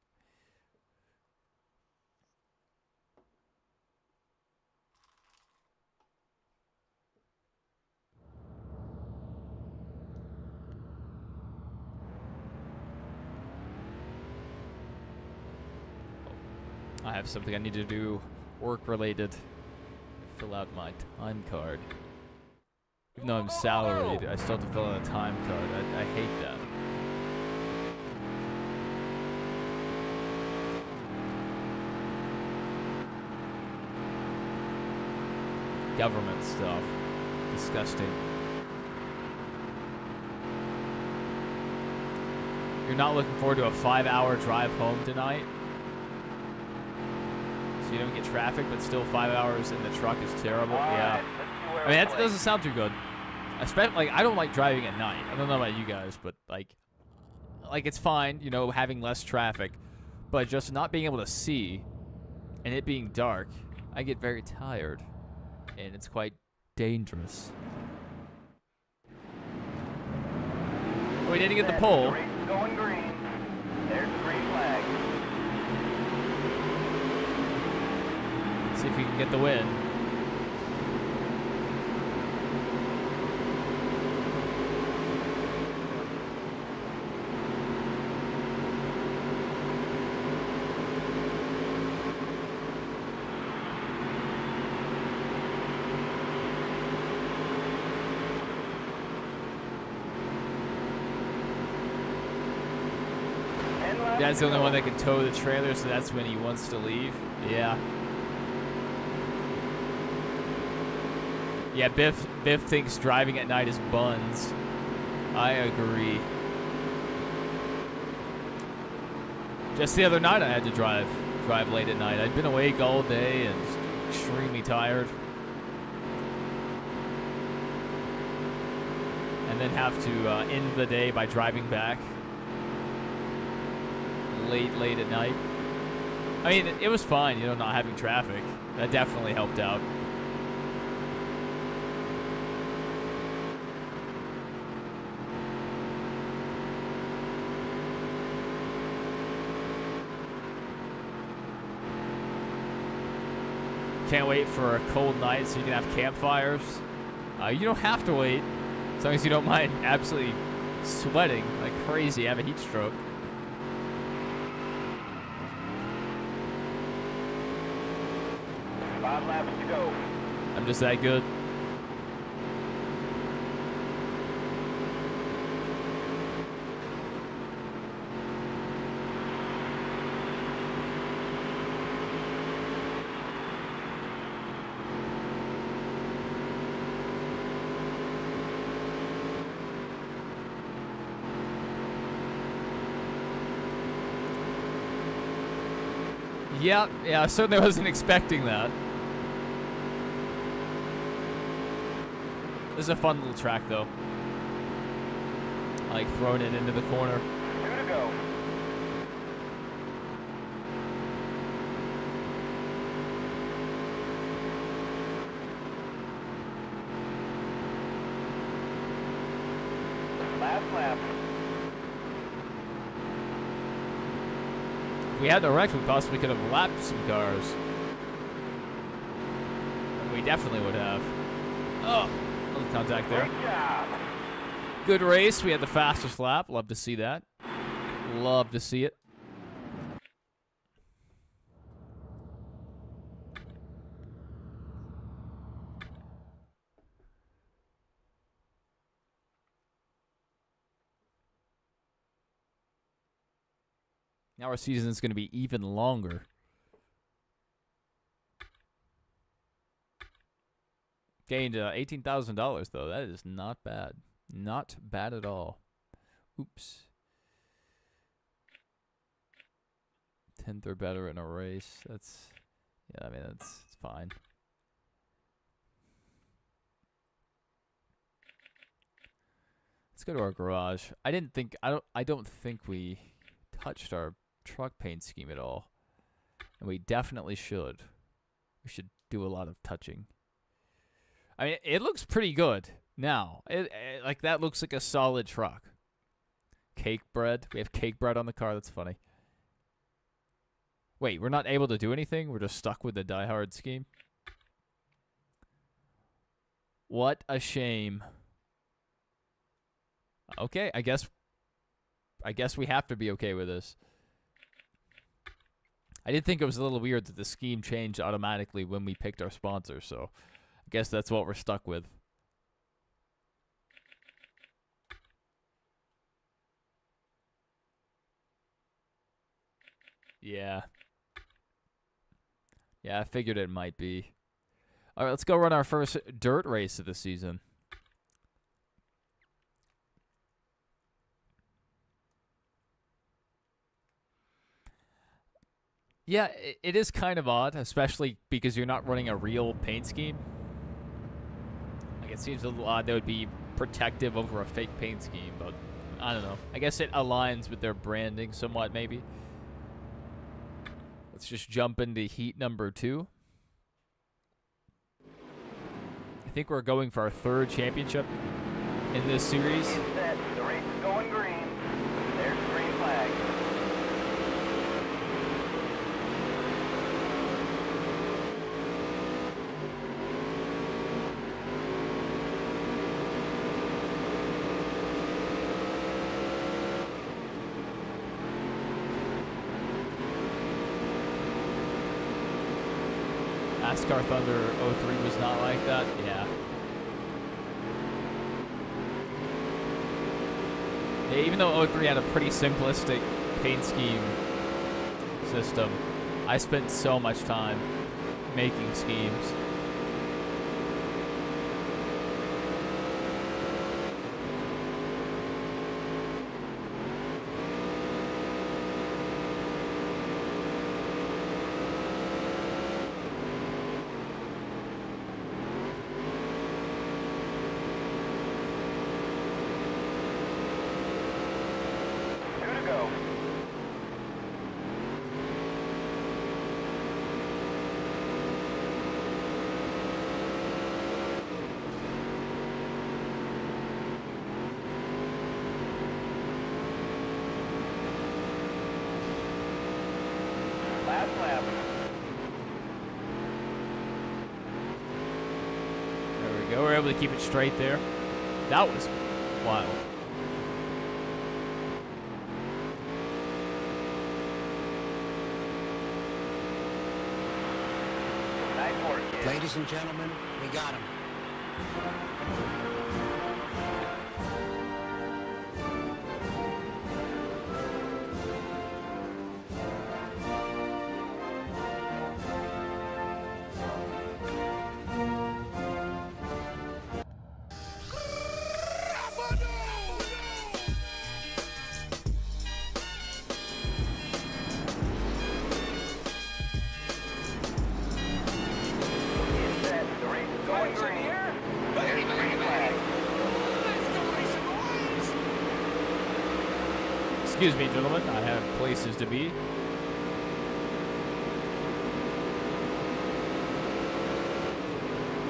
I have something I need to do, work-related. Fill out my time card. Even though I'm salaried, I still have to fill out a time card. I hate that. Government stuff. Disgusting. You're not looking forward to a 5-hour drive home tonight? So you don't get traffic, but still 5 hours in the truck is terrible? Yeah. I mean, that doesn't sound too good. I don't like driving at night. I don't know about you guys, but like it's fine, you know, having less traffic, but just not being able to see and it being dark, I get very tired, and it's quite dangerous. Oh, we didn't get the pole. The race is going green. There's the green flag. See if we can get the win. Dad's the only one that can tow the trailer, so that's when he wants to leave. Yeah. Yeah, Biff thinks driving at night is buns. I agree. Just the other night I had to drive late at night. I'd been awake all day and just extremely tired. And then have to end the day by driving back late at night. I mean, it was fine, you know, not having traffic. That definitely helped out. Can't wait for a cold night so you can have campfires. You don't have to wait, as long as you don't mind absolutely sweating like crazy, have a heat stroke. Five laps to go. I'm just that good. Yeah, I certainly wasn't expecting that. This is a fun little track, though. I like throwing it into the corner. 2 to go. Last lap. If we had the wreck, we possibly could have lapped some cars. And we definitely would have. Oh, little contact there. Great job. Good race. We had the fastest lap. Love to see that. Love to see it. Now our season is going to be even longer. Gained $18,000 though. That is not bad. Not bad at all. Oops. 10th or better in a race. That's, yeah, I mean, that's fine. Let's go to our garage. I don't think we touched our truck paint scheme at all. And we definitely should. We should do a lot of touching. I mean, it looks pretty good now. Like, that looks like a solid truck. Cake bread. We have cake bread on the car. That's funny. Wait, we're not able to do anything? We're just stuck with the Die Hard scheme? What a shame. Okay, I guess we have to be okay with this. I did think it was a little weird that the scheme changed automatically when we picked our sponsor, so I guess that's what we're stuck with. Yeah. Yeah, I figured it might be. All right, let's go run our first dirt race of the season. Yeah, it is kind of odd, especially because you're not running a real paint scheme. Like, it seems a little odd they would be protective over a fake paint scheme, but I don't know. I guess it aligns with their branding somewhat, maybe. Let's just jump into heat number 2. I think we're going for our 3rd championship in this series. Set. The race is going green. There's the green flag. NASCAR Thunder 03 was not like that. Yeah. Yeah, even though 03 had a pretty simplistic paint scheme system, I spent so much time making schemes. go. We were able to keep it straight there. That was wild. Nice work, kid. Ladies and gentlemen, we got him. Get set. The race is going Flags in the green. air. There's the green flag. Let's go racing boys. Excuse me, gentlemen. I have places to be.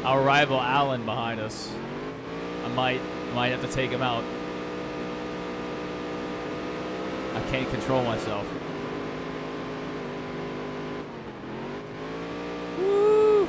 Our rival Allen behind us. I might have to take him out. I can't control myself. Woo!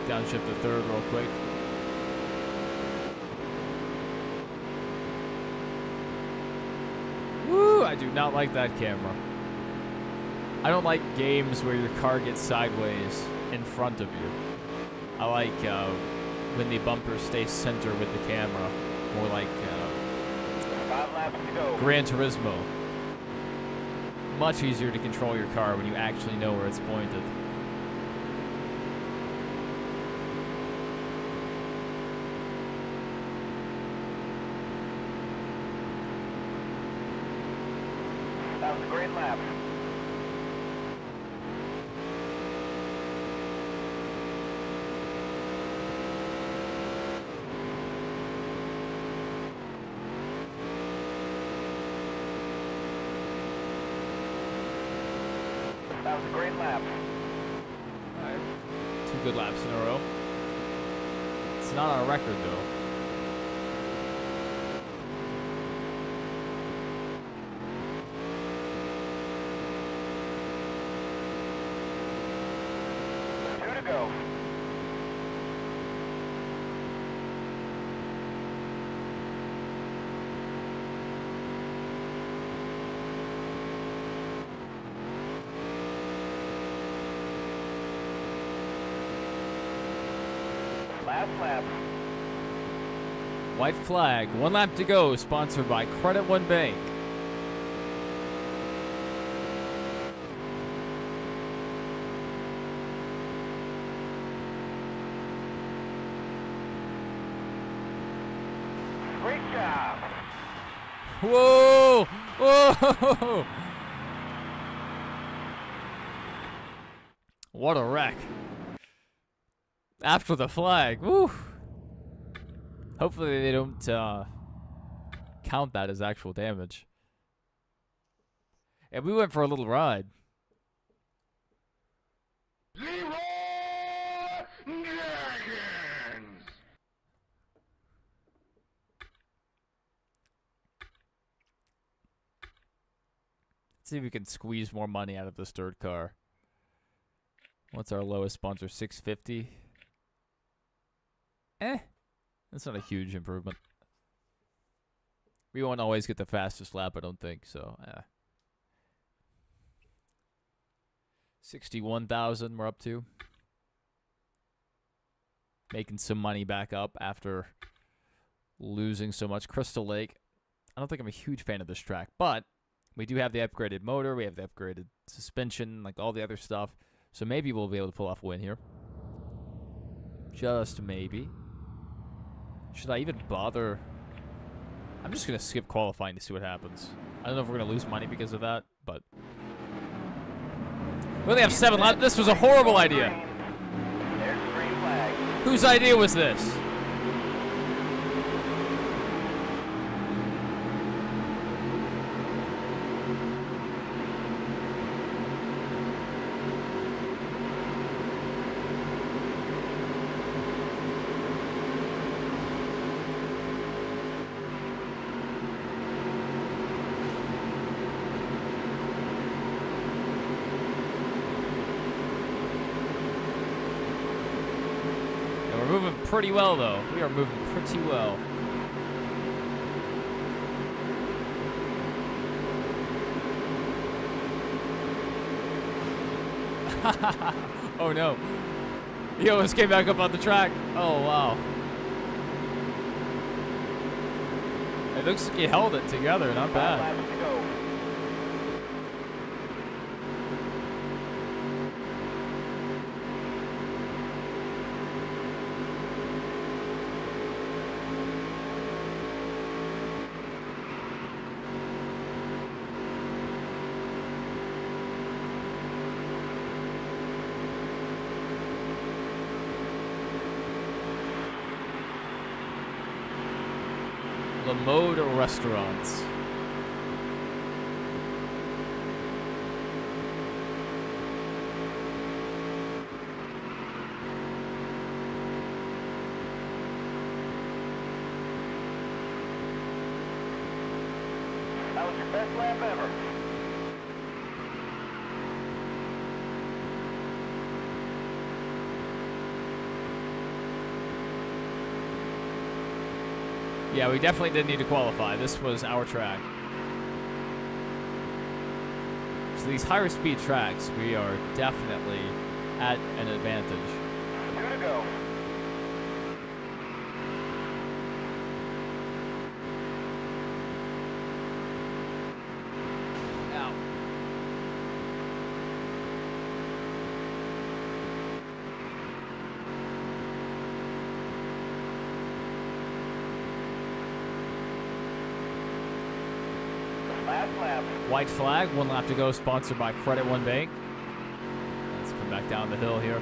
Downshift to third real quick. Woo! I do not like that camera. I don't like games where your car gets sideways in front of you. I like when the bumper stays center with the camera. More like 5 laps to go. Gran Turismo. Much easier to control your car when you actually know where it's pointed. That was a great lap. That was a great lap. Alright. 2 good laps in a row. It's not on a record though. Two to go. Last lap. White flag, 1 lap to go, sponsored by Credit One Bank. Great job. Whoa! Whoa! What a wreck. After the flag, woo! Hopefully they don't count that as actual damage. And we went for a little ride. Let's see if we can squeeze more money out of this third car. What's our lowest sponsor? 650. That's not a huge improvement. We won't always get the fastest lap, I don't think, so 61,000 we're up to. Making some money back up after losing so much. Crystal Lake. I don't think I'm a huge fan of this track, but we do have the upgraded motor, we have the upgraded suspension, like all the other stuff. So maybe we'll be able to pull off a win here. Just maybe. Should I even bother? I'm just going to skip qualifying to see what happens. I don't know if we're going to lose money because of that, but... We only have 7 laps. This was a horrible idea. There's the green flag. Whose idea was this? We're moving pretty well, though. We are moving pretty well. Oh, no. He almost came back up on the track. Oh, wow. It looks like he held it together. Not 5 bad. laps to go. La Mode Restaurants. That was your best lap ever. Yeah, we definitely didn't need to qualify. This was our track. So these higher speed tracks, we are definitely at an advantage. 2 to go. Ow. Last lap. White flag, 1 lap to go, sponsored by Credit One Bank. Let's come back down the hill here.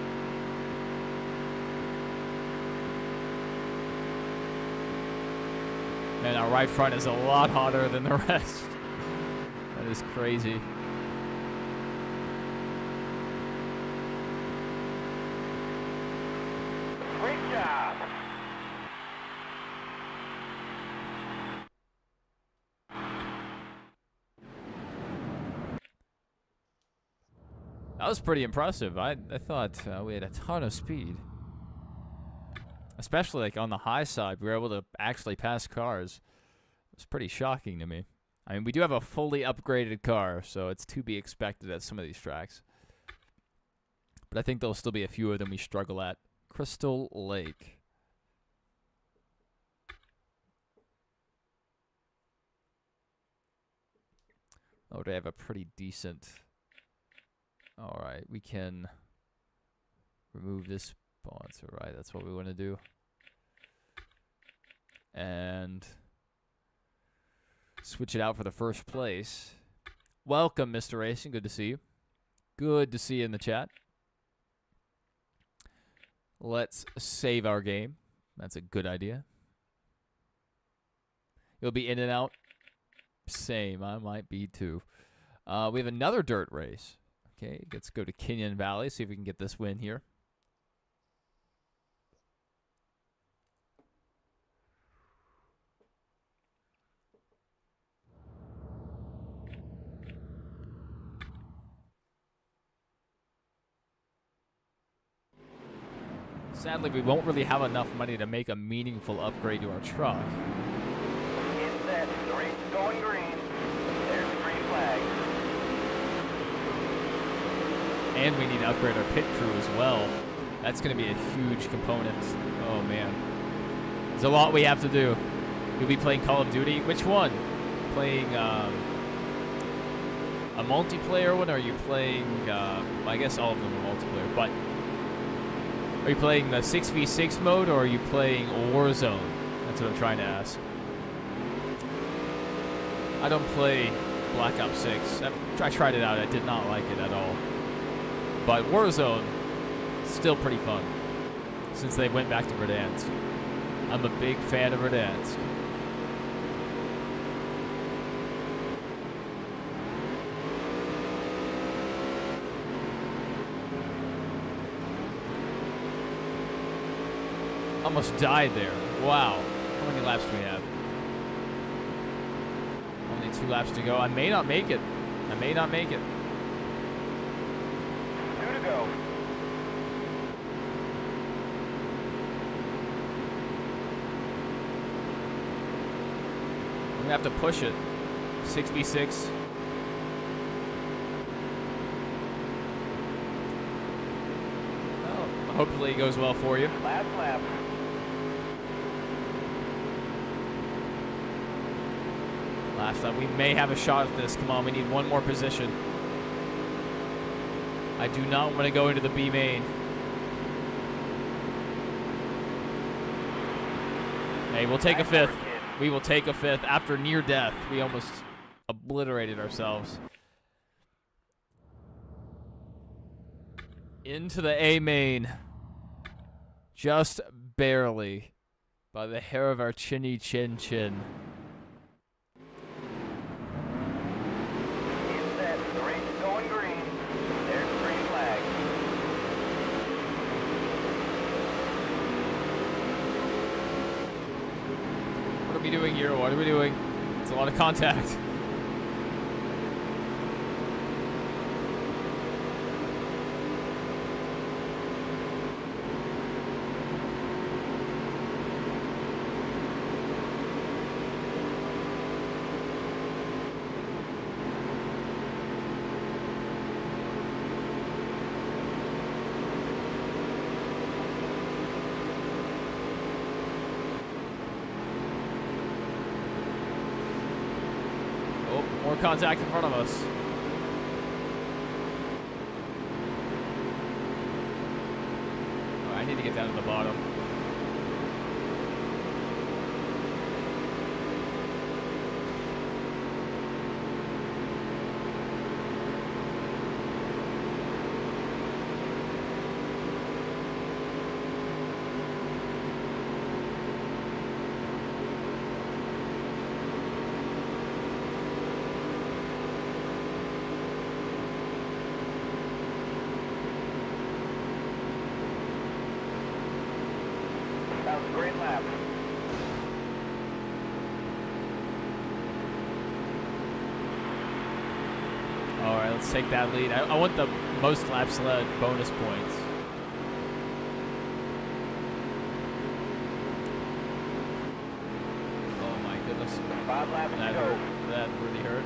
Man, our right front is a lot hotter than the rest. That is crazy. Great job. That was pretty impressive. I thought we had a ton of speed. Especially like on the high side, we were able to actually pass cars. It was pretty shocking to me. I mean, we do have a fully upgraded car, so it's to be expected at some of these tracks. But I think there'll still be a few of them we struggle at. Crystal Lake. Oh, they have a pretty decent... Alright, we can remove this sponsor, right? That's what we want to do. And switch it out for the first place. Welcome, Mr. Racing. Good to see you. Good to see you in the chat. Let's save our game. That's a good idea. You'll be in and out. Same. I might be too. We have another dirt race. Okay, let's go to Kenyon Valley, see if we can get this win here. Sadly, we won't really have enough money to make a meaningful upgrade to our truck. Get set. The race is going green. There's the green flag. And we need to upgrade our pit crew as well. That's going to be a huge component. Oh, man. There's a lot we have to do. You'll be playing Call of Duty. Which one? Playing a multiplayer one, or are you playing... well, I guess all of them are multiplayer, but... Are you playing the 6v6 mode, or are you playing Warzone? That's what I'm trying to ask. I don't play Black Ops 6. I tried it out. I did not like it at all. But Warzone, still pretty fun. Since they went back to Verdansk. I'm a big fan of Verdansk. Almost died there. Wow. How many laps do we have? Only 2 laps to go. I may not make it. I may not make it. 2 to go. I'm gonna have to push it. 6v6. Well, hopefully it goes well for you. Last lap. Last time we may have a shot at this. Come on, we need one more position. I do not want to go into the B main. Hey, we'll take a 5th. We will take a 5th after near death. We almost obliterated ourselves. Into the A main. Just barely. By the hair of our chinny chin chin. The race is going green. There's the green flag. What are we doing here? What are we doing? It's a lot of contact. More contact in front of us. Oh, I need to get down to the bottom. That was a great lap. Alright, let's take that lead. I want the most laps led bonus points. Oh my goodness. 5 laps to That go. hurt. That really hurt.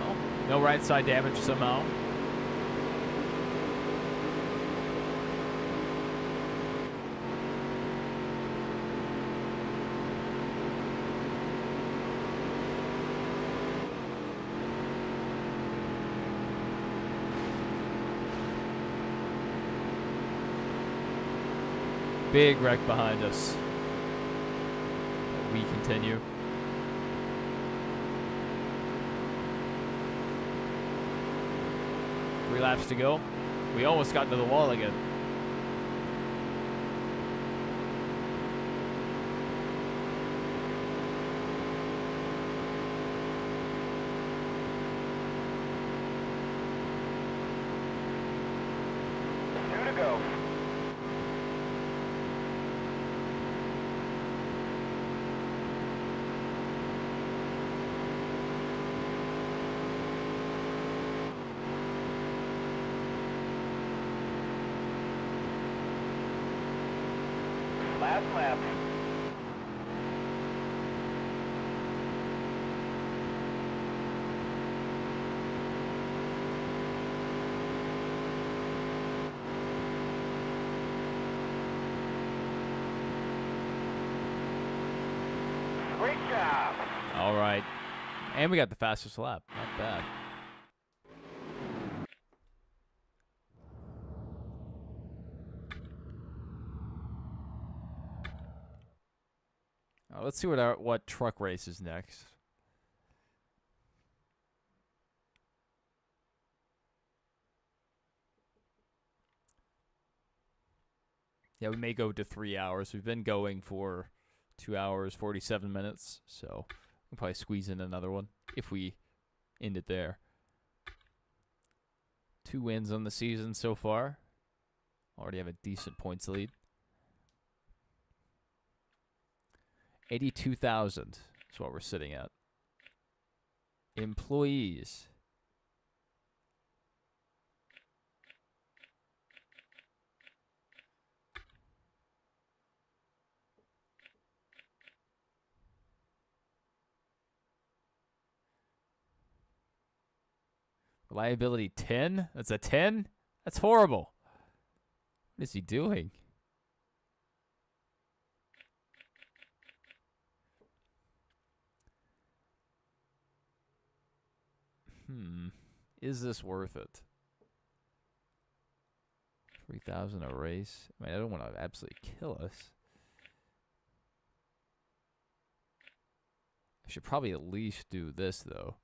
Well, no right side damage somehow. Big wreck behind us. We continue. Three laps to go. We almost got to the wall again. Two to go. Last lap. Great job. All right. And we got the fastest lap. Not bad. Let's see what truck race is next. Yeah, we may go to 3 hours. We've been going for 2 hours, 47 minutes. So we'll probably squeeze in another one if we end it there. 2 wins on the season so far. Already have a decent points lead. 82,000 is what we're sitting at. Employees. Reliability 10? That's a 10? That's horrible. What is he doing? Is this worth it? 3,000 a race? I mean, I don't want to absolutely kill us. I should probably at least do this, though.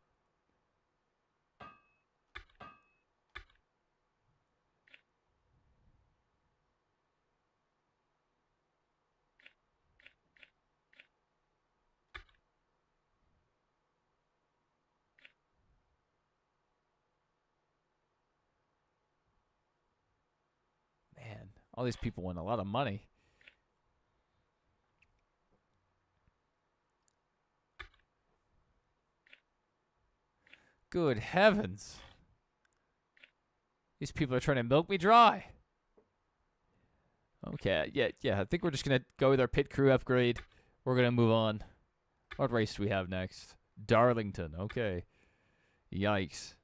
Man, all these people win a lot of money. Good heavens. These people are trying to milk me dry. Okay, yeah. I think we're just going to go with our pit crew upgrade. We're going to move on. What race do we have next? Darlington. Okay. Yikes.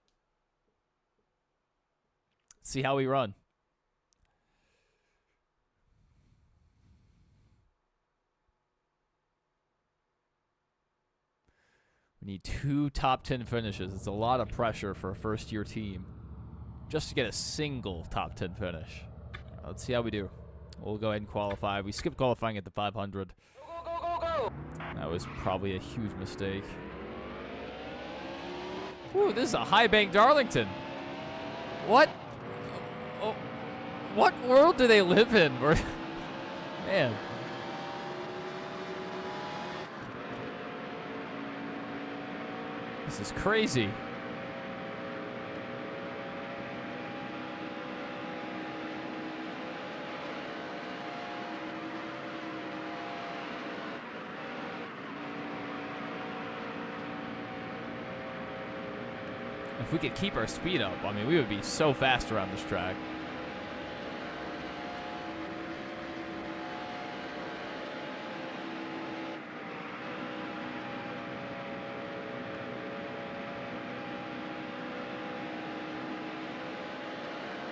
Let's see how we run. We need 2 top 10 finishes. It's a lot of pressure for a first-year team just to get a single top 10 finish. Let's see how we do. We'll go ahead and qualify. We skipped qualifying at the 500. Go! That was probably a huge mistake. Ooh, this is a high bank Darlington. What? Oh, what world do they live in? Man. This is crazy. If we could keep our speed up, I mean, we would be so fast around this track.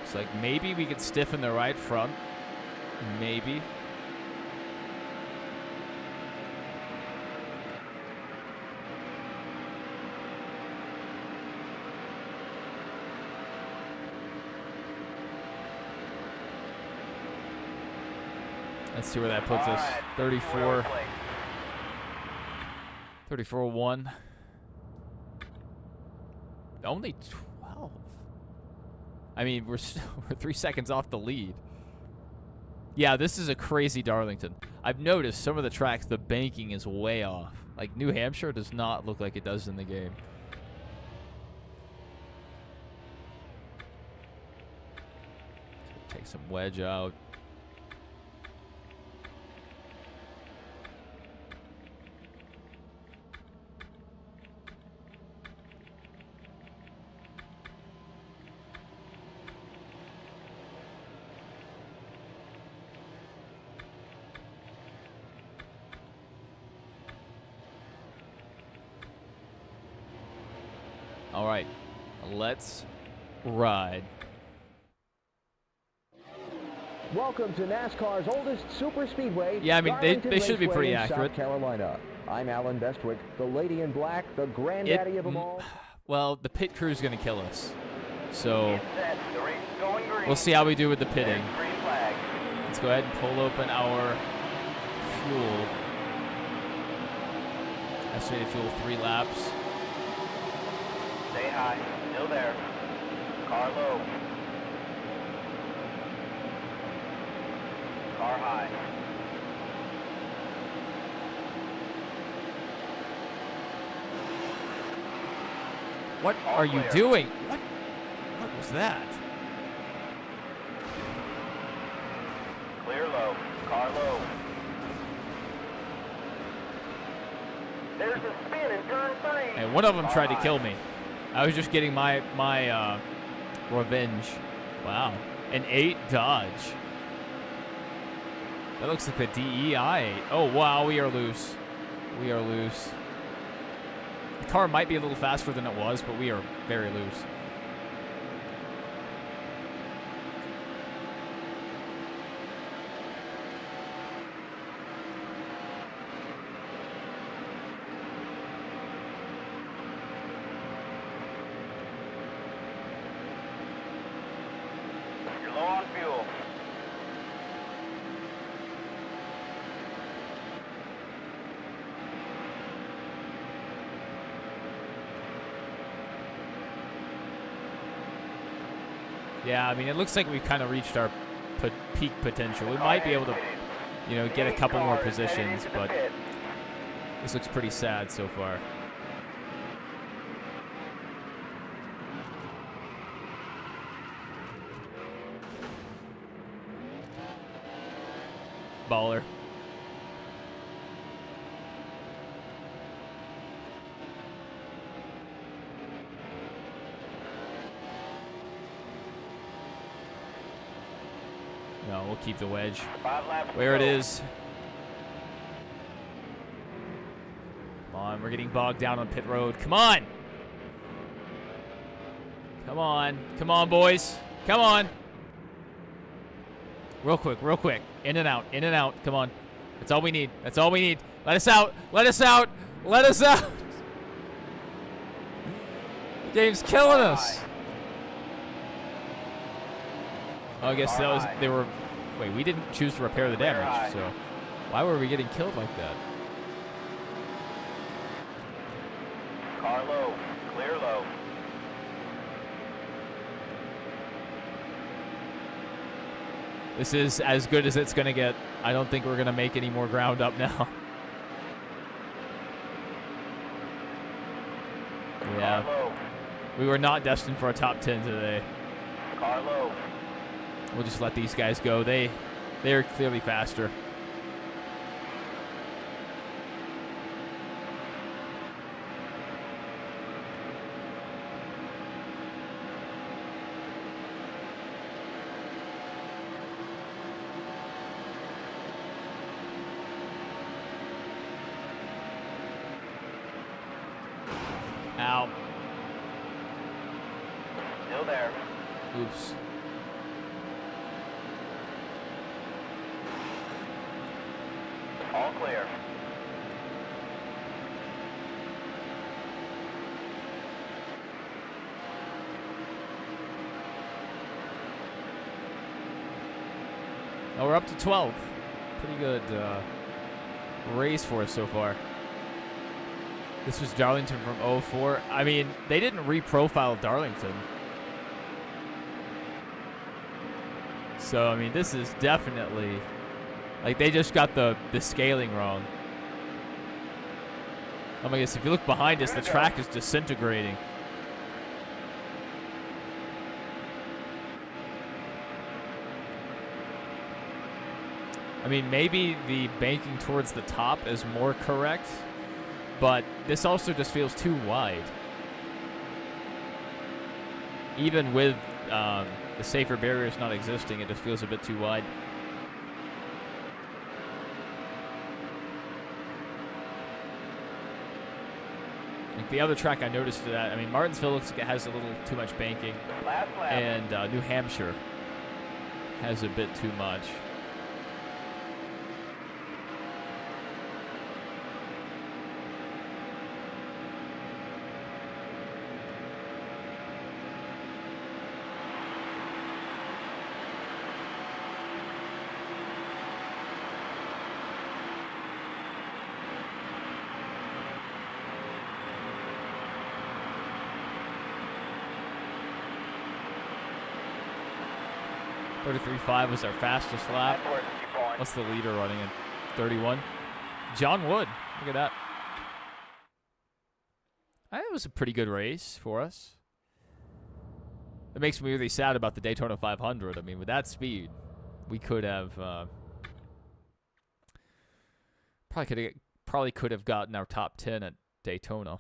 It's like maybe we could stiffen the right front. Maybe. Let's see where that puts us. 34. 34-1. Only 12. I mean, we're 3 seconds off the lead. Yeah, this is a crazy Darlington. I've noticed some of the tracks, the banking is way off. Like, New Hampshire does not look like it does in the game. Take some wedge out. All right, let's ride. Welcome to NASCAR's oldest super speedway. Yeah, I mean, they should be Raceway pretty in accurate. South Carolina. I'm Alan Bestwick, the lady in black, the granddaddy of them all. Well, the pit crew's going to kill us. So Set. The race is going green. we'll see how we do with the pitting. Green flag. Let's go ahead and pull open our fuel. Estimated fuel 3 laps. Stay high. Still there. Car low. Car high. What All are you clear. doing? What was that? Clear low. Car low. There's a spin in turn 3. And one of them Car tried to high. kill me. I was just getting my revenge. Wow. An 8 Dodge. That looks like a DEI 8. Oh, wow, we are loose. We are loose. The car might be a little faster than it was, but we are very loose. You're low on fuel. Yeah, I mean, it looks like we've kind of reached our peak potential. We might be able to, you know, get a couple more positions, but this looks pretty sad so far. Baller. No, we'll keep the wedge 5 laps to where it go. is. Come on, we're getting bogged down on pit road. Come on! Come on. Come on, boys. Come on. Real quick, real quick. In and out, in and out. Come on. That's all we need. That's all we need. Let us out. Let us out. Let us out. The game's killing us. Oh, I guess that was, they were, wait, we didn't choose to repair the damage, so why were we getting killed like that? Car low. Clear low. This is as good as it's going to get. I don't think we're going to make any more ground up now. Yeah, Car low. we were not destined for a top 10 today. Car low. We'll just let these guys go. They're clearly faster. Ow. Still there. Oops. All clear. Oh, we're up to 12. Pretty good race for us so far. This was Darlington from 04. I mean, they didn't reprofile Darlington. So, I mean, this is definitely, like, they just got the scaling wrong. Oh my goodness, if you look behind us, the track is disintegrating. I mean, maybe the banking towards the top is more correct, but this also just feels too wide. Even with the safer barriers not existing, it just feels a bit too wide. Like the other track I noticed that, I mean, Martinsville looks like it has a little too much banking, Last lap. and New Hampshire has a bit too much. 33.5 was our fastest lap. That's where to keep going. What's the leader running in? 31. John Wood. Look at that. It was a pretty good race for us. It makes me really sad about the Daytona 500. I mean, with that speed, we could have probably could have gotten our top 10 at Daytona.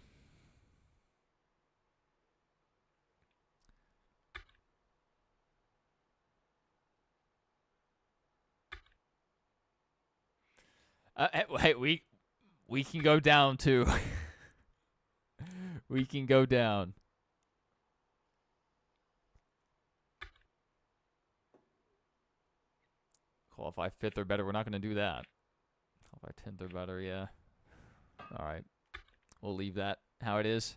Hey, we can go down too. We can go down. Qualify 5th or better. We're not going to do that. Qualify 10th or better, yeah. All right. We'll leave that how it is.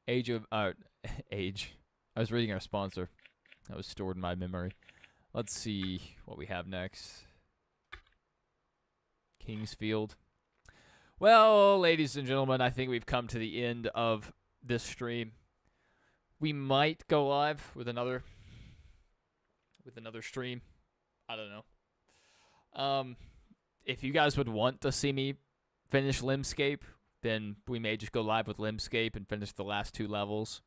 Age. I was reading our sponsor. That was stored in my memory. Let's see what we have next. Kingsfield. Well, ladies and gentlemen, I think we've come to the end of this stream. We might go live with another stream. I don't know. If you guys would want to see me finish Limscape, then we may just go live with Limscape and finish the last 2 levels.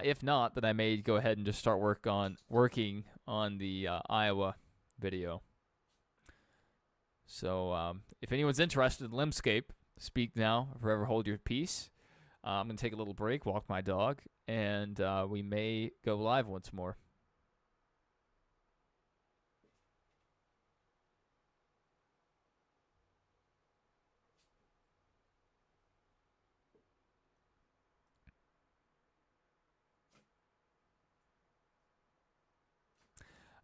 If not, then I may go ahead and just start working on the Iowa video. So if anyone's interested in Limscape, speak now, or forever hold your peace. I'm going to take a little break, walk my dog, and we may go live once more.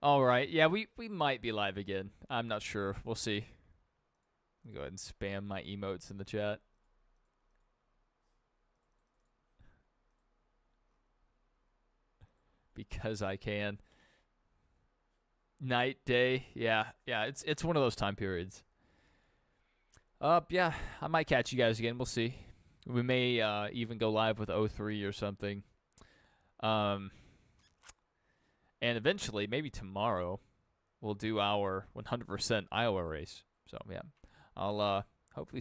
All right. Yeah, we might be live again. I'm not sure. We'll see. Let me go ahead and spam my emotes in the chat. Because I can. Night, day. Yeah, it's one of those time periods. Yeah, I might catch you guys again. We'll see. We may even go live with 03 or something. And eventually, maybe tomorrow, we'll do our 100% Iowa race. So, yeah, I'll hopefully